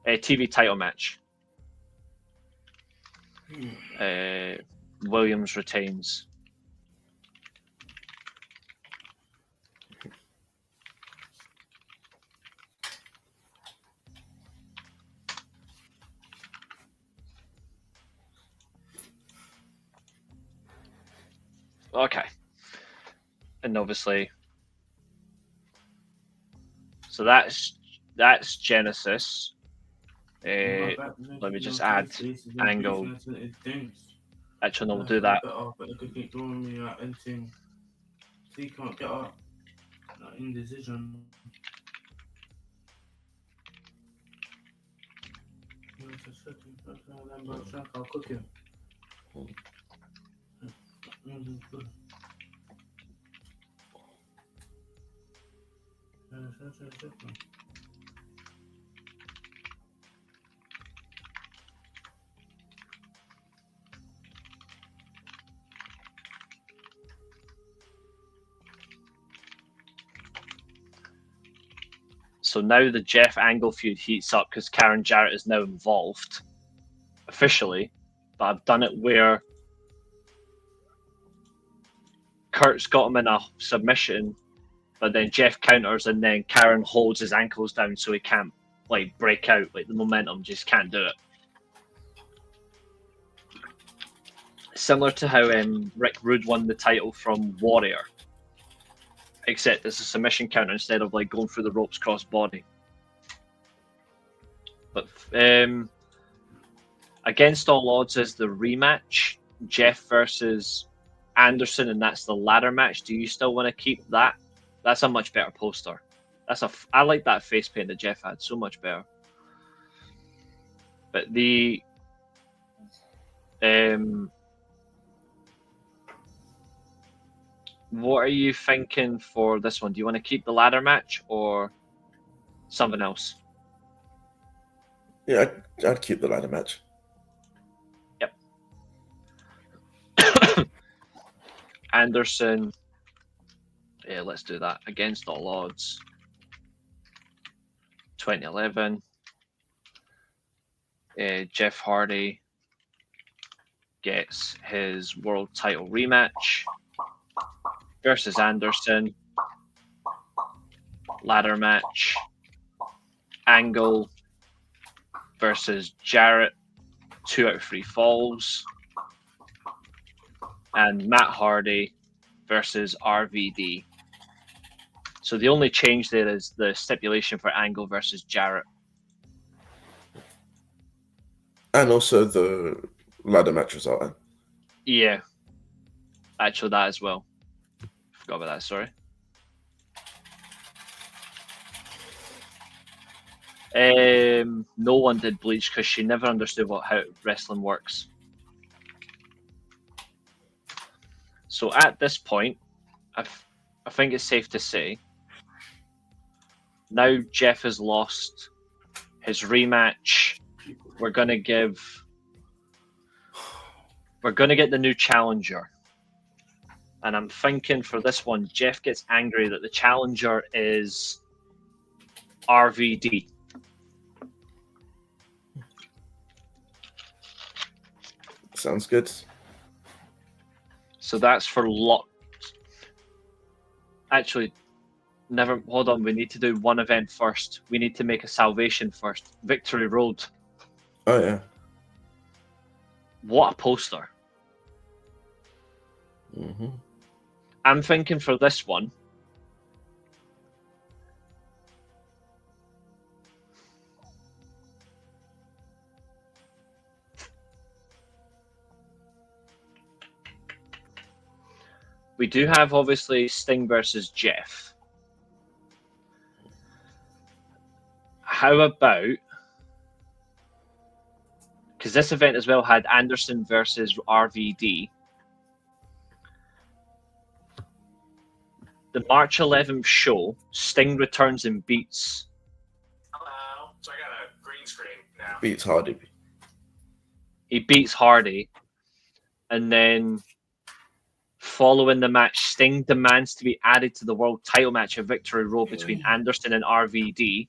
TV title match. Williams retains. Okay. And obviously, so that's Genesis. Let me just add Angle. Actually, no, we'll do that. But they could keep throwing me out anything. So he can't get up. Indecision. I'll cook him. So now the Jeff Angle feud heats up because Karen Jarrett is now involved officially, but I've done it where Kurt's got him in a submission, but then Jeff counters and then Karen holds his ankles down so he can't break out. The momentum just can't do it. Similar to how Rick Rude won the title from Warrior, except it's a submission counter instead of going through the ropes cross body. But Against All Odds is the rematch, Jeff versus Anderson, and that's the ladder match. Do you still want to keep that? That's a much better poster. I like that face paint that Jeff had so much better. But the what are you thinking for this one? Do you want to keep the ladder match or something else? Yeah, I'd keep the ladder match. Yep. Anderson. Yeah, let's do that. Against all odds. 2011. Jeff Hardy gets his world title rematch versus Anderson. Ladder match. Angle versus Jarrett. 2 out of 3 falls. And Matt Hardy versus RVD. So the only change there is the stipulation for Angle versus Jarrett. And also the ladder match result. Yeah. Actually, that as well. Forgot about that, sorry. No one did Bleach because she never understood how wrestling works. So at this point, I think it's safe to say, now Jeff has lost his rematch. We're gonna get the new challenger. And I'm thinking for this one, Jeff gets angry that the challenger is RVD. Sounds good. So that's for locked. Actually, never. Hold on. We need to do one event first. We need to make a salvation first. Victory Road. Oh yeah. What a poster. Mm-hmm. I'm thinking for this one. We do have obviously Sting versus Jeff. How about, because this event as well had Anderson versus RVD. The March 11th show, Sting returns and beats. Hello. So I got a green screen now. Beats Hardy. He beats Hardy, and then following the match, Sting demands to be added to the world title match at Victory Road between Anderson and RVD.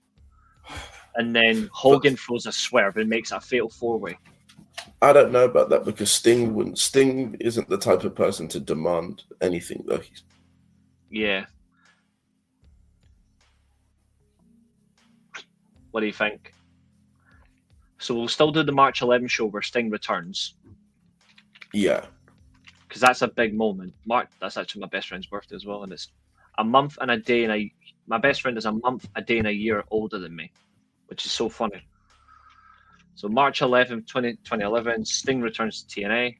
And then Hogan throws a swerve and makes it a fatal 4-way. I don't know about that because Sting isn't the type of person to demand anything though. Yeah. What do you think? So we'll still do the March 11th show where Sting returns. Yeah. Because that's a big moment. That's actually my best friend's birthday as well, and it's a month and a day and my best friend is a month, a day, and a year older than me, which is so funny. So March 11th, 2011, Sting returns to TNA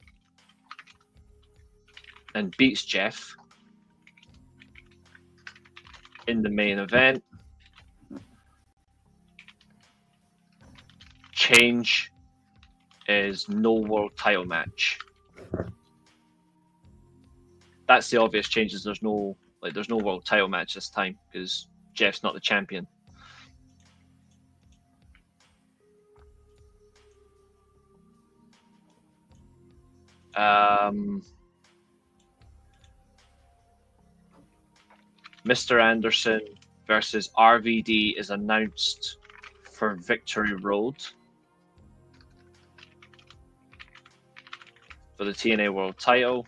and beats Jeff in the main event. Change is no world title match. That's the obvious changes. There's no world title match this time because Jeff's not the champion. Mr. Anderson versus RVD is announced for Victory Road for the TNA World title.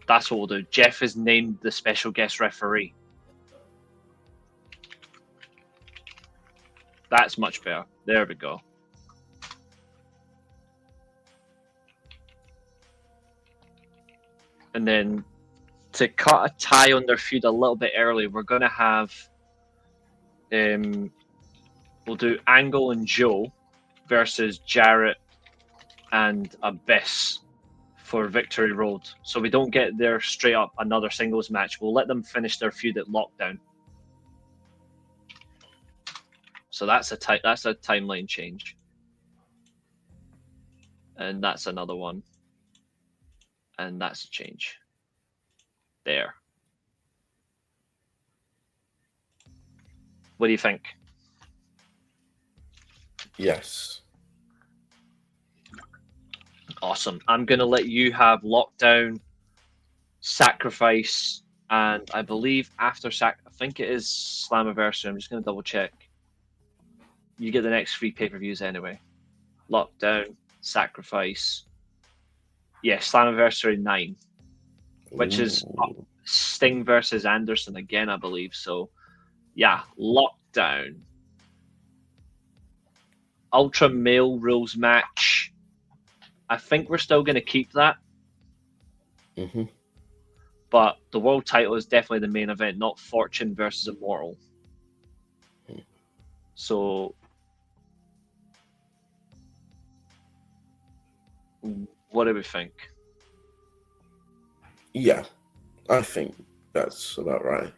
That's what we'll do. Jeff is named the special guest referee. That's much better. There we go. And then to cut a tie on their feud a little bit early, we're going to have, we'll do Angle and Joe versus Jarrett and Abyss for Victory Road. So we don't get there straight up another singles match. We'll let them finish their feud at Lockdown. So that's a timeline change. And that's another one. And that's a change. There. What do you think? Yes. Awesome. I'm going to let you have Lockdown, Sacrifice, and I believe after I think it is Slammiversary. I'm just going to double check. You get the next 3 pay-per-views anyway. Lockdown, Sacrifice. Yeah, Slammiversary 9, which is Sting versus Anderson again, I believe. So, yeah, Lockdown. Ultra Male Rules match. I think we're still going to keep that. Mm-hmm. But the world title is definitely the main event, not Fortune versus Immortal. So, what do we think? Yeah, I think that's about right.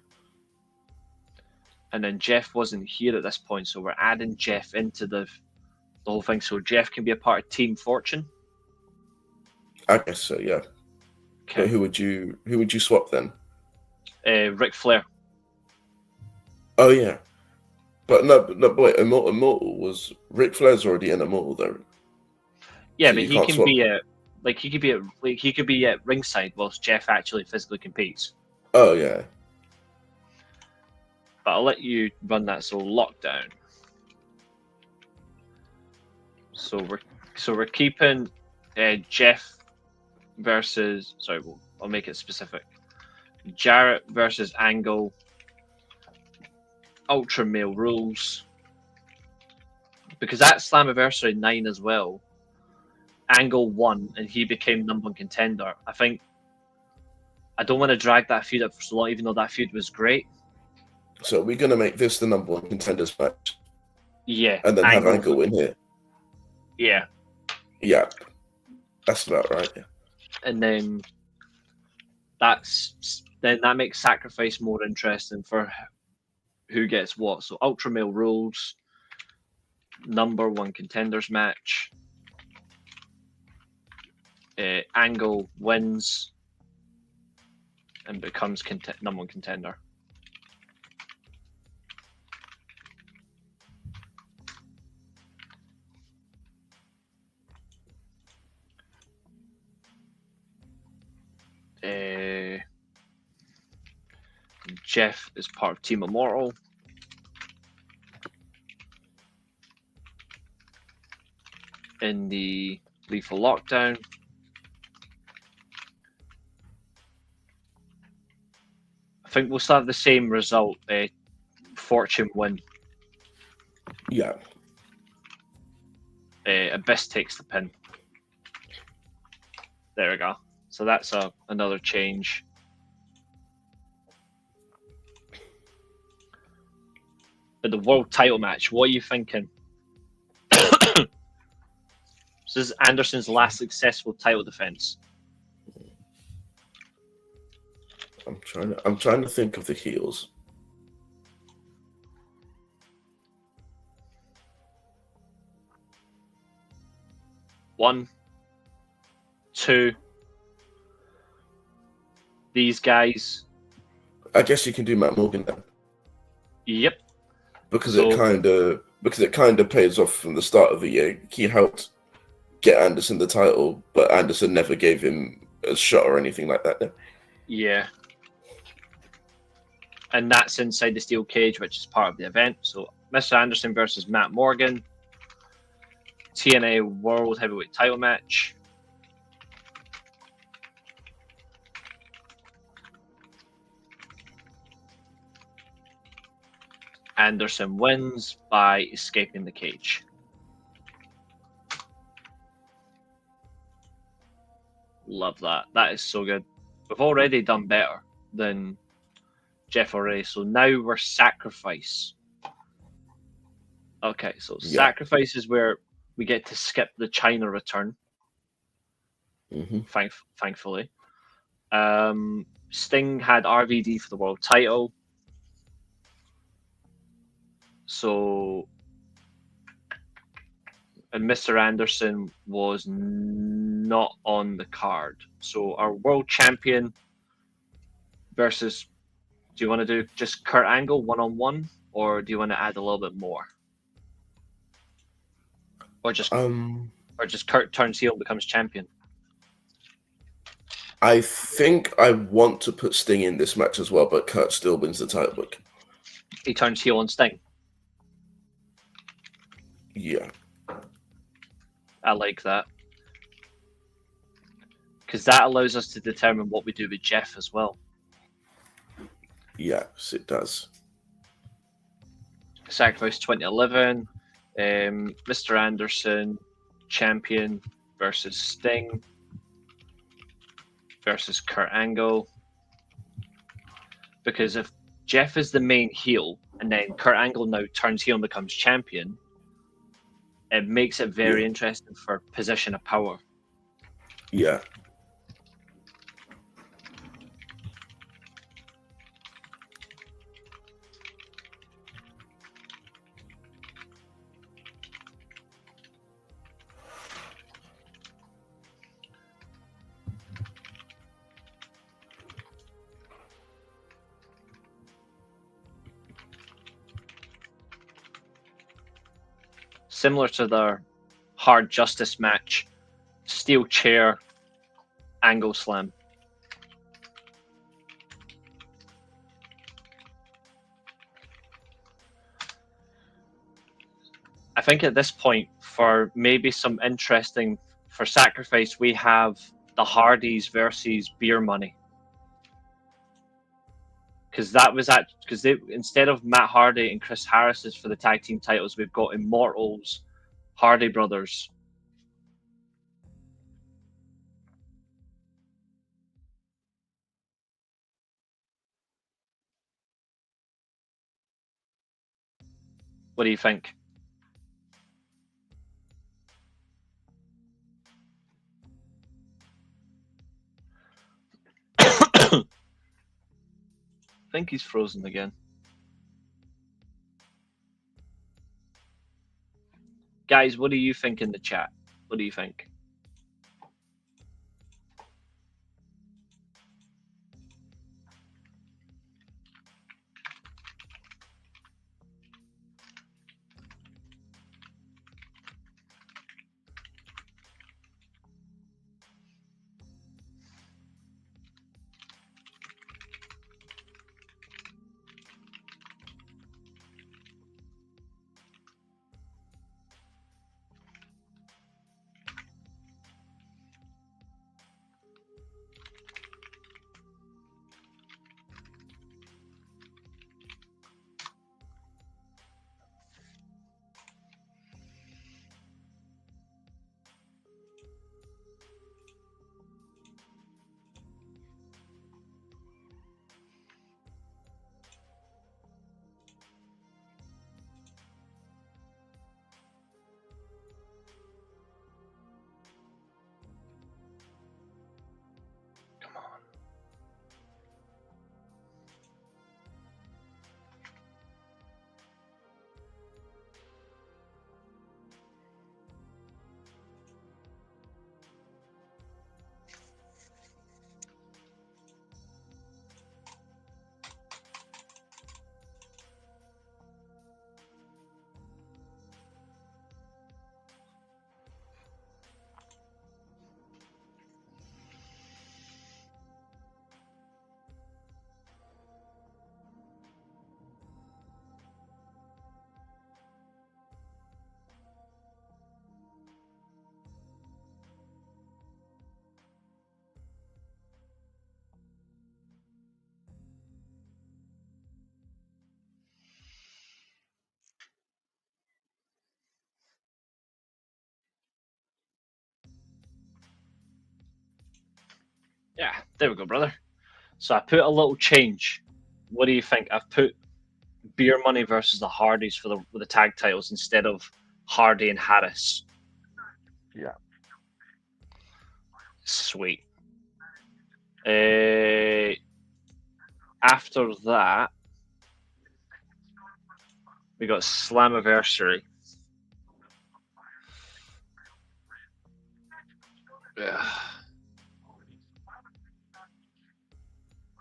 And then Jeff wasn't here at this point, so we're adding Jeff into the whole thing. So Jeff can be a part of Team Fortune. I guess so. Yeah. Okay. But who would you swap then? Ric Flair. Oh yeah, but no, wait. Immortal was Ric Flair's already an Immortal though. Yeah, So but you he can't can swap. he could be at ringside whilst Jeff actually physically competes. Oh yeah. But I'll let you run that. So Lockdown. So we're keeping Jeff versus. Sorry, I'll make it specific. Jarrett versus Angle. Ultra Male Rules. Because that's Slammiversary 9 as well. Angle won and he became #1 contender. I don't want to drag that feud up for so long, even though that feud was great. So we're gonna make this the #1 contenders match. Yeah. And then have Angle win here. Yeah. Yeah. That's about right. Yeah. And then that makes Sacrifice more interesting for who gets what. So Ultra Male Rules, #1 contenders match. Angle wins and becomes #1 contender. Jeff is part of Team Immortal. In the Lethal Lockdown. I think we'll still have the same result. Fortune win. Yeah. Abyss takes the pin. There we go. So that's another change. But the world title match, what are you thinking? This is Anderson's last successful title defense. I'm trying to think of the heels. One, two. These guys. I guess you can do Matt Morgan then. Yep. Because it kind of pays off from the start of the year. He helped get Anderson the title, but Anderson never gave him a shot or anything like that. Yeah. And that's inside the steel cage, which is part of the event. So Mr. Anderson versus Matt Morgan. TNA World Heavyweight title match. Anderson wins by escaping the cage. Love that. That is so good. We've already done better than Jeff already. So now we're Sacrifice. Okay, so Sacrifice is where we get to skip the China return. Mm-hmm. Thankfully. Sting had RVD for the world title. So, and Mr. Anderson was not on the card. So our world champion versus, do you want to do just Kurt Angle 1-on-1 or do you want to add a little bit more? Or just Kurt turns heel and becomes champion? I think I want to put Sting in this match as well, but Kurt still wins the title book. He turns heel on Sting. Yeah. I like that. Because that allows us to determine what we do with Jeff as well. Yes, it does. Sacrifice 2011, Mr. Anderson, champion versus Sting versus Kurt Angle. Because if Jeff is the main heel and then Kurt Angle now turns heel and becomes champion, it makes it very interesting for position of power. Yeah. Similar to their Hard Justice match, steel chair, angle slam. I think at this point, for maybe some interesting, for Sacrifice, we have the Hardys versus Beer Money. Because that was because they, instead of Matt Hardy and Chris Harris's for the tag team titles, we've got Immortals, Hardy Brothers. What do you think? I think he's frozen again. Guys, what do you think in the chat? What do you think? Come on. Yeah, there we go, brother. So I put a little change. What do you think? I've put Beer Money versus the Hardys for the tag titles instead of Hardy and Harris. Yeah. Sweet. After that, we got Slammiversary. Yeah.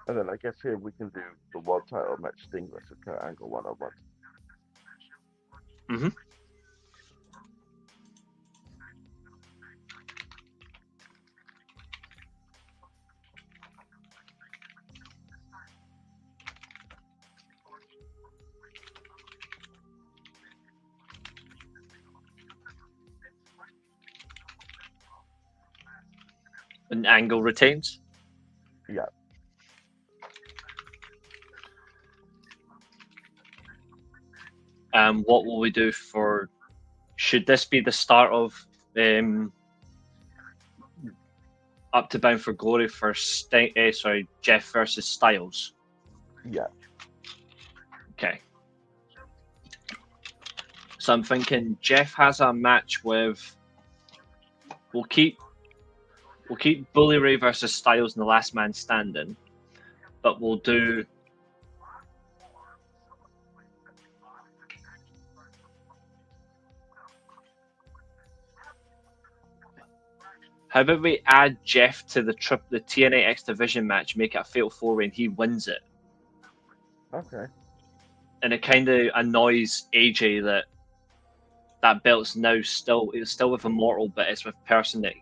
And then I guess here we can do the world title match, Sting versus Kurt Angle 1-on-1. Mm-hmm. And Angle retains. Yeah. What will we do for? Should this be the start of Up to Bound for Glory for Jeff versus Styles? Yeah. Okay. So I'm thinking Jeff has a match with. We'll keep Bully Ray versus Styles in the Last Man Standing, but we'll do. How about we add Jeff to the TNA X Division match, make it a fatal 4-way, and he wins it? Okay. And it kind of annoys AJ that belt's now still with Immortal, but it's with a person that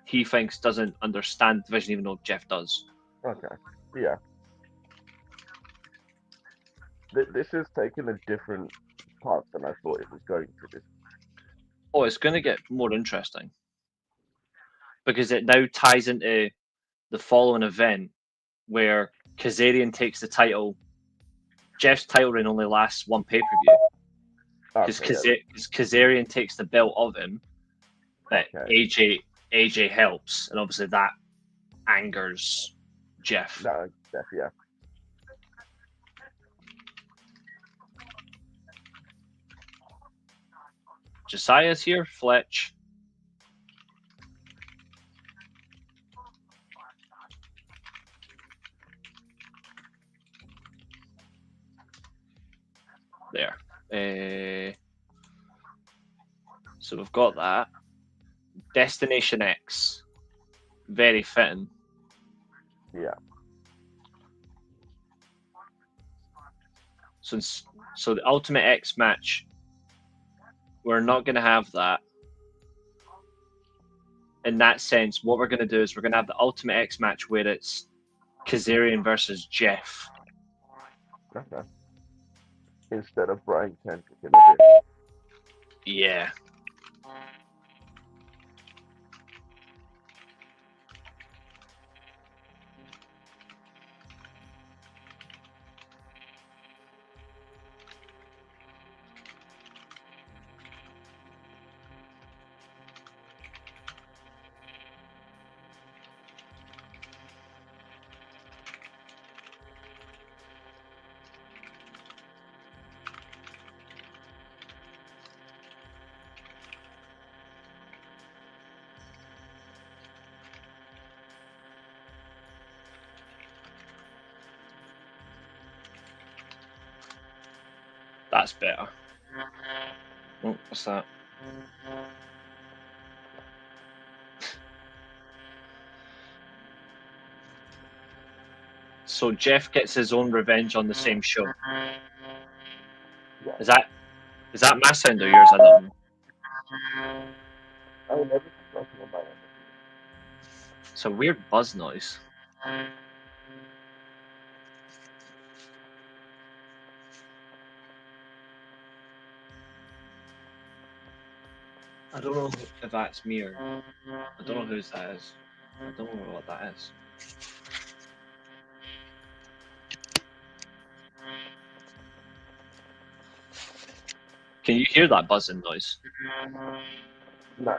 he thinks doesn't understand the division, even though Jeff does. Okay. Yeah. This is taking a different path than I thought it was going to do. Oh, it's going to get more interesting because it now ties into the following event where Kazarian takes the title. Jeff's title reign only lasts one pay-per-view because Kazarian takes the belt of him, but AJ helps, and obviously that angers Jeff. No, Jeff, yeah. Josiah's here, Fletch. There. So we've got that. Destination X. Very fitting. Yeah. So the Ultimate X match, we're not going to have that. In that sense, what we're going to do is we're going to have the Ultimate X match where it's Kazarian versus Jeff. Okay. Instead of Brian Kendrick in a bit. Yeah. That's better. Oh, what's that? So Jeff gets his own revenge on the same show. Yeah. Is that my sound or yours? I don't know. I never talking about it. It's a weird buzz noise. I don't know if that's me or I don't know whose that is. I don't know what that is. Can you hear that buzzing noise? No.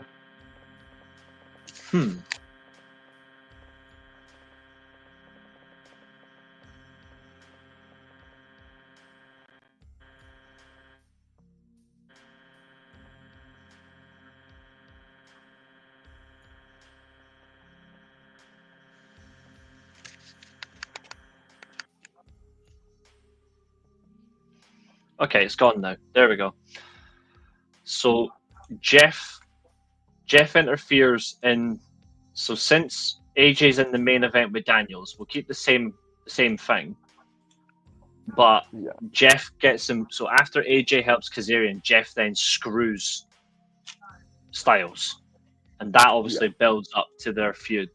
Okay, it's gone now. There we go. So Jeff interferes in. So since AJ's in the main event with Daniels, we'll keep the same thing. But Yeah. Jeff gets him. So after AJ helps Kazarian, Jeff then screws Styles, and that obviously builds up to their feud.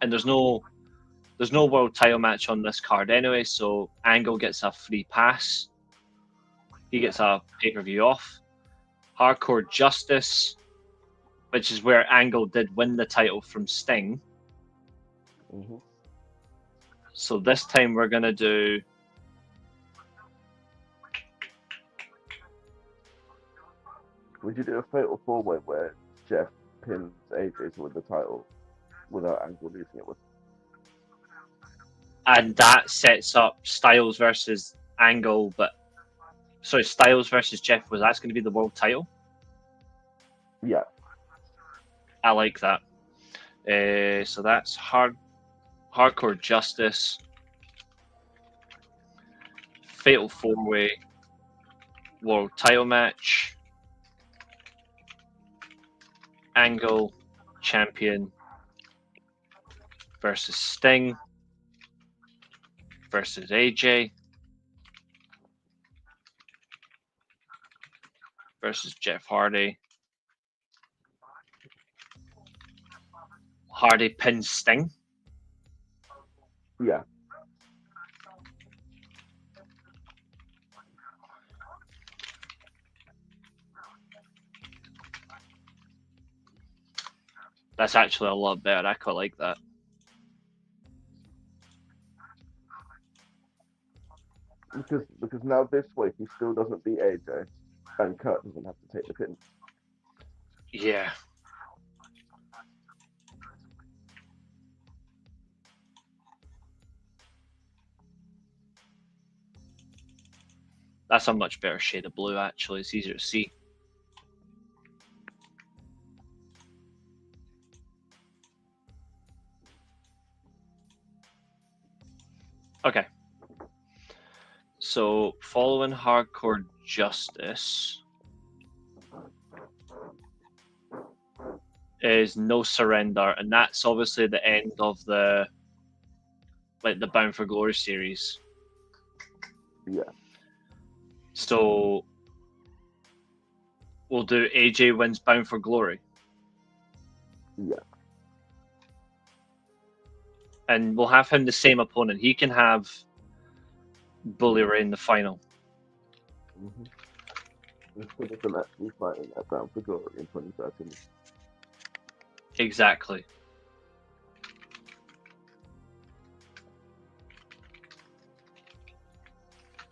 And there's no world title match on this card anyway, so Angle gets a free pass. He gets a pay-per-view off. Hardcore Justice, which is where Angle did win the title from Sting. Mm-hmm. So this time we're gonna do Would you do a fatal four-way where Jeff pins AJ to win the title without Angle losing it? and that sets up Styles versus Angle, but sorry, Styles versus Jeff. Was that's going to be the world title? Yeah. I like that. So that's Hardcore Justice, Fatal 4-Way World Title Match, Angle Champion versus Sting versus AJ versus Jeff Hardy. Hardy pins Sting. Yeah. That's actually a lot better. I quite like that. Because now this way he still doesn't beat AJ, and Kurt doesn't have to take the pin. Yeah. That's a much better shade of blue, actually. It's easier to see. Okay. So, following Hardcore Justice is No Surrender, and that's obviously the end of the Bound for Glory series. Yeah. So we'll do AJ wins Bound for Glory. Yeah. And we'll have him the same opponent. He can have Bully Ray in the final. Mm-hmm. Instead of them actually fighting at Bound for Glory in 2013. Exactly.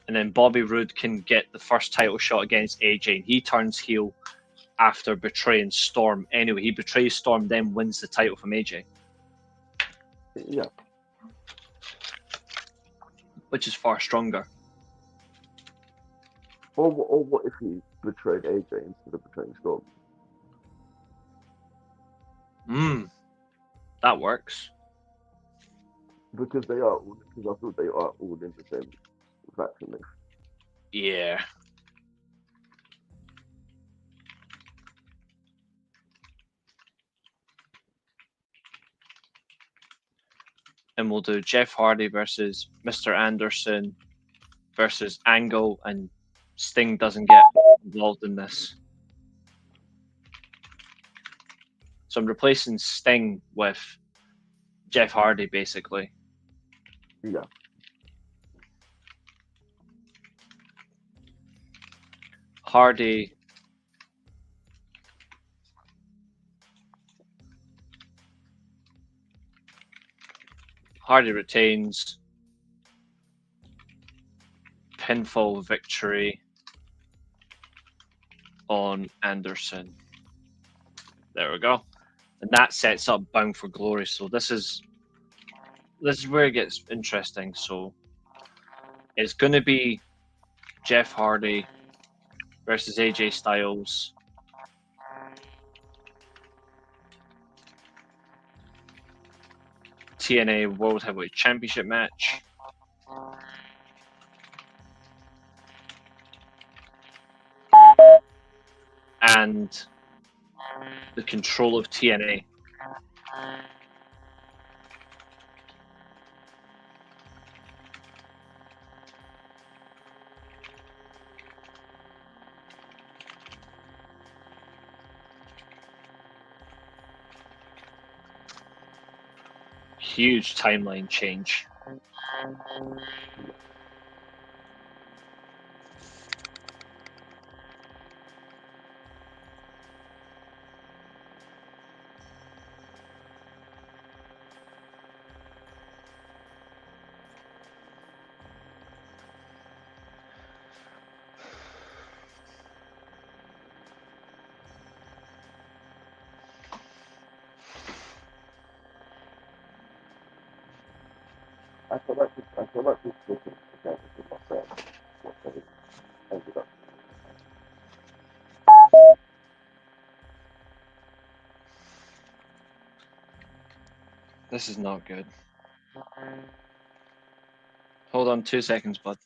And then Bobby Roode can get the first title shot against AJ, and he turns heel after betraying Storm. Anyway, he betrays Storm, then wins the title from AJ. Yeah. Which is far stronger. Or what if he betrayed AJ instead of betraying Storm? That works. Because I feel they are all in the same faction. Yeah. And we'll do Jeff Hardy versus Mr. Anderson versus Angle, and Sting doesn't get involved in this. So I'm replacing Sting with Jeff Hardy, basically. Yeah. Hardy retains. Pinfall victory on Anderson. There we go. And that sets up Bound for Glory. So this is where it gets interesting. So it's going to be Jeff Hardy versus AJ Styles. TNA World Heavyweight Championship match. And the control of TNA. huge timeline change. I feel like this looking together with myself. What they ended up. This is not good. Hold on 2 seconds, bud.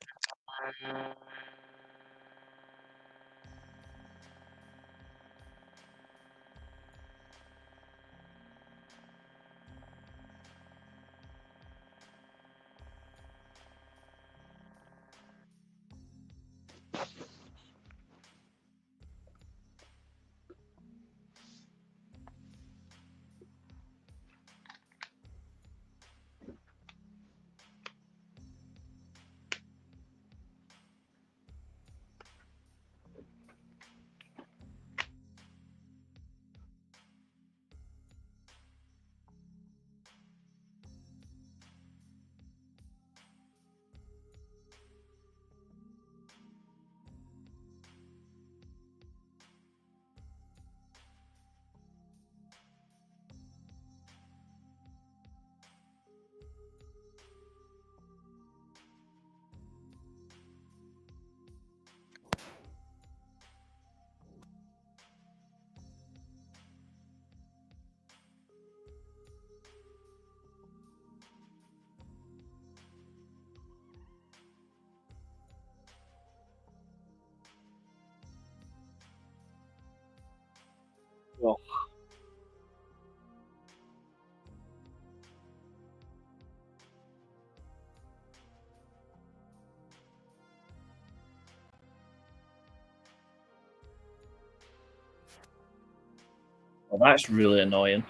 Well, that's really annoying.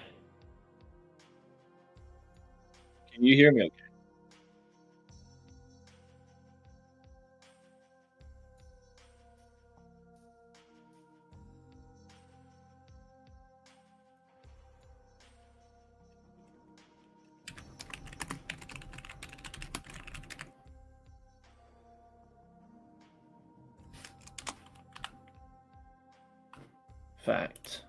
Can you hear me okay? Fact.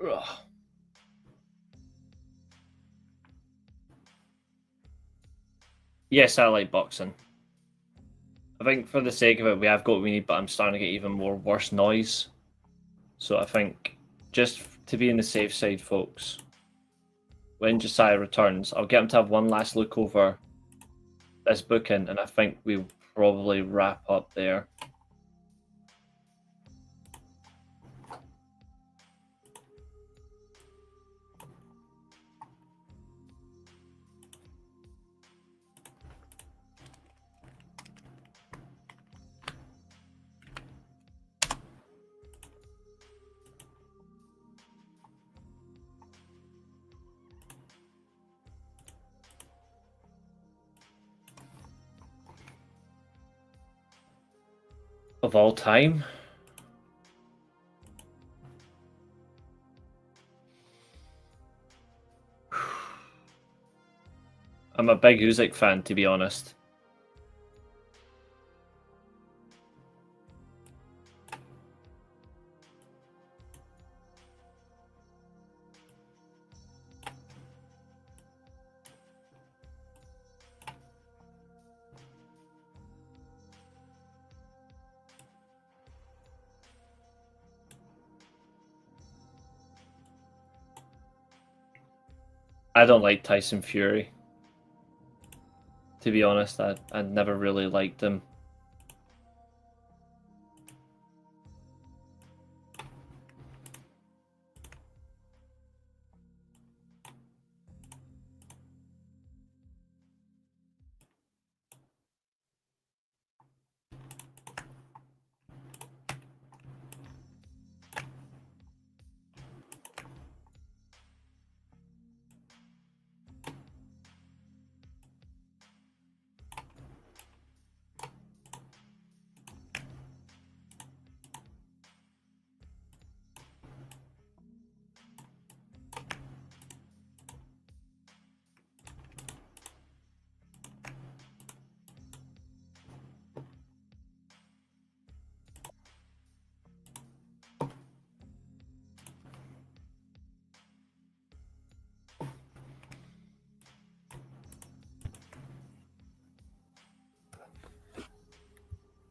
Ugh. Yes, I like boxing. I think for the sake of it, we have got what we need, but I'm starting to get even more worse noise. So I think just to be in the safe side, folks, when Josiah returns, I'll get him to have one last look over this booking, and I think we'll probably wrap up there. Of all time? I'm a big Usyk fan, to be honest. I don't like Tyson Fury. To be honest, I never really liked him.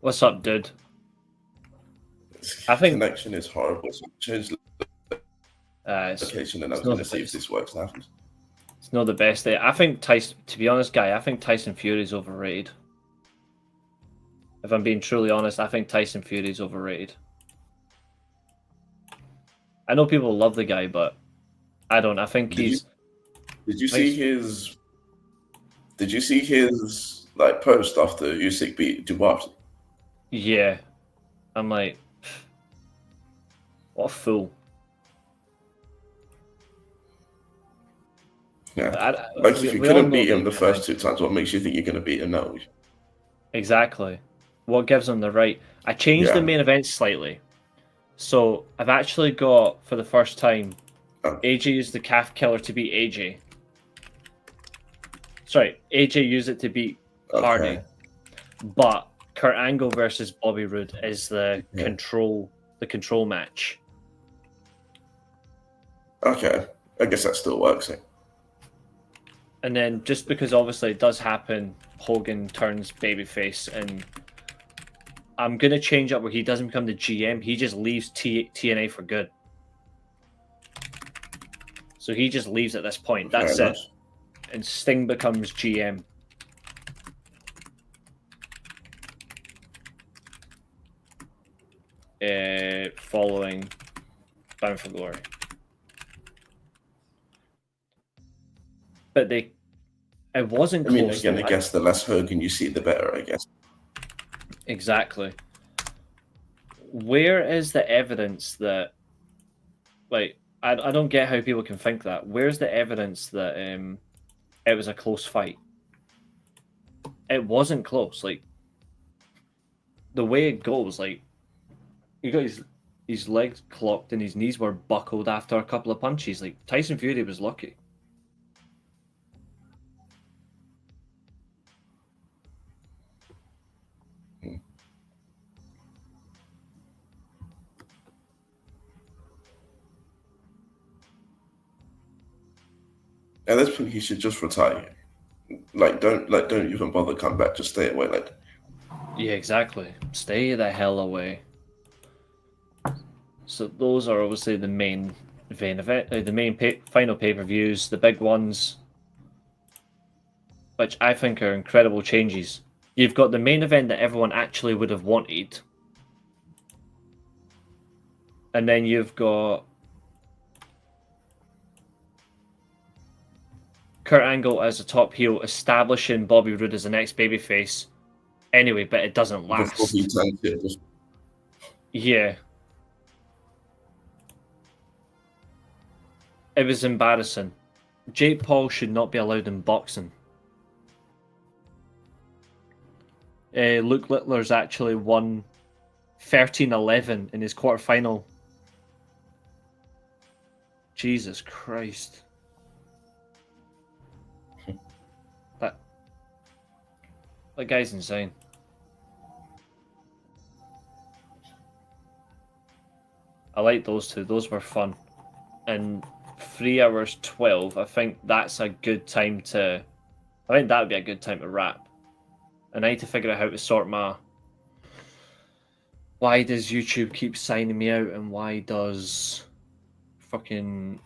What's up, dude? I think connection is horrible. So change location, and I was going to see if this works now. It's not the best day. I think Tyson. To be honest, guy, I think Tyson Fury is overrated. If I'm being truly honest, I think Tyson Fury is overrated. I know people love the guy, but I don't. I think he's. Did you see his? Did you see his like post after Usyk beat Dubois? Yeah, I'm like, what a fool. Yeah, like if you couldn't beat him the first 2 times, what makes you think you're going to beat him now? Exactly. What gives him the right? I changed the main event slightly. So I've actually got, for the first time, AJ used the calf killer to beat AJ. Sorry, AJ used it to beat Hardy. But Kurt Angle versus Bobby Roode is the control match. Okay, I guess that still works. And then just because obviously it does happen, Hogan turns babyface, and I'm going to change up where he doesn't become the GM. He just leaves TNA for good. So he just leaves at this point. That's it. And Sting becomes GM. Following Bound for Glory. But it wasn't close. I mean, again, I guess the less Hogan you see, the better, I guess. Exactly. Where is the evidence that, like, I don't get how people can think that. Where's the evidence that it was a close fight? It wasn't close. Like, the way it goes, like, he got his legs clocked and his knees were buckled after a couple of punches. Like, Tyson Fury was lucky. At this point, he should just retire. Don't even bother come back. Just stay away. Yeah, exactly. Stay the hell away. So those are obviously the main event, the main final pay-per-views, the big ones, which I think are incredible changes. You've got the main event that everyone actually would have wanted, and then you've got Kurt Angle as a top heel, establishing Bobby Roode as the next babyface. Anyway, but it doesn't last. Yeah. It was embarrassing. Jake Paul should not be allowed in boxing. Luke Littler's actually won 13-11 in his quarterfinal. Jesus Christ. That guy's insane. I like those two. Those were fun. And 3 hours 12, I think that's a good time to... I think that would be a good time to wrap. And I need to figure out how to sort my... Why does YouTube keep signing me out, and why does fucking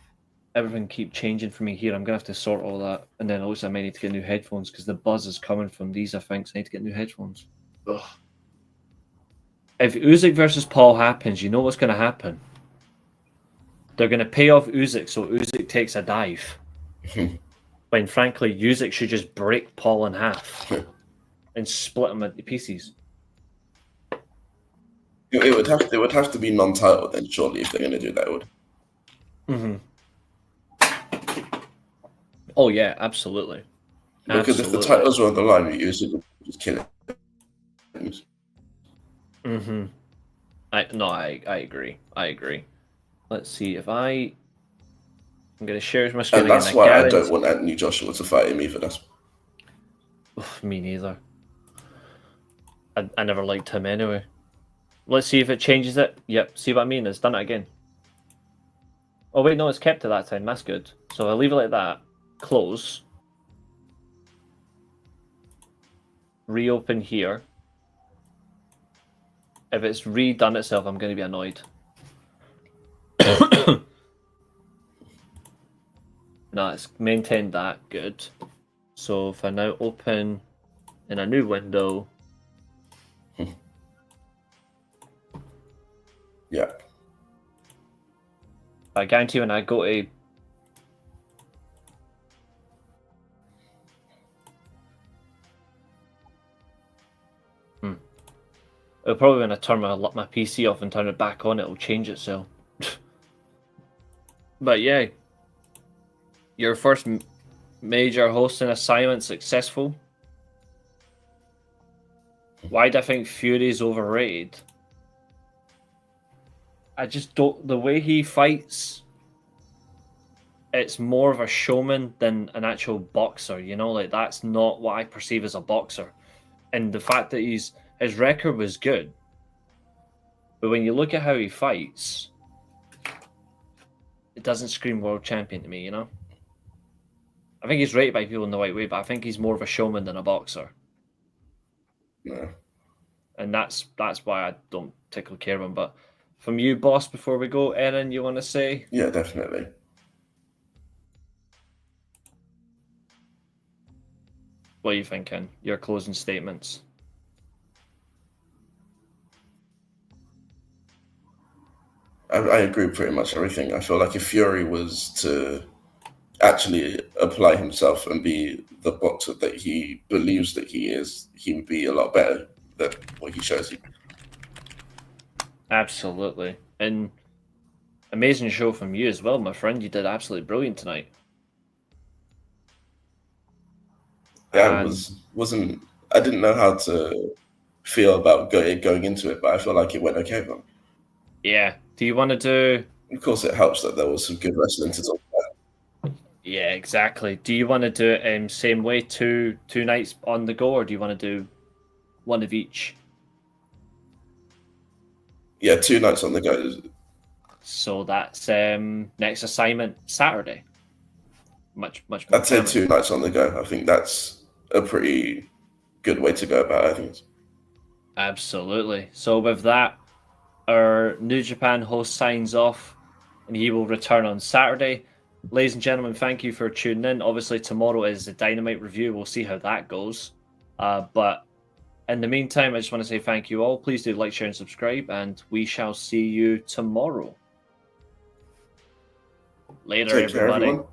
everything keep changing for me here. I'm gonna have to sort all that, and then also I may need to get new headphones because the buzz is coming from these. I think so I need to get new headphones. Ugh. If Usyk versus Paul happens, you know what's gonna happen. They're gonna pay off Usyk, so Usyk takes a dive. When frankly, Usyk should just break Paul in half and split him into pieces. It would have to be non-title then, surely, if they're going to do that. Would. Mm-hmm. Oh yeah, absolutely. Because if the titles were on the line, we usually would just kill it. Mm-hmm. I agree. I agree. Let's see if I'm going to share my screen. And that's why I don't want Anthony Joshua to fight him either. That's me neither. I never liked him anyway. Let's see if it changes it. Yep, see what I mean? It's done it again. Oh wait, no, it's kept it that time. That's good. So I'll leave it like that. Close. Reopen here. If it's redone itself, I'm going to be annoyed. No, it's maintained that. Good. So if I now open in a new window. Yeah. I guarantee when I go to it'll probably when I turn my PC off and turn it back on, it'll change itself. But yeah, your first major hosting assignment successful. Why do I think Fury's overrated? I just don't. The way he fights, it's more of a showman than an actual boxer. You know, like that's not what I perceive as a boxer. And the fact that his record was good, but when you look at how he fights, it doesn't scream world champion to me. You know, I think he's rated by people in the right way, but I think he's more of a showman than a boxer. Yeah. And that's why I don't particularly care about him. But from you, boss, before we go, Erin, you want to say? Yeah, definitely. What are you thinking? Your closing statements. I agree pretty much everything. I feel like if Fury was to actually apply himself and be the boxer that he believes that he is, he would be a lot better than what he shows you. Absolutely. And amazing show from you as well, my friend. You did absolutely brilliant tonight. Yeah, I didn't know how to feel about going into it, but I feel like it went okay. But yeah. Do you want to do? Of course, it helps that there was some good wrestling to talk about. Yeah, exactly. Do you want to do it same way, two nights on the go, or do you want to do one of each? Yeah, 2 nights on the go. So that's next assignment Saturday. Much more. I'd say 2 nights on the go. I think that's a pretty good way to go about it, I think. Absolutely. So with that, our New Japan host signs off, and he will return on Saturday. Ladies and gentlemen, thank you for tuning in. Obviously, tomorrow is the Dynamite review. We'll see how that goes. But in the meantime, I just want to say thank you all. Please do like, share, and subscribe, and we shall see you tomorrow. Later, Take care, everybody. everyone.